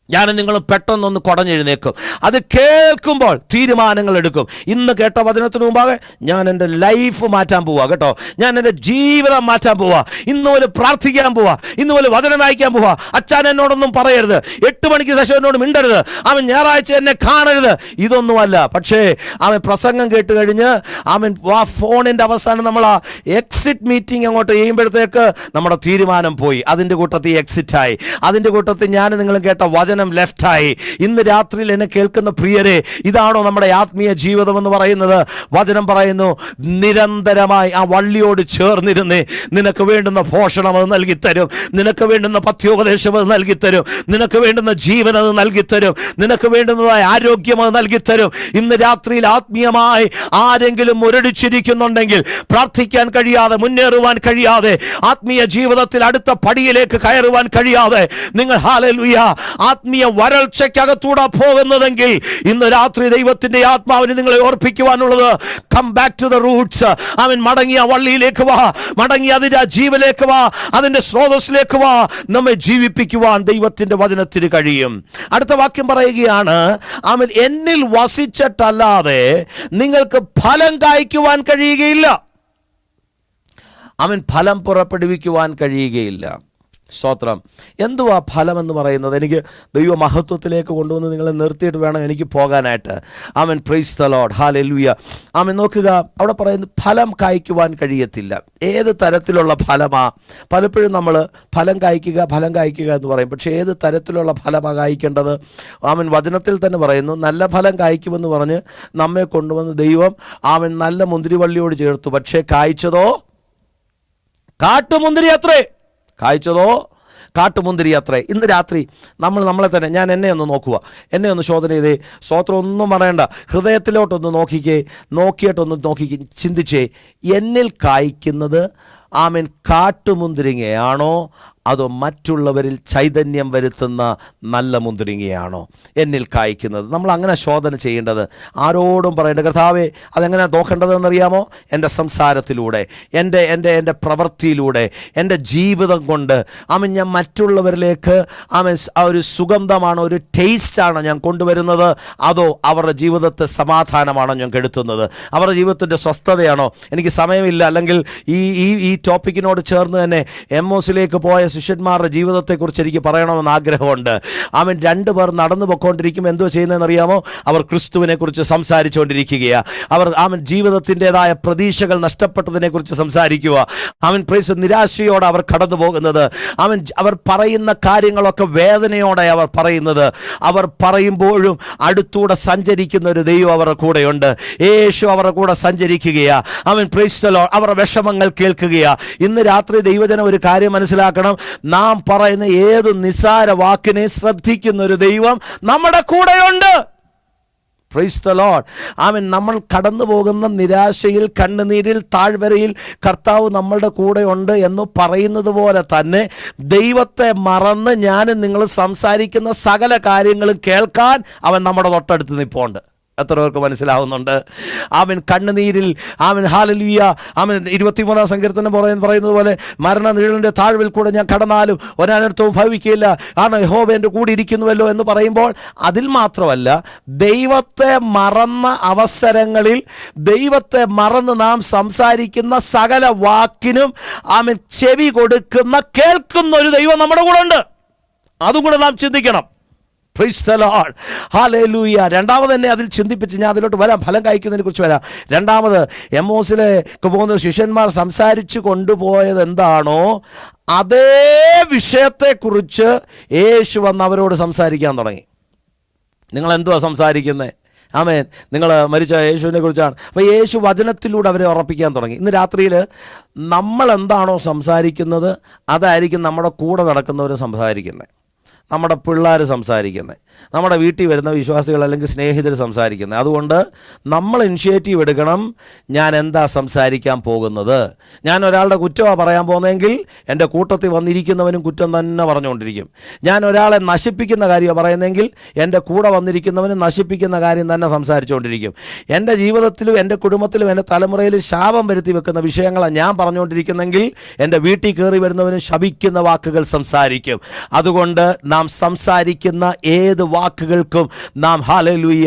ഞാൻ നിങ്ങൾ പെട്ടെന്നൊന്ന് കുടഞ്ഞെഴുന്നേക്കും. അത് കേൾക്കുമ്പോൾ തീരുമാനങ്ങൾ എടുക്കും. ഇന്ന് കേട്ട വചനത്തിന് മുമ്പാകെ ഞാൻ എൻ്റെ ലൈഫ് മാറ്റാൻ പോവാ കേട്ടോ, ഞാൻ എൻ്റെ ജീവിതം മാറ്റാൻ പോവാ, ഇന്ന് പോലെ പ്രാർത്ഥിക്കാൻ പോവാ, ഇന്ന് പോലെ വചനം വായിക്കാൻ പോവാ. അച്ഛൻ എന്നോടൊന്നും പറയരുത്, 8 മണിക്ക് ശേഷം എന്നോട് മിണ്ടരുത്, ഞായറാഴ്ച എന്നെ കാണരുത്, ഇതൊന്നുമല്ല. പക്ഷേ പ്രസംഗം കേട്ട് കഴിഞ്ഞ് ഫോണിൻ്റെ അവസാനം നമ്മൾ ആ എക്സിറ്റ് മീറ്റിംഗ് അങ്ങോട്ട് ചെയ്യുമ്പോഴത്തേക്ക് നമ്മുടെ തീരുമാനം പോയി. അതിൻ്റെ കൂട്ടത്തിൽ എക്സിറ്റായി, അതിൻ്റെ കൂട്ടത്തിൽ ഞാൻ നിങ്ങൾ കേട്ട വചനം ലെഫ്റ്റായി. ഇന്ന് രാത്രിയിൽ എന്നെ കേൾക്കുന്ന പ്രിയരെ, ഇതാണോ നമ്മുടെ ആത്മീയ ജീവിതം എന്ന് പറയുന്നത്? വചനം പറയുന്നു, നിരന്തരമായി ആ വള്ളിയോട് ചേർന്നിരുന്നേ, നിനക്ക് വേണ്ടുന്ന പോഷണം അത് നൽകിത്തരും, നിനക്ക് വേണ്ടുന്ന പഥ്യോപദേശം അത് നൽകിത്തരും, നിനക്ക് വേണ്ടുന്ന ജീവൻ അത് നൽകിത്തരും, നിനക്ക് വേണ്ടുന്നതായ ആരോഗ്യം അത് നൽകിത്തരും. ഇന്ന് രാത്രിയിൽ ആത്മീയമായി ആരെങ്കിലും മുരടിച്ചിരിക്കുന്നുണ്ടെങ്കിൽ, പ്രാർത്ഥിക്കാൻ കഴിയാതെ, മുന്നേറുവാൻ കഴിയാതെ, ആത്മീയ ജീവിതത്തിൽ അടുത്ത പടിയിലേക്ക് കയറുവാൻ കഴിയാതെ നിങ്ങൾ ഹല്ലേലൂയ ആത്മീയ വരൾച്ചയ്ക്കകത്തൂടെ പോകുന്നതെങ്കിൽ ഇന്ന് രാത്രി ദൈവത്തിന്റെ ആത്മാവിന് നിങ്ങളെ ഓർപ്പിക്കുവാനുള്ളത്, come back to the roots. മടങ്ങിയ വള്ളിയിലേക്ക് വാ, മടങ്ങി അതിന്റെ ജീവനിലേക്ക് വാ, അതിന്റെ സ്രോതസ്സിലേക്ക് വാ. നമ്മെ ജീവിപ്പിക്കുവാൻ ദൈവത്തിന്റെ വചനത്തിന് കഴിയും. അടുത്ത വാക്യം പറയുകയാണ്, എന്നിൽ വസിച്ചിട്ടല്ലാതെ നിങ്ങൾക്ക് ഫലം കായ്ക്കുവാൻ കഴിയുകയില്ല. ഫലം പുറപ്പെടുവിക്കുവാൻ കഴിയുകയില്ല. സ്തോത്രം. എന്തുവാ ഫലം എന്ന് പറയുന്നത്? എനിക്ക് ദൈവമഹത്വത്തിലേക്ക് കൊണ്ടുവന്ന് നിങ്ങളെ നിർത്തിയിട്ട് വേണം എനിക്ക് പോകാനായിട്ട്. Price the lord. ഹല്ലേലൂയ. നോക്കുക, അവിടെ പറയുന്നത് ഫലം കായ്ക്കുവാൻ കഴിയത്തില്ല. ഏത് തരത്തിലുള്ള ഫലമാ? പലപ്പോഴും നമ്മൾ ഫലം കായ്ക്കുക എന്ന് പറയും. പക്ഷേ ഏത് തരത്തിലുള്ള ഫലമാണ് കായ്ക്കേണ്ടത്? വചനത്തിൽ തന്നെ പറയുന്നു, നല്ല ഫലം കായ്ക്കുമെന്ന് പറഞ്ഞ് നമ്മെ കൊണ്ടുവന്ന് ദൈവം നല്ല മുന്തിരിവള്ളിയോട് ചേർത്തു. പക്ഷേ കായ്ച്ചതോ കാട്ടുമുന്തിരി അത്രേ. കാട്ടുമുന്തിരി അത്രേ. ഇന്ന് രാത്രി നമ്മളെ തന്നെ, ഞാൻ എന്നെ ഒന്ന് നോക്കുക, എന്നെ ഒന്ന് ശോധന ചെയ്തേ. സ്തോത്രം. ഒന്നും പറയണ്ട, ഹൃദയത്തിലോട്ടൊന്ന് നോക്കിയിട്ടൊന്ന് ചിന്തിച്ചേ. എന്നിൽ കായ്ക്കുന്നത് കാട്ടുമുന്തിരിങ്ങയാണോ അതോ മറ്റുള്ളവരിൽ ചൈതന്യം വരുത്തുന്ന നല്ല മുന്തിരിങ്ങയാണോ എന്നിൽ കായ്ക്കുന്നത്? നമ്മൾ അങ്ങനെ ശോധന ചെയ്യേണ്ടത്. ആരോടും പറയേണ്ട കർത്താവേ അതെങ്ങനെ നോക്കേണ്ടതെന്നറിയാമോ? എൻ്റെ സംസാരത്തിലൂടെ, എൻ്റെ പ്രവൃത്തിയിലൂടെ, എൻ്റെ ജീവിതം കൊണ്ട് ഞാൻ മറ്റുള്ളവരിലേക്ക് ആ ഒരു സുഗന്ധമാണോ, ഒരു ടേസ്റ്റാണോ ഞാൻ കൊണ്ടുവരുന്നത്, അതോ അവരുടെ ജീവിതത്തെ സമാധാനമാണോ ഞാൻ കെടുത്തുന്നത്, അവരുടെ ജീവിതത്തിൻ്റെ സ്വസ്ഥതയാണോ? എനിക്ക് സമയമില്ല, അല്ലെങ്കിൽ ഈ ടോപ്പിക്കിനോട് ചേർന്ന് തന്നെ എമ്മോസിലേക്ക് പോയ ശിഷ്യന്മാരുടെ ജീവിതത്തെക്കുറിച്ച് എനിക്ക് പറയണമെന്ന് ആഗ്രഹമുണ്ട്. രണ്ടു പേർ നടന്നു പോയിക്കൊണ്ടിരിക്കുമ്പോൾ എന്തോ ചെയ്യുന്നതെന്നറിയാമോ? അവർ ക്രിസ്തുവിനെ കുറിച്ച് സംസാരിച്ചുകൊണ്ടിരിക്കുകയാണ്. അവർ ജീവിതത്തിൻ്റെതായ പ്രതീക്ഷകൾ നഷ്ടപ്പെട്ടതിനെക്കുറിച്ച് സംസാരിക്കുക. നിരാശയോടെ അവർ കടന്നു പോകുന്നത്. അവർ പറയുന്ന കാര്യങ്ങളൊക്കെ വേദനയോടെ അവർ പറയുന്നത്. അവർ പറയുമ്പോഴും അടുത്തൂടെ സഞ്ചരിക്കുന്ന ഒരു ദൈവം അവരുടെ കൂടെയുണ്ട്. യേശു അവരുടെ കൂടെ സഞ്ചരിക്കുകയാ. Price the Lord. അവരുടെ വിഷമങ്ങൾ കേൾക്കുകയാ. ഇന്ന് രാത്രി ദൈവജനം ഒരു കാര്യം മനസ്സിലാക്കണം. നാം പറയുന്ന ഏത് നിസ്സാര വാക്കിനെ ശ്രദ്ധിക്കുന്ന ഒരു ദൈവം നമ്മുടെ കൂടെയുണ്ട്. Price the Lord. നമ്മൾ കടന്നു പോകുന്ന നിരാശയിൽ, കണ്ണുനീരിൽ, താഴ്വരയിൽ കർത്താവ് നമ്മളുടെ കൂടെ ഉണ്ട് എന്ന് പറയുന്നത് പോലെ തന്നെ ദൈവത്തെ മറന്ന് ഞാനും നിങ്ങൾ സംസാരിക്കുന്ന സകല കാര്യങ്ങളും കേൾക്കാൻ അവൻ നമ്മുടെ തൊട്ടടുത്ത് നിൽപ്പുണ്ട്. എത്ര പേർക്ക് മനസ്സിലാവുന്നുണ്ട്? കണ്ണുനീരിൽ ഹല്ലേലൂയ. 23-ാം സങ്കീർത്തനം പറയുന്നത് പോലെ മരണ നിഴലിൻ്റെ താഴ്വിൽ കൂടെ ഞാൻ കടന്നാലും ഒരനർത്ഥവും ഭവിക്കുകയില്ല, കാരണം യഹോവ എൻ്റെ കൂടെ ഇരിക്കുന്നുവല്ലോ എന്ന് പറയുമ്പോൾ അതിൽ മാത്രമല്ല, ദൈവത്തെ മറന്ന അവസരങ്ങളിൽ, ദൈവത്തെ മറന്ന് നാം സംസാരിക്കുന്ന സകല വാക്കിനും ചെവി കൊടുക്കുന്ന, കേൾക്കുന്ന ഒരു ദൈവം നമ്മുടെ കൂടെ ഉണ്ട്. അതും കൂടെ നാം ചിന്തിക്കണം. Price the lord. ഹല്ലേലൂയ. രണ്ടാമത് തന്നെ അതിൽ ചിന്തിപ്പിച്ച് ഞാൻ അതിലോട്ട് വരാം, ഫലം കായ്ക്കുന്നതിനെ കുറിച്ച് വരാം. രണ്ടാമത് എമ്മോസിലേക്ക് പോകുന്ന ശിഷ്യന്മാർ സംസാരിച്ചു കൊണ്ടുപോയത് എന്താണോ അതേ വിഷയത്തെക്കുറിച്ച് യേശു വന്ന് അവരോട് സംസാരിക്കാൻ തുടങ്ങി. നിങ്ങൾ എന്തുവാ സംസാരിക്കുന്നത്? നിങ്ങൾ മരിച്ച യേശുവിനെ കുറിച്ചാണ്. അപ്പോൾ യേശു വചനത്തിലൂടെ അവരെ ഉറപ്പിക്കാൻ തുടങ്ങി. ഇന്ന് രാത്രിയിൽ നമ്മൾ എന്താണോ സംസാരിക്കുന്നത് അതായിരിക്കും നമ്മുടെ കൂടെ നടക്കുന്നവർ സംസാരിക്കുന്നത്, നമ്മുടെ പിള്ളേർ സംസാരിക്കുന്നത്, നമ്മുടെ വീട്ടിൽ വരുന്ന വിശ്വാസികൾ അല്ലെങ്കിൽ സ്നേഹിതർ സംസാരിക്കുന്നത്. അതുകൊണ്ട് നമ്മൾ ഇനിഷ്യേറ്റീവ് എടുക്കണം. ഞാൻ എന്താ സംസാരിക്കാൻ പോകുന്നത്? ഞാൻ ഒരാളുടെ കുറ്റമാണ് പറയാൻ പോകുന്നതെങ്കിൽ എൻ്റെ കൂട്ടത്തിൽ വന്നിരിക്കുന്നവനും കുറ്റം തന്നെ പറഞ്ഞുകൊണ്ടിരിക്കും. ഞാൻ ഒരാളെ നശിപ്പിക്കുന്ന കാര്യമാണ് പറയുന്നതെങ്കിൽ എൻ്റെ കൂടെ വന്നിരിക്കുന്നവനും നശിപ്പിക്കുന്ന കാര്യം തന്നെ സംസാരിച്ചുകൊണ്ടിരിക്കും. എൻ്റെ ജീവിതത്തിലും എൻ്റെ കുടുംബത്തിലും എൻ്റെ തലമുറയിലും ശാപം വരുത്തി വെക്കുന്ന വിഷയങ്ങളാണ് ഞാൻ പറഞ്ഞുകൊണ്ടിരിക്കുന്നെങ്കിൽ എൻ്റെ വീട്ടിൽ കയറി വരുന്നവനും ശപിക്കുന്ന വാക്കുകൾ സംസാരിക്കും. അതുകൊണ്ട് നാം സംസാരിക്കുന്ന ഏത് വാക്കുകൾക്കും നാം ഹല്ലേലൂയ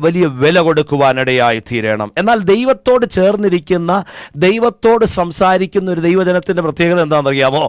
വലിയ വില കൊടുക്കുവാനിടയായി തീരണം. എന്നാൽ ദൈവത്തോട് ചേർന്നിരിക്കുന്ന, ദൈവത്തോട് സംസാരിക്കുന്ന ഒരു ദൈവജനത്തിൻ്റെ പ്രത്യേകത എന്താണെന്നറിയാമോ?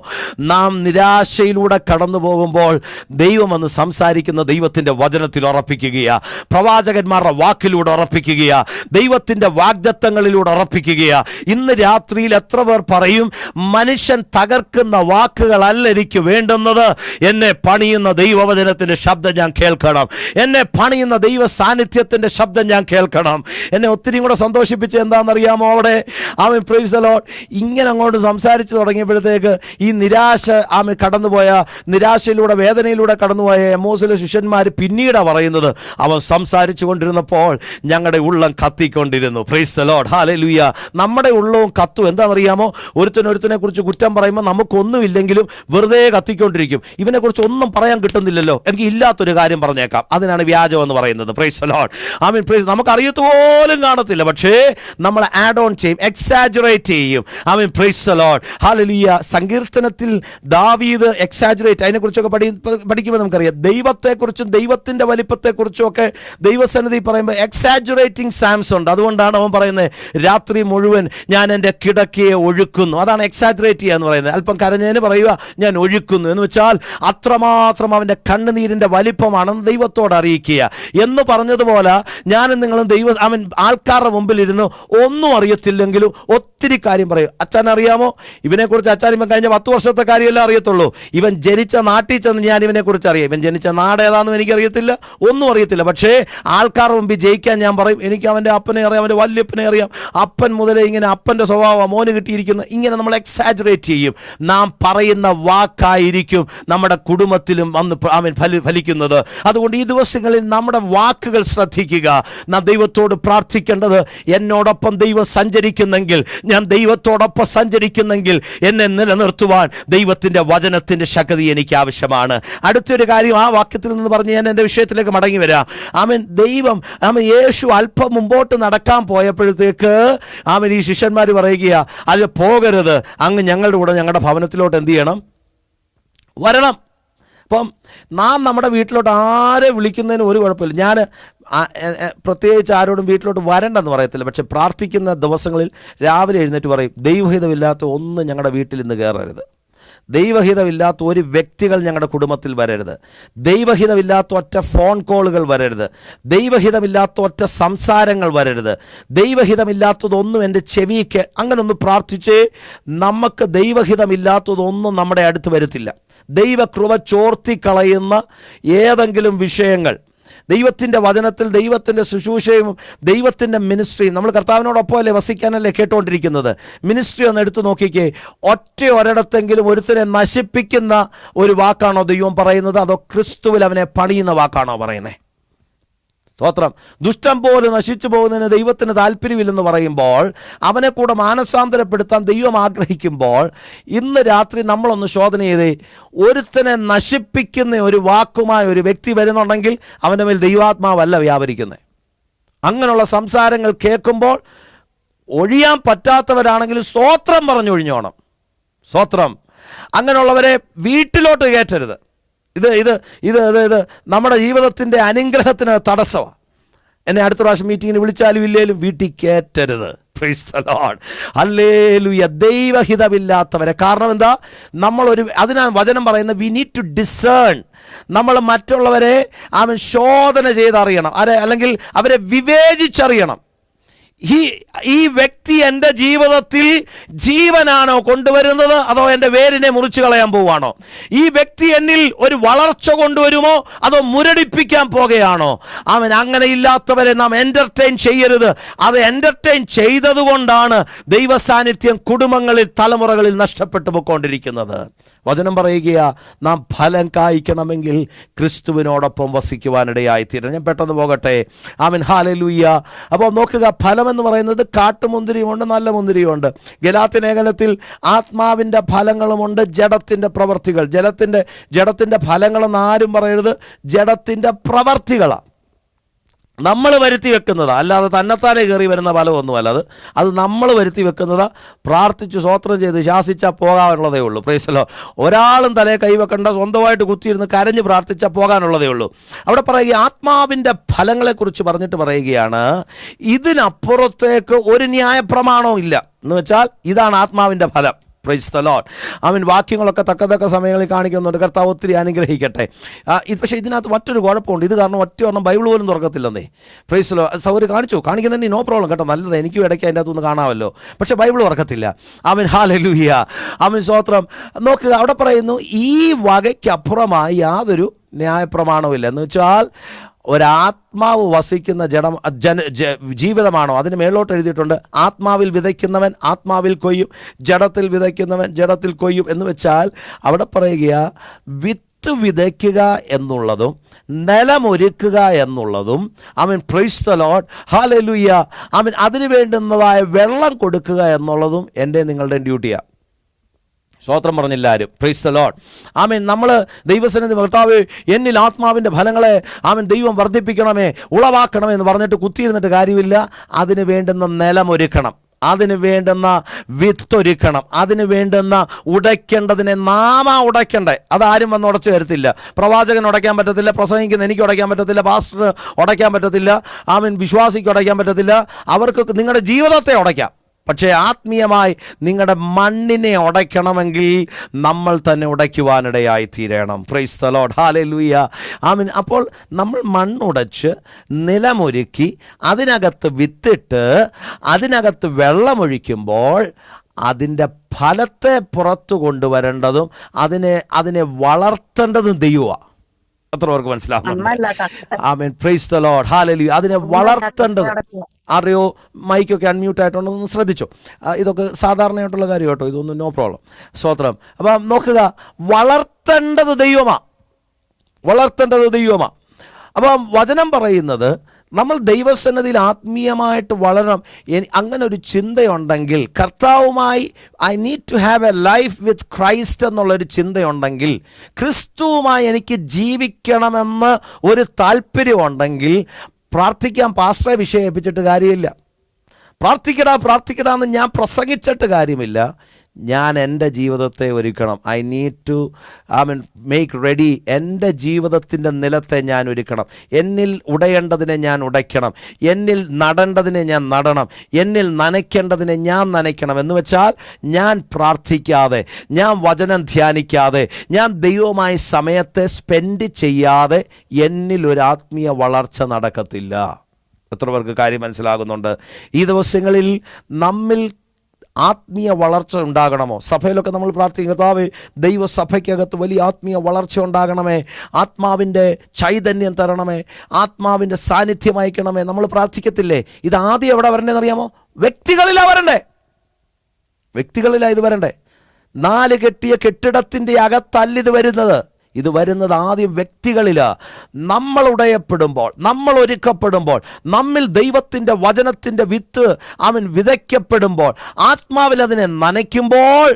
നാം നിരാശയിലൂടെ കടന്നു പോകുമ്പോൾ ദൈവം എന്ന് സംസാരിക്കുന്ന ദൈവത്തിൻ്റെ വചനത്തിൽ ഉറപ്പിക്കുകയാണ്, പ്രവാചകന്മാരുടെ വാക്കിലൂടെ ഉറപ്പിക്കുകയാണ്, ദൈവത്തിൻ്റെ വാഗ്ദത്തങ്ങളിലൂടെ ഉറപ്പിക്കുകയാണ്. ഇന്ന് രാത്രിയിൽ എത്ര പേർ പറയും, മനുഷ്യൻ തകർക്കുന്ന വാക്കുകളല്ല എനിക്ക് വേണ്ടുന്നത്, എന്നെ പണിയുന്ന ദൈവവചനത്തിൻ്റെ ശബ്ദം ഞാൻ കേൾക്കണം, എന്നെ പണിയുന്ന ദൈവ സാന്നിധ്യത്തിൻ്റെ ശബ്ദം ഞാൻ കേൾക്കണം. എന്നെ ഒത്തിരി കൂടെ സന്തോഷിപ്പിച്ച് എന്താണെന്നറിയാമോ? അവിടെ പ്രൈസ് ദി ലോർഡ് ഇങ്ങനെ അങ്ങോട്ട് സംസാരിച്ച് തുടങ്ങിയപ്പോഴത്തേക്ക് ഈ നിരാശ കടന്നുപോയ, നിരാശയിലൂടെ വേദനയിലൂടെ കടന്നുപോയ എമ്മോസിലെ ശിഷ്യന്മാർ പിന്നീട് പറയുന്നത്, അവൻ സംസാരിച്ചു കൊണ്ടിരുന്നപ്പോൾ ഞങ്ങളുടെ ഉള്ളം കത്തിക്കൊണ്ടിരുന്നു. Praise the lord. ഹല്ലേലൂയ. നമ്മുടെ ഉള്ളവും കത്തും. എന്താണെന്നറിയാമോ? ഒരുത്തനെ കുറിച്ച് കുറ്റം പറയുമ്പോൾ നമുക്കൊന്നുമില്ലെങ്കിലും വെറുതെ കത്തിക്കൊണ്ടിരിക്കും. ഇവനെക്കുറിച്ച് ഒന്നും പറയാൻ കിട്ടുന്നില്ലല്ലോ, എനിക്ക് ഇല്ലാത്തൊരു കാര്യം പറഞ്ഞേക്കാം. അതിനാണ് വ്യാജം എന്ന് പറയുന്നത്. Price the Lord. പ്രൈസ് നമുക്ക് അറിയത്ത് പോലും കാണത്തില്ല, പക്ഷേ നമ്മൾ ആഡ് ഓൺ ചെയ്യും, എക്സാജുറേറ്റ് ചെയ്യും. Price the lord. ഹല്ലേലൂയ. സങ്കീർത്തനത്തിൽ ദാവീദ് എക്സാജുറേറ്റ്, അതിനെക്കുറിച്ചൊക്കെ പഠിക്കുമ്പോൾ നമുക്കറിയാം, ദൈവത്തെക്കുറിച്ചും ദൈവത്തിൻ്റെ വലിപ്പത്തെക്കുറിച്ചും ഒക്കെ ദൈവസന്നിധി പറയുമ്പോൾ എക്സാജുറേറ്റിംഗ് സാംസ് ഉണ്ട്. അതുകൊണ്ടാണ് അവൻ പറയുന്നത്, രാത്രി മുഴുവൻ ഞാൻ എൻ്റെ കിടക്കയെ ഒഴുക്കുന്നു. അതാണ് എക്സാജുറേറ്റ് ചെയ്യുക എന്ന് പറയുന്നത്. അല്പം കരഞ്ഞതിന് പറയുക ഞാൻ ഒഴുക്കുന്നു എന്ന് വെച്ചാൽ അത്രമാത്രം അവൻ്റെ കണ്ണുനീരിൻ്റെ വലിപ്പമാണെന്ന് ദൈവത്തോട് അറിയിക്കുക എന്ന് പറഞ്ഞതുപോലെ ഞാനും നിങ്ങളും ആൾക്കാരുടെ മുമ്പിലിരുന്ന് ഒന്നും അറിയത്തില്ലെങ്കിലും ഒത്തിരി കാര്യം പറയും. അച്ഛൻ അറിയാമോ ഇവനെക്കുറിച്ച്? അച്ഛൻ ഇവൻ കഴിഞ്ഞ 10 വർഷത്തെ കാര്യമല്ലേ അറിയത്തുള്ളൂ. ഇവൻ ജനിച്ച നാട്ടിൽ ചെന്ന് ഞാൻ ഇവനെക്കുറിച്ച് അറിയാം. ഇവൻ ജനിച്ച നാട് ഏതാണെന്നും എനിക്കറിയത്തില്ല, ഒന്നും അറിയത്തില്ല. പക്ഷേ ആൾക്കാരുടെ മുമ്പിൽ ജയിക്കാൻ ഞാൻ പറയും, എനിക്ക് അവൻ്റെ അപ്പനെ അറിയാം, അവൻ്റെ വല്യപ്പനെ അറിയാം, അപ്പൻ മുതലേ ഇങ്ങനെ അപ്പൻ്റെ സ്വഭാവം മോന് കിട്ടിയിരിക്കുന്ന, ഇങ്ങനെ നമ്മൾ എക്സാജുറേറ്റ് ചെയ്യും. നാം പറയുന്ന വാക്കായിരിക്കും നമ്മുടെ കുടുംബത്തിലും വന്ന് ഫലിക്കുന്നത്. അതുകൊണ്ട് ഈ ദിവസങ്ങളിൽ നമ്മുടെ വാക്കുകൾ ശ്രദ്ധിക്കുക. നാം ദൈവത്തോട് പ്രാർത്ഥിക്കേണ്ടത്, എന്നോടൊപ്പം ദൈവം സഞ്ചരിക്കുന്നെങ്കിൽ, ഞാൻ ദൈവത്തോടൊപ്പം സഞ്ചരിക്കുന്നെങ്കിൽ എന്നെ നിലനിർത്തുവാൻ ദൈവത്തിൻ്റെ വചനത്തിൻ്റെ ശക്തി എനിക്ക് ആവശ്യമാണ്. അടുത്തൊരു കാര്യം ആ വാക്യത്തിൽ നിന്ന് പറഞ്ഞ് ഞാൻ എൻ്റെ വിഷയത്തിലേക്ക് മടങ്ങി വരാം. യേശു അല്പം മുമ്പോട്ട് നടക്കാൻ പോയപ്പോഴത്തേക്ക് ഈ ശിഷ്യന്മാർ പറയുകയാ, അത് പോകരുത്, അങ്ങ് ഞങ്ങളുടെ കൂടെ ഞങ്ങളുടെ ഭവനത്തിലോട്ട് എന്ത് ചെയ്യണം, വരണം. അപ്പം നാം നമ്മുടെ വീട്ടിലോട്ട് ആരെ വിളിക്കുന്നതിന് ഒരു കുഴപ്പമില്ല. ഞാൻ പ്രത്യേകിച്ച് ആരോടും വീട്ടിലോട്ട് വരണ്ടെന്ന് പറയത്തില്ല. പക്ഷെ പ്രാർത്ഥിക്കുന്ന ദിവസങ്ങളിൽ രാവിലെ എഴുന്നേറ്റ് പറയും, ദൈവഹിതമില്ലാത്ത ഒന്നും ഞങ്ങളുടെ വീട്ടിൽ ഇന്ന് കയറരുത്, ദൈവഹിതമില്ലാത്ത ഒരു വ്യക്തികൾ ഞങ്ങളുടെ കുടുംബത്തിൽ വരരുത്, ദൈവഹിതമില്ലാത്ത ഒറ്റ ഫോൺ കോളുകൾ വരരുത്, ദൈവഹിതമില്ലാത്ത ഒറ്റ സംസാരങ്ങൾ വരരുത്, ദൈവഹിതമില്ലാത്തതൊന്നും എൻ്റെ ചെവിക്ക്, അങ്ങനെ ഒന്ന് പ്രാർത്ഥിച്ചേ നമുക്ക് ദൈവഹിതമില്ലാത്തതൊന്നും നമ്മുടെ അടുത്ത് വരത്തില്ല. ദൈവകൃപ ചോർത്തിക്കളയുന്ന ഏതെങ്കിലും വിഷയങ്ങൾ, ദൈവത്തിൻ്റെ വചനത്തിൽ ദൈവത്തിൻ്റെ ശുശ്രൂഷയും ദൈവത്തിൻ്റെ മിനിസ്ട്രിയും, നമ്മൾ കർത്താവിനോടൊപ്പം അല്ലേ വസിക്കാനല്ലേ കേട്ടുകൊണ്ടിരിക്കുന്നത്. മിനിസ്ട്രി ഒന്ന് എടുത്തു നോക്കിക്കേ, ഒരിടത്തെങ്കിലും ഒരുത്തനെ നശിപ്പിക്കുന്ന ഒരു വാക്കാണോ ദൈവം പറയുന്നത്, അതോ ക്രിസ്തുവിൽ അവനെ പണിയുന്ന വാക്കാണോ പറയുന്നത്? സ്തോത്രം. ദുഷ്ടം പോലെ നശിച്ചു പോകുന്നതിന് ദൈവത്തിന് താല്പര്യമില്ലെന്ന് പറയുമ്പോൾ, അവനെ കൂടെ മാനസാന്തരപ്പെടുത്താൻ ദൈവം ആഗ്രഹിക്കുമ്പോൾ, ഇന്ന് രാത്രി നമ്മളൊന്ന് ശോധന ചെയ്തേ, ഒരുത്തനെ നശിപ്പിക്കുന്ന ഒരു വാക്കുമായ ഒരു വ്യക്തി വരുന്നുണ്ടെങ്കിൽ അവൻ്റെ മേൽ ദൈവാത്മാവല്ല വ്യാപരിക്കുന്നത്. അങ്ങനെയുള്ള സംസാരങ്ങൾ കേൾക്കുമ്പോൾ ഒഴിയാൻ പറ്റാത്തവരാണെങ്കിലും സ്തോത്രം പറഞ്ഞൊഴിഞ്ഞോണം. സ്തോത്രം. അങ്ങനെയുള്ളവരെ വീട്ടിലോട്ട് കയറ്റരുത്. ഇത് നമ്മുടെ ജീവിതത്തിൻ്റെ അനുഗ്രഹത്തിന് തടസ്സമാണ്. എന്നെ അടുത്ത പ്രാവശ്യം മീറ്റിങ്ങിന് വിളിച്ചാലും ഇല്ലേലും വീട്ടിൽ കയറ്റരുത്. Praise the lord. ഹല്ലേലൂയ. ദൈവഹിതമില്ലാത്തവരെ. കാരണം എന്താ? അതിനാണ് വചനം പറയുന്നത്, വി നീഡ് ടു ഡിസേൺ. നമ്മൾ മറ്റുള്ളവരെ ശോധന ചെയ്തറിയണം, അല്ലെങ്കിൽ അവരെ വിവേചിച്ചറിയണം. ഈ വ്യക്തി എൻ്റെ ജീവിതത്തിൽ ജീവനാണോ കൊണ്ടുവരുന്നത്, അതോ എൻ്റെ വേരിനെ മുറിച്ചു കളയാൻ പോവുകയാണോ? ഈ വ്യക്തി എന്നിൽ ഒരു വളർച്ച കൊണ്ടുവരുമോ, അതോ മുരടിപ്പിക്കാൻ പോകുകയാണോ? അങ്ങനെ ഇല്ലാത്തവരെ നാം എൻ്റർടൈൻ ചെയ്യരുത്. അത് എൻ്റർടൈൻ ചെയ്തതുകൊണ്ടാണ് ദൈവസാന്നിധ്യം കുടുംബങ്ങളിൽ തലമുറകളിൽ നഷ്ടപ്പെട്ടു പോയിക്കൊണ്ടിരിക്കുന്നത്. വചനം പറയുകയാ, നാം ഫലം കായ്ക്കണമെങ്കിൽ ക്രിസ്തുവിനോടൊപ്പം വസിക്കുവാനിടയായിത്തീരണം. ഞാൻ പെട്ടെന്ന് പോകട്ടെ. ഹല്ലേലൂയ. അപ്പോൾ നോക്കുക, ഫലം എന്ന് പറയുന്നത് കാട്ടുമുന്തിരിയുമുണ്ട്, നല്ല മുന്തിരിയുമുണ്ട്. ഗലാത്യ ലേഖനത്തിൽ ആത്മാവിൻ്റെ ഫലങ്ങളുമുണ്ട്, ജഡത്തിൻ്റെ പ്രവർത്തികൾ. ജഡത്തിൻ്റെ ഫലങ്ങളെന്ന് ആരും പറയരുത്, ജഡത്തിൻ്റെ പ്രവർത്തികളാണ് നമ്മൾ വരുത്തി വെക്കുന്നതാ, അല്ലാതെ തന്നെത്താനെ കയറി വരുന്ന ഫലമൊന്നുമല്ല. അത് നമ്മൾ വരുത്തി വെക്കുന്നതാ. പ്രാർത്ഥിച്ച് സ്തോത്രം ചെയ്ത് ശാസിച്ചാൽ പോകാനുള്ളതേ ഉള്ളൂ. Price the Lord. ഒരാളും തലേ കൈവെക്കേണ്ട, സ്വന്തമായിട്ട് കുത്തിയിരുന്ന് കരഞ്ഞ് പ്രാർത്ഥിച്ചാൽ പോകാനുള്ളതേ ഉള്ളൂ. അവിടെ പറയുക, ആത്മാവിൻ്റെ ഫലങ്ങളെക്കുറിച്ച് പറഞ്ഞിട്ട് പറയുകയാണ്, ഇതിനപ്പുറത്തേക്ക് ഒരു ന്യായപ്രമാണവും ഇല്ല. എന്ന് വെച്ചാൽ ഇതാണ് ആത്മാവിൻ്റെ ഫലം. Price the Lord. വാക്യങ്ങളൊക്കെ തക്ക സമയങ്ങളിൽ കാണിക്കുന്നുണ്ട്. കർത്താവ് ഒത്തിരി അനുഗ്രഹിക്കട്ടെ. പക്ഷേ ഇതിനകത്ത് മറ്റൊരു കുഴപ്പമുണ്ട്. ഇത് കാരണം ഒറ്റ ബൈബിൾ പോലും തുറക്കത്തില്ലെന്നേ. Price the Lord. സൗകര്യം കാണിക്കുന്നതിന് നോ പ്രോബ്ലം കേട്ടോ, നല്ലത്. എനിക്കും ഇടയ്ക്ക് അതിൻ്റെ അകത്തൊന്ന് കാണാമല്ലോ. പക്ഷേ ബൈബിൾ തുറക്കത്തില്ല. ഹല്ലേലൂയ. സ്തോത്രം. നോക്കുക, അവിടെ പറയുന്നു, ഈ വകയ്ക്കപ്പുറമായി യാതൊരു ന്യായപ്രമാണവും ഇല്ല. എന്ന് വെച്ചാൽ ഒരാത്മാവ് വസിക്കുന്ന ജീവിതമാണോ, അതിന് മേലോട്ട് എഴുതിയിട്ടുണ്ട്, ആത്മാവിൽ വിതയ്ക്കുന്നവൻ ആത്മാവിൽ കൊയ്യും, ജഡത്തിൽ വിതയ്ക്കുന്നവൻ ജഡത്തിൽ കൊയ്യും. എന്ന് വെച്ചാൽ അവിടെ പറയുക, വിത്ത് വിതയ്ക്കുക എന്നുള്ളതും നിലമൊരുക്കുക എന്നുള്ളതും, പ്രൈസ് ദി ലോർഡ്, ഹല്ലേലൂയ, അതിന് വേണ്ടുന്നതായ വെള്ളം കൊടുക്കുക എന്നുള്ളതും എൻ്റെ നിങ്ങളുടെ ഡ്യൂട്ടിയാണ്. സ്തോത്രം പറഞ്ഞില്ലാരും. Price the Lord. നമ്മൾ ദൈവസന്നിധി, കർത്താവേ എന്നിൽ ആത്മാവിൻ്റെ ഫലങ്ങളെ ദൈവം വർദ്ധിപ്പിക്കണമേ, ഉളവാക്കണമേ എന്ന് പറഞ്ഞിട്ട് കുത്തിയിരുന്നിട്ട് കാര്യമില്ല. അതിന് വേണ്ടുന്ന നിലമൊരുക്കണം, അതിന് വേണ്ടുന്ന വിത്തൊരുക്കണം, അതിന് വേണ്ടുന്ന ഉടയ്ക്കേണ്ടതിനെ ഉടയ്ക്കണ്ടേ. അതാരും വന്ന് ഉടച്ചു തരത്തില്ല. പ്രവാചകൻ ഉടയ്ക്കാൻ പറ്റത്തില്ല, പ്രസംഗിക്കുന്ന എനിക്ക് ഉടയ്ക്കാൻ പറ്റത്തില്ല, പാസ്റ്റർ ഉടയ്ക്കാൻ പറ്റത്തില്ല, വിശ്വാസിക്ക് ഉടയ്ക്കാൻ പറ്റത്തില്ല. അവർക്ക് നിങ്ങളുടെ ജീവിതത്തെ ഉടയ്ക്കാം. പക്ഷേ ആത്മീയമായി നിങ്ങളുടെ മണ്ണിനെ ഉടയ്ക്കണമെങ്കിൽ നമ്മൾ തന്നെ ഉടയ്ക്കുവാനിടയായി തീരണം. Price the lord. ഹല്ലേലൂയ. അപ്പോൾ നമ്മൾ മണ്ണുടച്ച് നിലമൊരുക്കി അതിനകത്ത് വിത്തിട്ട് അതിനകത്ത് വെള്ളമൊഴിക്കുമ്പോൾ അതിൻ്റെ ഫലത്തെ പുറത്തു കൊണ്ടുവരേണ്ടതും അതിനെ വളർത്തേണ്ടതും ദൈവമാണ്. എത്ര പേർക്ക് മനസ്സിലാവുന്നുണ്ട്? Price the lord. ഹല്ലേലൂയ. അതിനെ വളർത്തേണ്ടത് അറിയോ? മൈക്കൊക്കെ അൺമ്യൂട്ട് ആയിട്ടുണ്ടെന്ന് ശ്രദ്ധിച്ചോ. ഇതൊക്കെ സാധാരണയായിട്ടുള്ള കാര്യം കേട്ടോ, ഇതൊന്നും നോ പ്രോബ്ലം. സ്തോത്രം. അപ്പം നോക്കുക, വളർത്തേണ്ടത് ദൈവമാണ്. വളർത്തേണ്ടത് ദൈവമാണ്. അപ്പം വചനം പറയുന്നത് നമ്മൾ ദൈവസന്നിധിയിൽ ആത്മീയമായിട്ട് വളരണം. അങ്ങനെ ഒരു ചിന്തയുണ്ടെങ്കിൽ, കർത്താവുമായി I need to have a life with Christ എന്നുള്ളൊരു ചിന്തയുണ്ടെങ്കിൽ, ക്രിസ്തുവുമായി എനിക്ക് ജീവിക്കണമെന്ന് ഒരു താല്പര്യമുണ്ടെങ്കിൽ, പ്രാർത്ഥിക്കാൻ പാസ്റ്ററെ വിഷയിപ്പിച്ചിട്ട് കാര്യമില്ല. പ്രാർത്ഥിക്കടാ എന്ന് ഞാൻ പ്രസംഗിച്ചിട്ട് കാര്യമില്ല. ഞാൻ എൻ്റെ ജീവിതത്തെ ഒരുക്കണം. I need to make ready. എൻ്റെ ജീവിതത്തിൻ്റെ നിലത്തെ ഞാൻ ഒരുക്കണം. എന്നിൽ ഉടയേണ്ടതിനെ ഞാൻ ഉടയ്ക്കണം. എന്നിൽ നടേണ്ടതിനെ ഞാൻ നടണം. എന്നിൽ നനയ്ക്കേണ്ടതിനെ ഞാൻ നനയ്ക്കണം. എന്ന് വെച്ചാൽ ഞാൻ പ്രാർത്ഥിക്കാതെ, ഞാൻ വചനം ധ്യാനിക്കാതെ, ഞാൻ ദൈവവുമായി സമയത്തെ സ്പെൻഡ് ചെയ്യാതെ എന്നിൽ ഒരു ആത്മീയ വളർച്ച നടക്കത്തില്ല. എത്ര പേർക്ക് കാര്യം മനസ്സിലാകുന്നുണ്ട്? ഈ ദിവസങ്ങളിൽ നമ്മിൽ ആത്മീയ വളർച്ച ഉണ്ടാകണമോ? സഭയിലൊക്കെ നമ്മൾ പ്രാർത്ഥിക്കും, കർത്താവേ ദൈവസഭയ്ക്കകത്ത് വലിയ ആത്മീയ വളർച്ച ഉണ്ടാകണമേ, ആത്മാവിൻ്റെ ചൈതന്യം തരണമേ, ആത്മാവിൻ്റെ സാന്നിധ്യം അയക്കണമേ. നമ്മൾ പ്രാർത്ഥിക്കത്തില്ലേ? ഇത് ആദ്യം എവിടെ വരണ്ടേന്ന് അറിയാമോ? വ്യക്തികളിലാണ് വരണ്ടേ. വ്യക്തികളിലാണ് ഇത് വരണ്ടേ. 4 കെട്ടിയ കെട്ടിടത്തിൻ്റെ അകത്തല്ലിത് വരുന്നത്. ഇത് വരുന്നത് ആദ്യം വ്യക്തികളിലാണ്. നമ്മൾ ഉടയപ്പെടുമ്പോൾ, നമ്മൾ ഒരുക്കപ്പെടുമ്പോൾ, നമ്മിൽ ദൈവത്തിൻ്റെ വചനത്തിൻ്റെ വിത്ത് വിതയ്ക്കപ്പെടുമ്പോൾ, ആത്മാവിൽ അതിനെ നനയ്ക്കുമ്പോൾ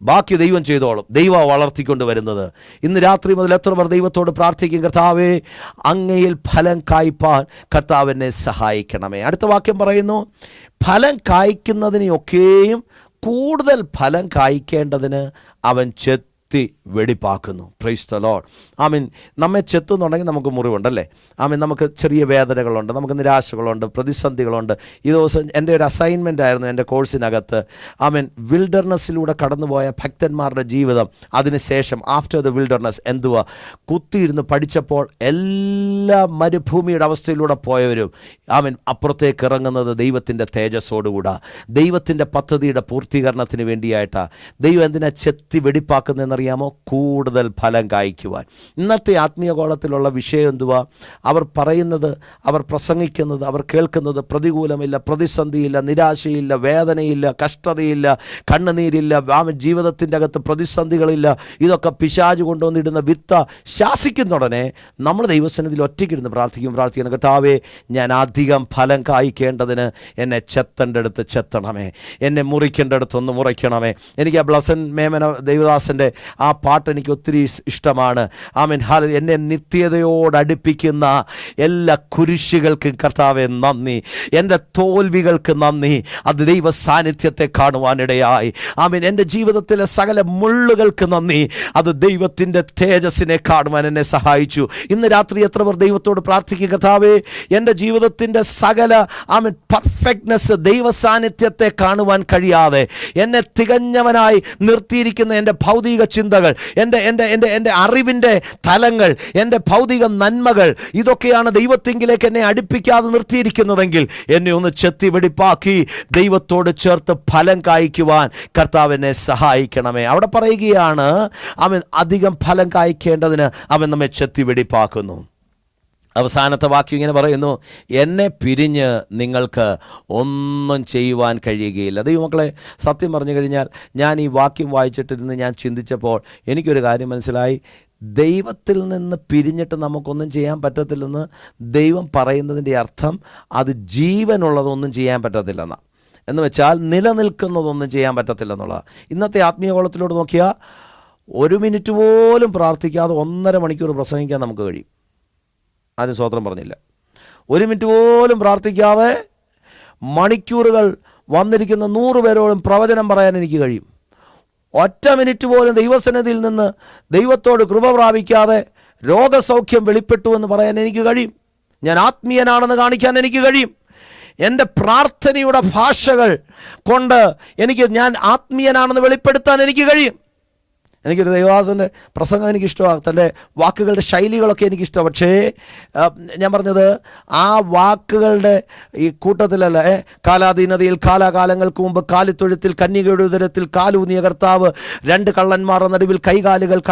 ബാക്കി ദൈവം ചെയ്തോളും. ദൈവം വളർത്തിക്കൊണ്ട് വരുന്നത്. ഇന്ന് രാത്രി മുതൽ എത്ര പേർ ദൈവത്തോട് പ്രാർത്ഥിക്കും, കർത്താവേ അങ്ങയിൽ ഫലം കായ്പാൻ കർത്താവിനെ സഹായിക്കണമേ. അടുത്ത വാക്യം പറയുന്നു, ഫലം കായ്ക്കുന്നതിനെയൊക്കെയും കൂടുതൽ ഫലം കായ്ക്കേണ്ടതിന് അവൻ വെടിപ്പാക്കുന്നു. Price the Lord. നമ്മെ ചെത്തുന്നുണ്ടെങ്കിൽ നമുക്ക് മുറിവുണ്ടല്ലേ. നമുക്ക് ചെറിയ വേദനകളുണ്ട്, നമുക്ക് നിരാശകളുണ്ട്, പ്രതിസന്ധികളുണ്ട്. ഈ ദിവസം എൻ്റെ ഒരു അസൈൻമെൻ്റ് ആയിരുന്നു എൻ്റെ കോഴ്സിനകത്ത്. വിൽഡർനെസ്സിലൂടെ കടന്നുപോയ ഭക്തന്മാരുടെ ജീവിതം, അതിനുശേഷം ആഫ്റ്റർ ദ വിൽഡർനെസ് എന്തുവാ, കുത്തിയിരുന്ന് പഠിച്ചപ്പോൾ എല്ലാ മരുഭൂമിയുടെ അവസ്ഥയിലൂടെ പോയവരും അപ്പുറത്തേക്ക് ഇറങ്ങുന്നത് ദൈവത്തിൻ്റെ തേജസ്സോടുകൂടാ, ദൈവത്തിൻ്റെ പദ്ധതിയുടെ പൂർത്തീകരണത്തിന് വേണ്ടിയായിട്ടാണ്. ദൈവം എന്തിനാ ചെത്തി വെടിപ്പാക്കുന്നതെന്ന് അറിയാമോ? കൂടുതൽ ഫലം കായ്ക്കുവാൻ. ഇന്നത്തെ ആത്മീയ കോളത്തിലുള്ള വിഷയം എന്തുവാ? അവർ പറയുന്നത്, അവർ പ്രസംഗിക്കുന്നത്, അവർ കേൾക്കുന്നത് പ്രതികൂലമില്ല, പ്രതിസന്ധിയില്ല, നിരാശയില്ല, വേദനയില്ല, കഷ്ടതയില്ല, കണ്ണുനീരില്ല, ജീവിതത്തിൻ്റെ അകത്ത് പ്രതിസന്ധികളില്ല. ഇതൊക്കെ പിശാച് കൊണ്ടുവന്നിടുന്ന വിത്ത. ശാസിക്കുന്ന ഉടനെ നമ്മൾ ദൈവസന്നിധിയിൽ ഒറ്റയ്ക്കിരുന്ന് പ്രാർത്ഥിക്കണം, കർത്താവേ ഞാൻ അധികം ഫലം കായ്ക്കേണ്ടതിന് എന്നെ ചെത്തേണ്ടടുത്ത് ചെത്തണമേ, എന്നെ മുറിക്കേണ്ടടുത്തൊന്ന് മുറിക്കണമേ. എനിക്ക് ആ ബ്ലസൻ മേമന ദേവദാസൻ്റെ ആ പാട്ട് എനിക്ക് ഒത്തിരി ഇഷ്ടമാണ്. എന്നെ നിത്യതയോടടുപ്പിക്കുന്ന എല്ലാ കുരിശുകൾക്കും കർത്താവേ നന്ദി, എൻ്റെ തോൽവികൾക്ക് നന്ദി. അത് ദൈവ സാന്നിധ്യത്തെ കാണുവാനിടയായി. എൻ്റെ ജീവിതത്തിലെ സകല മുള്ളുകൾക്ക് നന്ദി, അത് ദൈവത്തിൻ്റെ തേജസ്സിനെ കാണുവാൻ എന്നെ സഹായിച്ചു. ഇന്ന് രാത്രി എത്ര പേർ ദൈവത്തോട് പ്രാർത്ഥിക്കുക, കർത്താവേ എൻ്റെ ജീവിതത്തിൻ്റെ സകല പെർഫെക്റ്റ്നെസ്, ദൈവ സാന്നിധ്യത്തെ കാണുവാൻ കഴിയാതെ എന്നെ തികഞ്ഞവനായി നിർത്തിയിരിക്കുന്ന എൻ്റെ ഭൗതിക ചിന്തകൾ, എൻ്റെ അറിവിൻ്റെ തലങ്ങൾ, എൻ്റെ ഭൗതിക നന്മകൾ, ഇതൊക്കെയാണ് ദൈവത്തിങ്കിലേക്ക് എന്നെ അടുപ്പിക്കാതെ നിർത്തിയിരിക്കുന്നതെങ്കിൽ എന്നെ ഒന്ന് ചെത്തി വെടിപ്പാക്കി ദൈവത്തോട് ചേർത്ത് ഫലം കായ്ക്കുവാൻ കർത്താവ് എന്നെ സഹായിക്കണമേ. അവിടെ പറയുകയാണ്, അവൻ അധികം ഫലം കായ്ക്കേണ്ടതിന് അവൻ നമ്മെ ചെത്തി വെടിപ്പാക്കുന്നു. അവസാനത്തെ വാക്യം ഇങ്ങനെ പറയുന്നു, എന്നെ പിരിഞ്ഞ് നിങ്ങൾക്ക് ഒന്നും ചെയ്യുവാൻ കഴിയുകയില്ല. ദൈവമക്കളെ, സത്യം പറഞ്ഞു കഴിഞ്ഞാൽ ഞാൻ ഈ വാക്യം വായിച്ചിട്ടിരുന്ന് ഞാൻ ചിന്തിച്ചപ്പോൾ എനിക്കൊരു കാര്യം മനസ്സിലായി. ദൈവത്തിൽ നിന്ന് പിരിഞ്ഞിട്ട് നമുക്കൊന്നും ചെയ്യാൻ പറ്റത്തില്ലെന്ന് ദൈവം പറയുന്നതിൻ്റെ അർത്ഥം അത് ജീവനുള്ളതൊന്നും ചെയ്യാൻ പറ്റത്തില്ലെന്നാണ്. എന്ന് വെച്ചാൽ നിലനിൽക്കുന്നതൊന്നും ചെയ്യാൻ പറ്റത്തില്ലെന്നുള്ളതാണ്. ഇന്നത്തെ ആത്മീയ കോളത്തിലോട്ട് നോക്കിയാൽ 1 മിനിറ്റ് പോലും പ്രാർത്ഥിക്കാതെ 1.5 മണിക്കൂർ പ്രസംഗിക്കാൻ നമുക്ക് കഴിയും. ആരും സ്വോത്രം പറഞ്ഞില്ല. 1 മിനിറ്റ് പോലും പ്രാർത്ഥിക്കാതെ മണിക്കൂറുകൾ വന്നിരിക്കുന്ന 100 പേരോടും പ്രവചനം പറയാൻ എനിക്ക് കഴിയും. 1 മിനിറ്റ് പോലും ദൈവസന്നിധിയിൽ നിന്ന് ദൈവത്തോട് കൃപ പ്രാപിക്കാതെ രോഗസൗഖ്യം വെളിപ്പെട്ടു എന്ന് പറയാൻ എനിക്ക് കഴിയും. ഞാൻ ആത്മീയനാണെന്ന് കാണിക്കാൻ എനിക്ക് കഴിയും. എൻ്റെ പ്രാർത്ഥനയുടെ ഭാഷകൾ കൊണ്ട് ഞാൻ ആത്മീയനാണെന്ന് വെളിപ്പെടുത്താൻ എനിക്ക് കഴിയും. എനിക്കൊരു ദൈവദാസൻ്റെ പ്രസംഗം എനിക്കിഷ്ടമാണ്, തൻ്റെ വാക്കുകളുടെ ശൈലികളൊക്കെ എനിക്കിഷ്ടമാണ്. പക്ഷേ ഞാൻ പറഞ്ഞത് ആ വാക്കുകളുടെ ഈ കൂട്ടത്തിലല്ല. കാലാധീനതയിൽ കാലാകാലങ്ങൾക്ക് മുമ്പ് കാലിത്തൊഴുത്തിൽ കന്യകയുടെ ഉദരത്തിൽ കാലൂന്നിയ കർത്താവ് 2 കള്ളന്മാരുടെ നടുവിൽ കൈകാലുകൾ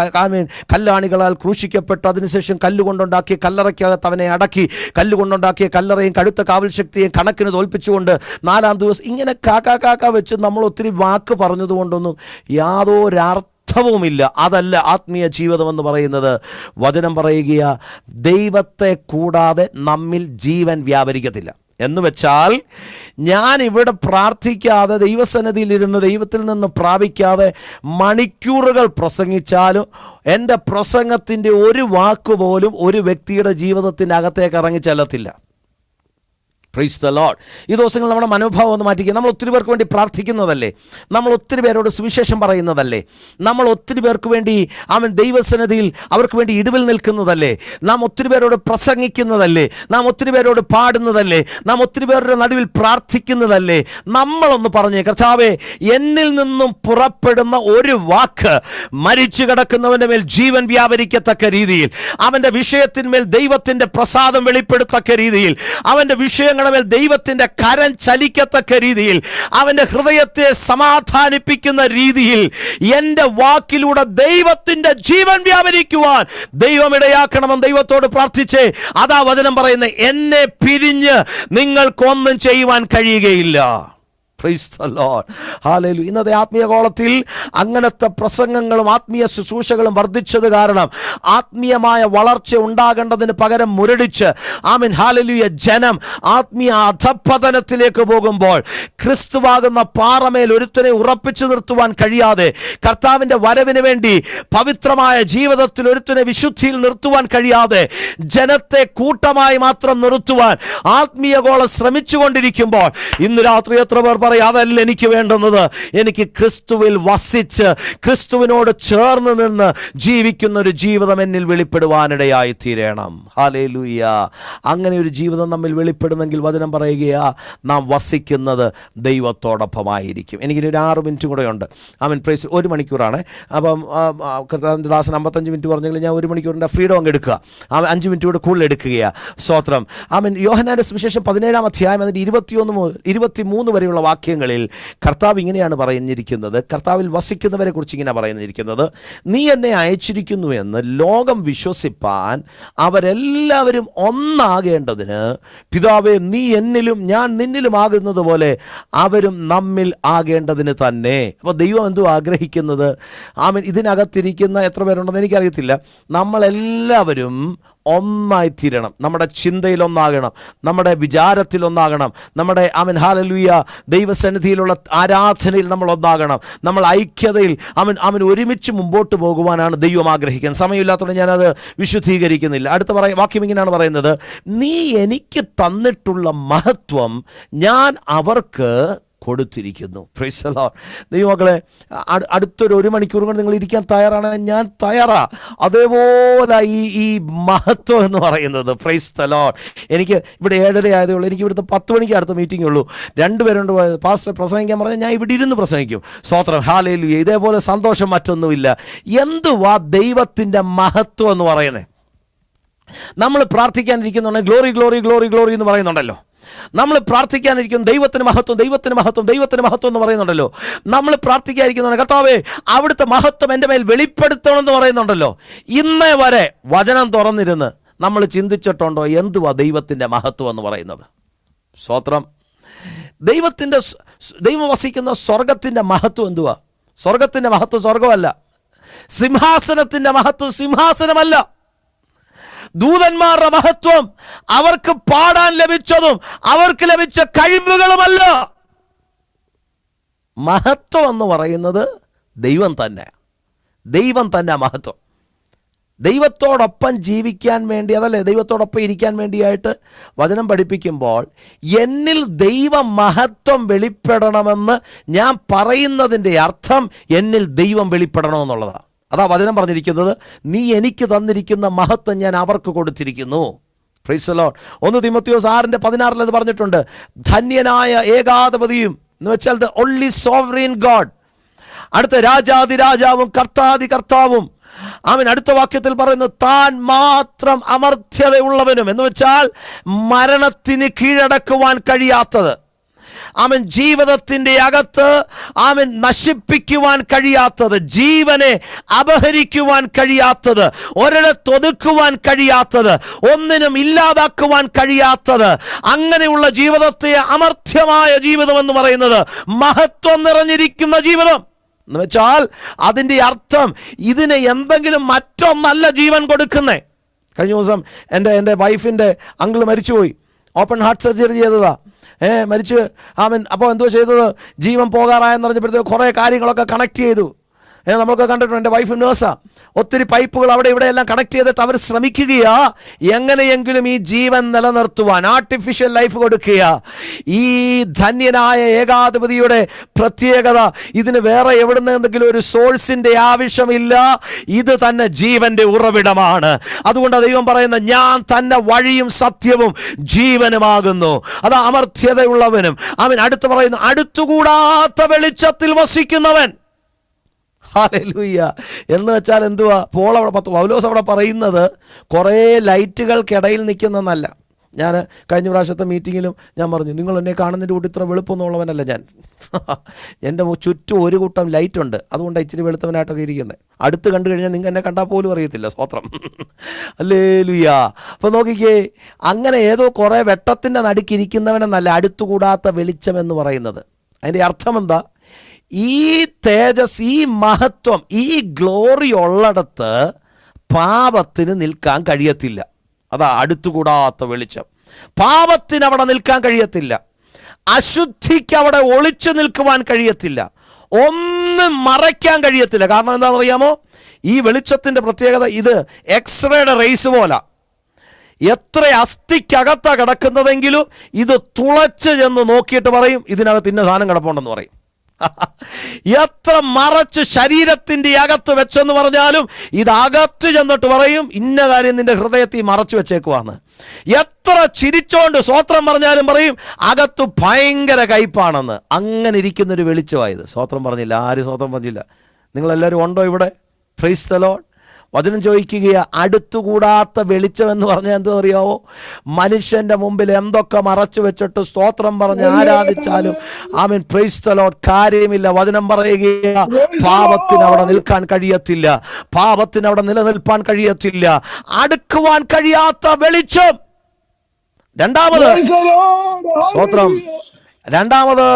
കല്ലാണികളാൽ ക്രൂശിക്കപ്പെട്ടു. അതിനുശേഷം കല്ലുകൊണ്ടുണ്ടാക്കിയ കല്ലറയ്ക്കകത്ത് അവനെ അടക്കി. കല്ലുകൊണ്ടുണ്ടാക്കിയ കല്ലറയും കടുത്ത കാവൽ ശക്തിയും കണക്കിന് തോൽപ്പിച്ചുകൊണ്ട് 4-ാം ദിവസം ഇങ്ങനെ കാക്ക വെച്ച് നമ്മൾ ഒത്തിരി വാക്ക് പറഞ്ഞതുകൊണ്ടൊന്നും യാതൊരർത്ഥ അനുഭവവുമില്ല. അതല്ല ആത്മീയ ജീവിതം എന്ന് പറയുന്നത്. വചനം പറയുക, ദൈവത്തെ കൂടാതെ നമ്മിൽ ജീവൻ വ്യാപരിക്കത്തില്ല. എന്ന് വെച്ചാൽ, ഞാൻ ഇവിടെ പ്രാർത്ഥിക്കാതെ ദൈവസന്നിധിയിലിരുന്ന് ദൈവത്തിൽ നിന്ന് പ്രാപിക്കാതെ മണിക്കൂറുകൾ പ്രസംഗിച്ചാലും എൻ്റെ പ്രസംഗത്തിൻ്റെ ഒരു വാക്കുപോലും ഒരു വ്യക്തിയുടെ ജീവിതത്തിൻ്റെ അകത്തേക്ക് ഇറങ്ങി ചെല്ലത്തില്ല. Praise the Lord. ഈ ദിവസങ്ങൾ നമ്മുടെ മനോഭാവം ഒന്ന് മാറ്റിക്കുക. നമ്മൾ ഒത്തിരി പേർക്ക് വേണ്ടി പ്രാർത്ഥിക്കുന്നതല്ലേ, നമ്മൾ ഒത്തിരി പേരോട് സുവിശേഷം പറയുന്നതല്ലേ, നമ്മൾ ഒത്തിരി പേർക്ക് വേണ്ടി ദൈവസന്നിധിയിൽ അവർക്ക് വേണ്ടി ഇടിവിൽ നിൽക്കുന്നതല്ലേ, നാം ഒത്തിരി പേരോട് പ്രസംഗിക്കുന്നതല്ലേ, നാം ഒത്തിരി പേരോട് പാടുന്നതല്ലേ, നാം ഒത്തിരി പേരുടെ നടുവിൽ പ്രാർത്ഥിക്കുന്നതല്ലേ. നമ്മളൊന്ന് പറഞ്ഞേ, കർത്താവേ, എന്നിൽ നിന്നും പുറപ്പെടുന്ന ഒരു വാക്ക് മരിച്ചു കിടക്കുന്നവൻ്റെ മേൽ ജീവൻ വ്യാപരിക്കത്തക്ക രീതിയിൽ, അവൻ്റെ വിഷയത്തിന്മേൽ ദൈവത്തിൻ്റെ പ്രസാദം വെളിപ്പെടുത്തക്ക രീതിയിൽ, അവൻ്റെ വിഷയങ്ങൾ ദൈവത്തിന്റെ കരം ചലിക്കത്തക്ക രീതിയിൽ, അവന്റെ ഹൃദയത്തെ സമാധാനിപ്പിക്കുന്ന രീതിയിൽ എൻ്റെ വാക്കിലൂടെ ദൈവത്തിന്റെ ജീവൻ വ്യാപരിക്കുവാൻ ദൈവം ഇടയാക്കണമെന്ന് ദൈവത്തോട് പ്രാർത്ഥിച്ചേ. അതാ വചനം പറയുന്നത്, എന്നെ പിരിഞ്ഞ് നിങ്ങൾക്കൊന്നും ചെയ്യുവാൻ കഴിയുകയില്ല. Praise the Lord. ഹല്ലേലൂയ. ഇന്നത്തെ ആത്മീയ കോളത്തിൽ അങ്ങനത്തെ പ്രസംഗങ്ങളും ആത്മീയ ശുശ്രൂഷകളും വർദ്ധിച്ചത് കാരണം ആത്മീയമായ വളർച്ച ഉണ്ടാകേണ്ടതിന് പകരം മുരടിച്ച് ഹല്ലേലൂയ ജനം ആത്മീയ അധപ്പതനത്തിലേക്ക് പോകുമ്പോൾ, ക്രിസ്തുവാകുന്ന പാറമേൽ ഒരുത്തനെ ഉറപ്പിച്ചു നിർത്തുവാൻ കഴിയാതെ, കർത്താവിൻ്റെ വരവിന് വേണ്ടി പവിത്രമായ ജീവിതത്തിൽ ഒരുത്തനെ വിശുദ്ധിയിൽ നിർത്തുവാൻ കഴിയാതെ, ജനത്തെ കൂട്ടമായി മാത്രം നിർത്തുവാൻ ആത്മീയ കോളം ശ്രമിച്ചുകൊണ്ടിരിക്കുമ്പോൾ, ഇന്ന് രാത്രി എത്ര പേർ അതല്ല എനിക്ക് വേണ്ടുന്നത്, എനിക്ക് ക്രിസ്തുവിൽ വസിച്ച് ക്രിസ്തുവിനോട് ചേർന്ന് നിന്ന് ജീവിക്കുന്ന ഒരു ജീവിതം എന്നിൽ വെളിപ്പെടുവാനിടയായി തീരണം. ഹല്ലേലൂയ. അങ്ങനെ ഒരു ജീവിതം നമ്മിൽ വെളിപ്പെടുന്നെങ്കിൽ വചനം പറയുകയാ, നാം വസിക്കുന്നത് ദൈവത്തോടൊപ്പമായിരിക്കും. എനിക്കിനി ഒരു 6 മിനിറ്റ് കൂടെ ഉണ്ട്. പ്രൈസ് 1 മണിക്കൂറാണ്. അപ്പം കർത്താവിൻ്റെ ദാസൻ 55 മിനിറ്റ് പറഞ്ഞെങ്കിൽ ഞാൻ 1 മണിക്കൂറിൻ്റെ ഫ്രീഡം അങ്ങ് എടുക്കുക. 5 മിനിറ്റ് കൂടെ കൂടുതൽ എടുക്കുകയാണ്. സ്തോത്രം. യോഹന്നാന്റെ സുവിശേഷം 17-ാം അധ്യായം അതിൻ്റെ 21 മുതൽ 23 വരെയുള്ള വാക്യങ്ങളിൽ കർത്താവ് ഇങ്ങനെയാണ് പറഞ്ഞിരിക്കുന്നത്. കർത്താവിൽ വസിക്കുന്നവരെ കുറിച്ച് ഇങ്ങനെ പറഞ്ഞിരിക്കുന്നത്, നീ എന്നെ അയച്ചിരിക്കുന്നു എന്ന് ലോകം വിശ്വസിപ്പാൻ അവരെല്ലാവരും ഒന്നാകേണ്ടതിന്, പിതാവേ, നീ എന്നിലും ഞാൻ നിന്നിലും ആകുന്നത് പോലെ അവരും നമ്മിൽ ആകേണ്ടതിന് തന്നെ. അപ്പോൾ ദൈവം എന്തോ ആഗ്രഹിക്കുന്നത്? ഇതിനകത്തിരിക്കുന്ന എത്ര പേരുണ്ടെന്ന് എനിക്കറിയത്തില്ല. നമ്മളെല്ലാവരും ഒന്നായിത്തീരണം. നമ്മുടെ ചിന്തയിൽ ഒന്നാകണം, നമ്മുടെ വിചാരത്തിൽ ഒന്നാകണം, നമ്മുടെ ഹല്ലേലൂയ ദൈവസന്നിധിയിലുള്ള ആരാധനയിൽ നമ്മൾ ഒന്നാകണം, നമ്മൾ ഐക്യതയിൽ ഒരുമിച്ച് മുമ്പോട്ട് പോകുവാനാണ് ദൈവം ആഗ്രഹിക്കുന്നത്. സമയമില്ലാത്തതുകൊണ്ട് ഞാനത് വിശുദ്ധീകരിക്കുന്നില്ല. അടുത്ത വാക്യം ഇങ്ങനെയാണ് പറയുന്നത്, നീ എനിക്ക് തന്നിട്ടുള്ള മഹത്വം ഞാൻ അവർക്ക് കൊടുത്തിരിക്കുന്നു. Price the Lord. ദൈവമക്കളെ, അടുത്തൊരു 1 മണിക്കൂർ കൊണ്ട് നിങ്ങൾ ഇരിക്കാൻ തയ്യാറാണ്, ഞാൻ തയ്യാറാ. അതേപോലെ ഈ മഹത്വം എന്ന് പറയുന്നത്, പ്രൈസ് ദി ലോർഡ്. എനിക്ക് ഇവിടെ 7:30 ആയതേ ഉള്ളൂ. എനിക്ക് ഇവിടുത്തെ 10 മണിക്ക് അടുത്ത മീറ്റിംഗ് ഉള്ളൂ. 2 പേരുണ്ട് പാസ്റ്റർ പ്രസംഗിക്കാൻ പറഞ്ഞാൽ ഞാൻ ഇവിടെ ഇരുന്ന് പ്രസംഗിക്കും. സ്തോത്രം. ഹല്ലേലൂയ. ഇതേപോലെ സന്തോഷം മറ്റൊന്നുമില്ല. എന്തുവാ ദൈവത്തിൻ്റെ മഹത്വം എന്ന് പറയുന്നത്? നമ്മൾ പ്രാർത്ഥിക്കാനിരിക്കുന്നുണ്ടെങ്കിൽ ഗ്ലോറി ഗ്ലോറി ഗ്ലോറി ഗ്ലോറി എന്ന് പറയുന്നുണ്ടല്ലോ. നമ്മൾ പ്രാർത്ഥിക്കാനിരിക്കും ദൈവത്തിന് മഹത്വം, ദൈവത്തിന് മഹത്വം, ദൈവത്തിന് മഹത്വം എന്ന് പറയുന്നുണ്ടല്ലോ. നമ്മൾ പ്രാർത്ഥിക്കാതിരിക്കുന്നതാണ്, കർത്താവേ, അവിടുത്തെ മഹത്വം എൻ്റെ മേൽ വെളിപ്പെടുത്തണം എന്ന് പറയുന്നുണ്ടല്ലോ. ഇന്നേ വരെ വചനം തുറന്നിരുന്ന് നമ്മൾ ചിന്തിച്ചിട്ടുണ്ടോ എന്തുവാ ദൈവത്തിൻ്റെ മഹത്വം എന്ന് പറയുന്നത്? സ്തോത്രം. ദൈവം വസിക്കുന്ന സ്വർഗത്തിൻ്റെ മഹത്വം എന്തുവാ? സ്വർഗത്തിൻ്റെ മഹത്വം സ്വർഗമല്ല. സിംഹാസനത്തിൻ്റെ മഹത്വം സിംഹാസനമല്ല. ദൂതന്മാരുടെ മഹത്വം അവർക്ക് പാടാൻ ലഭിച്ചതും അവർക്ക് ലഭിച്ച കഴിവുകളുമല്ല. മഹത്വം എന്ന് പറയുന്നത് ദൈവം തന്നെ. ദൈവം തന്നെ മഹത്വം. ദൈവത്തോടൊപ്പം ജീവിക്കാൻ വേണ്ടി, അതല്ലേ ദൈവത്തോടൊപ്പം ഇരിക്കാൻ വേണ്ടിയായിട്ട് വചനം പഠിപ്പിക്കുമ്പോൾ, എന്നിൽ ദൈവ മഹത്വം വെളിപ്പെടണമെന്ന് ഞാൻ പറയുന്നതിൻ്റെ അർത്ഥം എന്നിൽ ദൈവം വെളിപ്പെടണമെന്നുള്ളതാണ്. അതാ വചനം പറഞ്ഞിരിക്കുന്നത്, നീ എനിക്ക് തന്നിരിക്കുന്ന മഹത്വം ഞാൻ അവർക്ക് കൊടുത്തിരിക്കുന്നു. Price the Lord. 1 തിമോത്തിയോസ് 6:16 അത് പറഞ്ഞിട്ടുണ്ട്, ധന്യനായ ഏകാധിപതിയും എന്ന് വെച്ചാൽ ദ ഓൺലി സോവറിൻ ഗോഡ്. അടുത്ത രാജാതിരാജാവും കർത്താതി കർത്താവും. അടുത്ത വാക്യത്തിൽ പറയുന്നു, താൻ മാത്രം അമർത്യതയുള്ളവനും എന്ന് വെച്ചാൽ മരണത്തിന് കീഴടക്കുവാൻ കഴിയാത്തത്, ജീവിതത്തിൻ്റെ അകത്ത് നശിപ്പിക്കുവാൻ കഴിയാത്തത്, ജീവനെ അപഹരിക്കുവാൻ കഴിയാത്തത്, ഒരിടത്തൊതുക്കുവാൻ കഴിയാത്തത്, ഒന്നിനും ഇല്ലാതാക്കുവാൻ കഴിയാത്തത്, അങ്ങനെയുള്ള ജീവിതത്തെ അമർത്യമായ ജീവിതം എന്ന് പറയുന്നത് മഹത്വം നിറഞ്ഞിരിക്കുന്ന ജീവിതം. എന്ന് വെച്ചാൽ അതിൻ്റെ അർത്ഥം ഇതിന് എന്തെങ്കിലും മറ്റൊന്നല്ല ജീവൻ കൊടുക്കുന്നേ. കഴിഞ്ഞ ദിവസം എൻ്റെ വൈഫിൻ്റെ അങ്കിൾ മരിച്ചുപോയി. ഓപ്പൺ ഹാർട്ട് സർജറി ചെയ്തതാ. മരിച്ച് അപ്പോൾ എന്തോ ചെയ്തത്, ജീവൻ പോകാറായെന്ന് പറഞ്ഞപ്പോഴത്തേക്ക് കുറേ കാര്യങ്ങളൊക്കെ കണക്ട് ചെയ്തു. നമ്മളൊക്കെ കണ്ടിട്ടുണ്ട്. എൻ്റെ വൈഫ് നേഴ്സാ. ഒത്തിരി പൈപ്പുകൾ അവിടെ ഇവിടെ എല്ലാം കണക്ട് ചെയ്തിട്ട് അവർ ശ്രമിക്കുകയാ എങ്ങനെയെങ്കിലും ഈ ജീവൻ നിലനിർത്തുവാൻ, ആർട്ടിഫിഷ്യൽ ലൈഫ് കൊടുക്കുക. ഈ ധന്യനായ ഏകാധിപതിയുടെ പ്രത്യേകത, ഇതിന് വേറെ എവിടുന്ന് എന്തെങ്കിലും ഒരു സോഴ്സിൻ്റെ ആവശ്യമില്ല. ഇത് തന്നെ ജീവന്റെ ഉറവിടമാണ്. അതുകൊണ്ട് ദൈവം പറയുന്ന, ഞാൻ തന്നെ വഴിയും സത്യവും ജീവനുമാകുന്നു. അത് അമർത്യതയുള്ളവനും അവൻ അടുത്ത് പറയുന്നു, അടുത്തുകൂടാത്ത വെളിച്ചത്തിൽ വസിക്കുന്നവൻ. ഹല്ലേലൂയ. എന്ന് വെച്ചാൽ എന്തുവാ? പൗലോസ് അവിടെ പറയുന്നത് കുറേ ലൈറ്റുകൾക്കിടയിൽ നിൽക്കുന്നതല്ല. ഞാൻ കഴിഞ്ഞ പ്രാവശ്യത്തെ മീറ്റിങ്ങിലും ഞാൻ പറഞ്ഞു, നിങ്ങൾ എന്നെ കാണുന്നതിൻ്റെ കൂട്ടി ഇത്ര വെളുപ്പൊന്നുമുള്ളവനല്ല ഞാൻ. എൻ്റെ ചുറ്റും ഒരു കൂട്ടം ലൈറ്റ് ഉണ്ട്. അതുകൊണ്ടാണ് ഇച്ചിരി വെളുത്തവനായിട്ടൊക്കെ ഇരിക്കുന്നത്. അടുത്ത് കണ്ടു കഴിഞ്ഞാൽ നിങ്ങൾ എന്നെ കണ്ടാൽ പോലും അറിയത്തില്ല. സ്തോത്രം. ഹല്ലേലൂയ. അപ്പോൾ നോക്കിക്കേ, അങ്ങനെ ഏതോ കുറേ വെട്ടത്തിൻ്റെ നടുക്കിരിക്കുന്നവനെന്നല്ല അടുത്തുകൂടാത്ത വെളിച്ചം എന്ന് പറയുന്നത്. അതിൻ്റെ അർത്ഥം എന്താ? ഈ തേജസ്, ഈ മഹത്വം, ഈ ഗ്ലോറി ഉള്ളിടത്ത് പാപത്തിന് നിൽക്കാൻ കഴിയത്തില്ല. അതാ അടുത്തുകൂടാത്ത വെളിച്ചം. പാപത്തിന് അവിടെ നിൽക്കാൻ കഴിയത്തില്ല. അശുദ്ധിക്ക് അവിടെ ഒളിച്ചു നിൽക്കുവാൻ കഴിയത്തില്ല. ഒന്നും മറയ്ക്കാൻ കഴിയത്തില്ല. കാരണം എന്താണെന്ന് അറിയാമോ? ഈ വെളിച്ചത്തിൻ്റെ പ്രത്യേകത, ഇത് എക്സ്റേയുടെ റേസ് പോലെ. എത്ര അസ്ഥിക്കകത്താ കിടക്കുന്നതെങ്കിലും ഇത് തുളച്ച് ചെന്ന് നോക്കിയിട്ട് പറയും, ഇതിനകത്ത് ഇന്ന സാധനം കിടപ്പുണ്ടെന്ന് പറയും. എത്ര മറച്ച് ശരീരത്തിൻ്റെ അകത്ത് വെച്ചെന്ന് പറഞ്ഞാലും ഇതകത്ത് ചെന്നിട്ട് പറയും, ഇന്ന കാര്യം നിന്റെ ഹൃദയത്തിൽ മറച്ചു വെച്ചേക്കുവാന്ന്. എത്ര ചിരിച്ചോണ്ട് സ്വോത്രം പറഞ്ഞാലും പറയും, അകത്ത് ഭയങ്കര കയ്പാണെന്ന്. അങ്ങനെ ഇരിക്കുന്നൊരു വെളിച്ചമായത്. സ്വോത്രം പറഞ്ഞില്ല. ആരും സ്വോത്രം പറഞ്ഞില്ല. നിങ്ങളെല്ലാവരും ഉണ്ടോ ഇവിടെ? Price the Lord. വചനം ചോദിക്കുകയാ, അടുത്തുകൂടാത്ത വെളിച്ചം എന്ന് പറഞ്ഞാൽ എന്തോ അറിയാവോ? മനുഷ്യന്റെ മുമ്പിൽ എന്തൊക്കെ മറച്ചു വെച്ചിട്ട് സ്തോത്രം പറഞ്ഞ് ആരാധിച്ചാലും ആമേൻ, പ്രൈസ് ദി ലോർഡ്, കാര്യമില്ല. വചനം പറയുകയാ, പാപത്തിന് അവിടെ നിൽക്കാൻ കഴിയത്തില്ല. പാപത്തിന് അവിടെ നിലനിൽപ്പാൻ കഴിയത്തില്ല. അടുക്കുവാൻ കഴിയാത്ത വെളിച്ചം. രണ്ടാമത് സ്തോത്രം. രണ്ടാമത്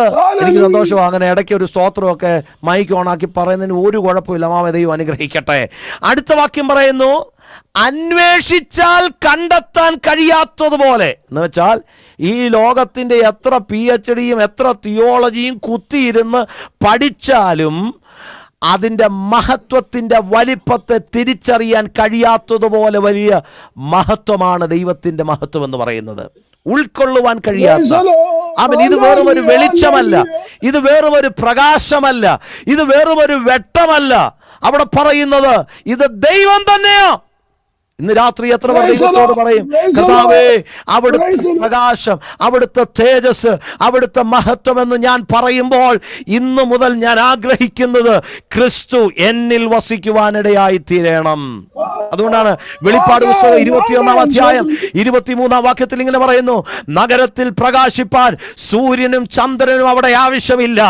എനിക്ക് സന്തോഷമാണ്. അങ്ങനെ ഇടയ്ക്ക് ഒരു സ്തോത്രമൊക്കെ മൈക്ക് ഓണാക്കി പറയുന്നതിന് ഒരു കുഴപ്പമില്ല. ദൈവം അനുഗ്രഹിക്കട്ടെ. അടുത്ത വാക്യം പറയുന്നു, അന്വേഷിച്ചാൽ കണ്ടെത്താൻ കഴിയാത്തതുപോലെ. എന്ന് വെച്ചാൽ ഈ ലോകത്തിൻ്റെ എത്ര PhD എത്ര തിയോളജിയും കുത്തിയിരുന്ന് പഠിച്ചാലും അതിൻ്റെ മഹത്വത്തിൻ്റെ വലിപ്പത്തെ തിരിച്ചറിയാൻ കഴിയാത്തതുപോലെ വലിയ മഹത്വമാണ് ദൈവത്തിൻ്റെ മഹത്വം എന്ന് പറയുന്നത്. ഉൾക്കൊള്ളുവാൻ കഴിയാത്ത ഇത് വെറും ഒരു വെളിച്ചമല്ല, ഇത് വെറും ഒരു പ്രകാശമല്ല, ഇത് വെറും ഒരു വെട്ടമല്ല. അവിടെ പറയുന്നത് ഇത് ദൈവം തന്നെയോ. ഇന്ന് രാത്രി എത്ര പേർ ദൈവത്തോട് പറയും, കർത്താവേ, അവിടുത്തെ പ്രകാശം, അവിടുത്തെ തേജസ്, അവിടുത്തെ മഹത്വം എന്ന് ഞാൻ പറയുമ്പോൾ ഇന്നു മുതൽ ഞാൻ ആഗ്രഹിക്കുന്നത് ക്രിസ്തു എന്നിൽ വസിക്കുവാനിടയായി തീരണം. അതുകൊണ്ടാണ് വെളിപ്പാട് പുസ്തകം 21-ാം അധ്യായം 23-ാം വാക്യത്തിൽ ഇങ്ങനെ പറയുന്നു, നഗരത്തിൽ പ്രകാശിപ്പാൻ സൂര്യനും ചന്ദ്രനും അവിടെ ആവശ്യമില്ല,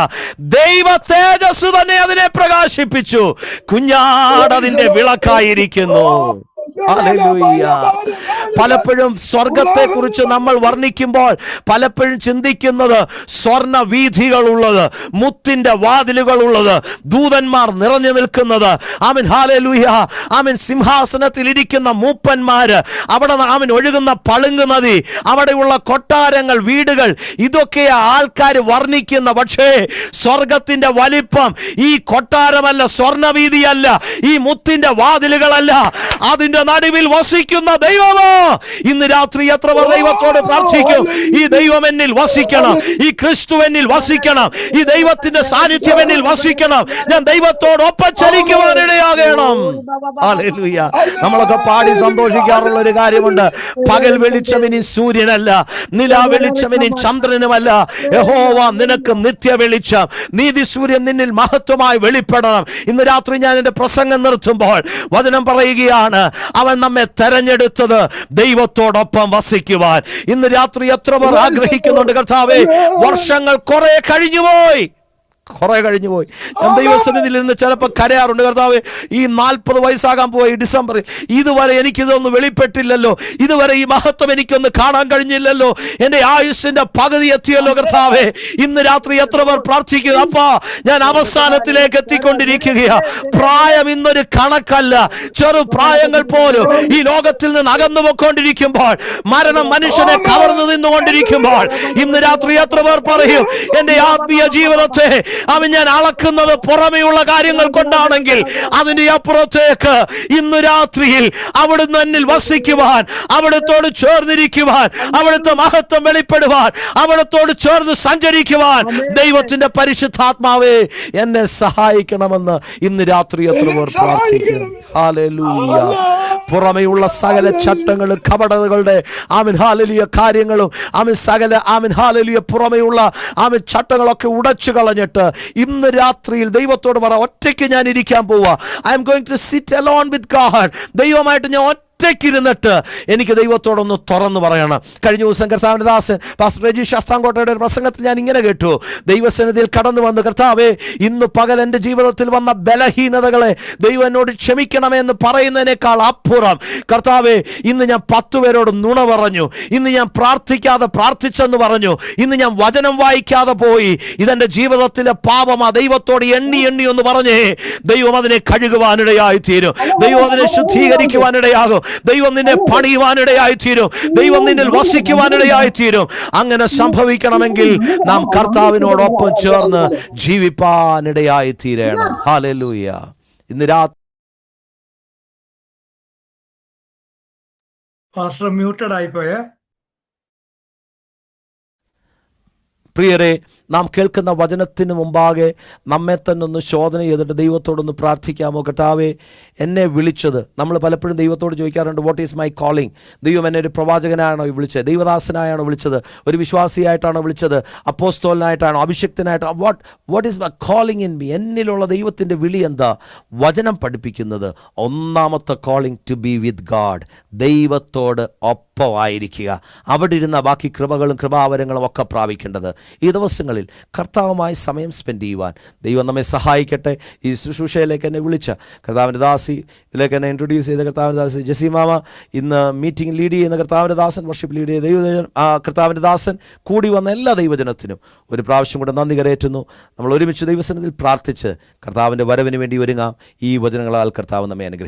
ദൈവ തേജസ് തന്നെ അതിനെ പ്രകാശിപ്പിച്ചു, കുഞ്ഞാട് അതിന്റെ വിളക്കായിരിക്കുന്നു. ഹല്ലേലൂയ. പലപ്പോഴും സ്വർഗത്തെ കുറിച്ച് നമ്മൾ വർണ്ണിക്കുമ്പോൾ പലപ്പോഴും ചിന്തിക്കുന്നത് സ്വർണ്ണ വീഥികളുള്ളത്, മുത്തിന്റെ വാതിലുകളുള്ളത്, ദൂതന്മാർ നിറഞ്ഞു നിൽക്കുന്നത്, ആമേൻ, ഹല്ലേലൂയ, ആമേൻ, സിംഹാസനത്തിൽ ഇരിക്കുന്ന മൂപ്പന്മാര്, അവിടെ ആമേൻ ഒഴുകുന്ന പളുങ്ക് നദി, അവിടെയുള്ള കൊട്ടാരങ്ങൾ, വീടുകൾ, ഇതൊക്കെ ആൾക്കാർ വർണ്ണിക്കുന്ന. പക്ഷേ സ്വർഗത്തിന്റെ വലിപ്പം ഈ കൊട്ടാരമല്ല, സ്വർണ്ണവീതിയല്ല, ഈ മുത്തിന്റെ വാതിലുകളല്ല, അതിന്റെ നടുവിൽ വസിക്കുന്ന ദൈവമോ. ഇന്ന് രാത്രി എത്ര പേർ ദൈവത്തോട് പ്രാർത്ഥിക്കും, ഈ ദൈവം എന്നിൽ വസിക്കണം, ഈ ക്രിസ്തു എന്നിൽ വസിക്കണം, ഈ ദൈവത്തിന്റെ സാന്നിധ്യം എന്നിൽ വസിക്കണം, ഞാൻ ദൈവത്തോട് ഒപ്പം ചലിക്കുവാനിടയാകണം. ഹല്ലേലൂയ. നമ്മളൊക്കെ പാടി സന്തോഷിക്കാറുള്ള ഒരു കാര്യമുണ്ട്, പകൽ വെളിച്ചം ഇനി സൂര്യനല്ല, നിലാ വെളിച്ചം ഇനി ചന്ദ്രനുമല്ല, യഹോവ നിനക്ക് നിത്യ വെളിച്ചം, നീതി സൂര്യൻ നിന്നിൽ മഹത്വമായി വെളിപ്പെടണം. ഇന്ന് രാത്രി ഞാൻ എന്റെ പ്രസംഗം നിർത്തുമ്പോൾ വചനം പറയുകയാണ്, അവൻ നമ്മെ തെരഞ്ഞെടുത്തത് ദൈവത്തോടൊപ്പം വസിക്കുവാൻ. ഇന്ന് രാത്രി എത്ര പേർ ആഗ്രഹിക്കുന്നുണ്ട്, കർത്താവേ, വർഷങ്ങൾ കുറെ കഴിഞ്ഞുപോയി, കുറെ കഴിഞ്ഞു പോയി. ഞാൻ ദൈവസന്നിധിയിൽ നിന്ന് ചിലപ്പോൾ കരയാറുണ്ട്, കർത്താവേ ഈ 40 വയസ്സാകാൻ പോയി ഡിസംബറിൽ, ഇതുവരെ എനിക്കിതൊന്നും വെളിപ്പെട്ടില്ലല്ലോ, ഇതുവരെ ഈ മഹത്വം എനിക്കൊന്ന് കാണാൻ കഴിഞ്ഞില്ലല്ലോ, എൻ്റെ ആയുസ്സിന്റെ പകുതി എത്തിയല്ലോ കർത്താവേ. ഇന്ന് രാത്രി എത്ര പേർ പ്രാർത്ഥിക്കുക, അപ്പാ ഞാൻ അവസാനത്തിലേക്ക് എത്തിക്കൊണ്ടിരിക്കുകയാ. പ്രായം ഇന്നൊരു കണക്കല്ല. ചെറുപ്രായങ്ങൾ പോലും ഈ ലോകത്തിൽ നിന്ന് അകന്നു പോയിക്കൊണ്ടിരിക്കുമ്പോൾ, മരണം മനുഷ്യനെ കവർന്നു നിന്നുകൊണ്ടിരിക്കുമ്പോൾ, ഇന്ന് രാത്രി എത്ര പേർ പറയും, എൻ്റെ ആത്മീയ ജീവിതത്തെ അവൻ ഞാൻ അളക്കുന്നത് പുറമെയുള്ള കാര്യങ്ങൾ കൊണ്ടാണെങ്കിൽ അതിന്റെ അപ്പുറത്തേക്ക് ഇന്ന് രാത്രിയിൽ അവിടുന്ന് എന്നിൽ വസിക്കുവാൻ, അവിടുത്തോട് ചേർന്നിരിക്കുവാൻ, അവിടുത്തെ മഹത്വം വെളിപ്പെടുവാൻ, അവിടുത്തോട് ചേർന്ന് സഞ്ചരിക്കുവാൻ ദൈവത്തിന്റെ പരിശുദ്ധാത്മാവേ എന്നെ സഹായിക്കണമെന്ന് ഇന്ന് രാത്രി എത്ര പേർ പ്രാർത്ഥിക്കുന്നു. ഹല്ലേലൂയ. പുറമെയുള്ള സകല ചട്ടങ്ങളും കപടതകളുടെ ആമേൻ ഹല്ലേലൂയ കാര്യങ്ങളും ആമേൻ സകല ആമേൻ ഹല്ലേലൂയ പുറമെയുള്ള ആമേൻ ചട്ടങ്ങളൊക്കെ ഉടച്ചു കളഞ്ഞിട്ട് ഇന്ന് രാത്രിയിൽ ദൈവത്തോട് പറ, ഒറ്റയ്ക്ക് ഞാൻ ഇരിക്കാൻ പോവാ. I'm going to sit alone with God. ദൈവമായിട്ട് ഞാൻ ഒറ്റയ്ക്കിരുന്നിട്ട് എനിക്ക് ദൈവത്തോടൊന്ന് തുറന്നു പറയണം. കഴിഞ്ഞ ദിവസം കർത്താവിന്റെ ദാസൻ പാസ്റ്റർ രജി ശാസ്താംകോട്ടയുടെ ഒരു പ്രസംഗത്തിൽ ഞാൻ ഇങ്ങനെ കേട്ടു, ദൈവസന്നിധിയിൽ കടന്നു വന്ന്, കർത്താവേ ഇന്ന് പകൽ എൻ്റെ ജീവിതത്തിൽ വന്ന ബലഹീനതകളെ ദൈവം എന്നോട് ക്ഷമിക്കണമേ എന്ന് പറയുന്നതിനേക്കാൾ അപ്പുറം, കർത്താവേ ഇന്ന് ഞാൻ 10 പേരോട് നുണ പറഞ്ഞു, ഇന്ന് ഞാൻ പ്രാർത്ഥിക്കാതെ പ്രാർത്ഥിച്ചെന്ന് പറഞ്ഞു, ഇന്ന് ഞാൻ വചനം വായിക്കാതെ പോയി, ഇതെൻ്റെ ജീവിതത്തിലെ പാപമാ, ദൈവത്തോട് എണ്ണി ഒന്ന് പറഞ്ഞേ, ദൈവം അതിനെ കഴുകുവാനിടയായി തീരും, ദൈവം അതിനെ ശുദ്ധീകരിക്കുവാനിടയാകും, ദൈവം നിന്നെ പണിയുവാനിടയായി തീരും, ദൈവം നിന്നിൽ വസിക്കുവാനിടയായി തീരും. അങ്ങനെ സംഭവിക്കണമെങ്കിൽ നാം കർത്താവിനോടൊപ്പം ചേർന്ന് ജീവിപ്പാനിടയായി തീരണം. ഹല്ലേലൂയ. ഇന്ന് രാത്രി പാസ്റ്റർ മ്യൂട്ടഡ് ആയിപ്പോയേ. പ്രിയരെ, നാം കേൾക്കുന്ന വചനത്തിന് മുമ്പാകെ നമ്മെ തന്നെ ഒന്ന് ശോധന ചെയ്തിട്ട് ദൈവത്തോടൊന്ന് പ്രാർത്ഥിക്കാമോ? കർത്താവേ എന്നെ വിളിച്ചത്, നമ്മൾ പലപ്പോഴും ദൈവത്തോട് ചോദിക്കാറുണ്ട്, വാട്ട് ഈസ് മൈ കോളിംഗ്? ദൈവം എന്നെ ഒരു പ്രവാചകനാണോ വിളിച്ചത്, ദൈവദാസനായാണോ വിളിച്ചത്, ഒരു വിശ്വാസിയായിട്ടാണോ വിളിച്ചത്, അപ്പോസ്തലനായിട്ടാണോ, അഭിഷിക്തനായിട്ടാണോ? What is my calling in me? എന്നിലുള്ള ദൈവത്തിൻ്റെ വിളി എന്താ? വചനം പഠിപ്പിക്കുന്നത് ഒന്നാമത്തെ calling to be with God, ദൈവത്തോട് ഒപ്പമായിരിക്കുക, അവിടെ ഇരുന്ന ബാക്കി കൃപകളും കൃപാവരങ്ങളും ഒക്കെ പ്രാപിക്കേണ്ടത്. ഈ ദിവസങ്ങളിൽ കർത്താവുമായി സമയം സ്പെൻഡ് ചെയ്യുവാൻ ദൈവം നമ്മെ സഹായിക്കട്ടെ. ഈ ശുശ്രൂഷയിലേക്ക് എന്നെ വിളിച്ച കർത്താവിൻ്റെ ദാസി, ഇതിലേക്ക് എന്നെ ഇൻട്രൊഡ്യൂസ് ചെയ്ത കർത്താവിൻ്റെ ദാസി ജെസി മാമ, ഇന്ന് മീറ്റിംഗ് ലീഡ് ചെയ്യുന്ന കർത്താവിൻ്റെ ദാസൻ, വർഷിപ്പ് ലീഡ് ചെയ്ത ദൈവജൻ കർത്താവിൻ്റെ ദാസൻ, കൂടി വന്ന എല്ലാ ദൈവജനത്തിനും ഒരു പ്രാവശ്യം കൂടെ നന്ദി കരയേറ്റുന്നു. നമ്മൾ ഒരുമിച്ച് ദൈവസന്നിധിയിൽ പ്രാർത്ഥിച്ച് കർത്താവിൻ്റെ വരവിന് വേണ്ടി ഒരുങ്ങാം. ഈ വചനങ്ങളാൽ കർത്താവ് നമ്മെ അനുഗ്രഹിക്കും.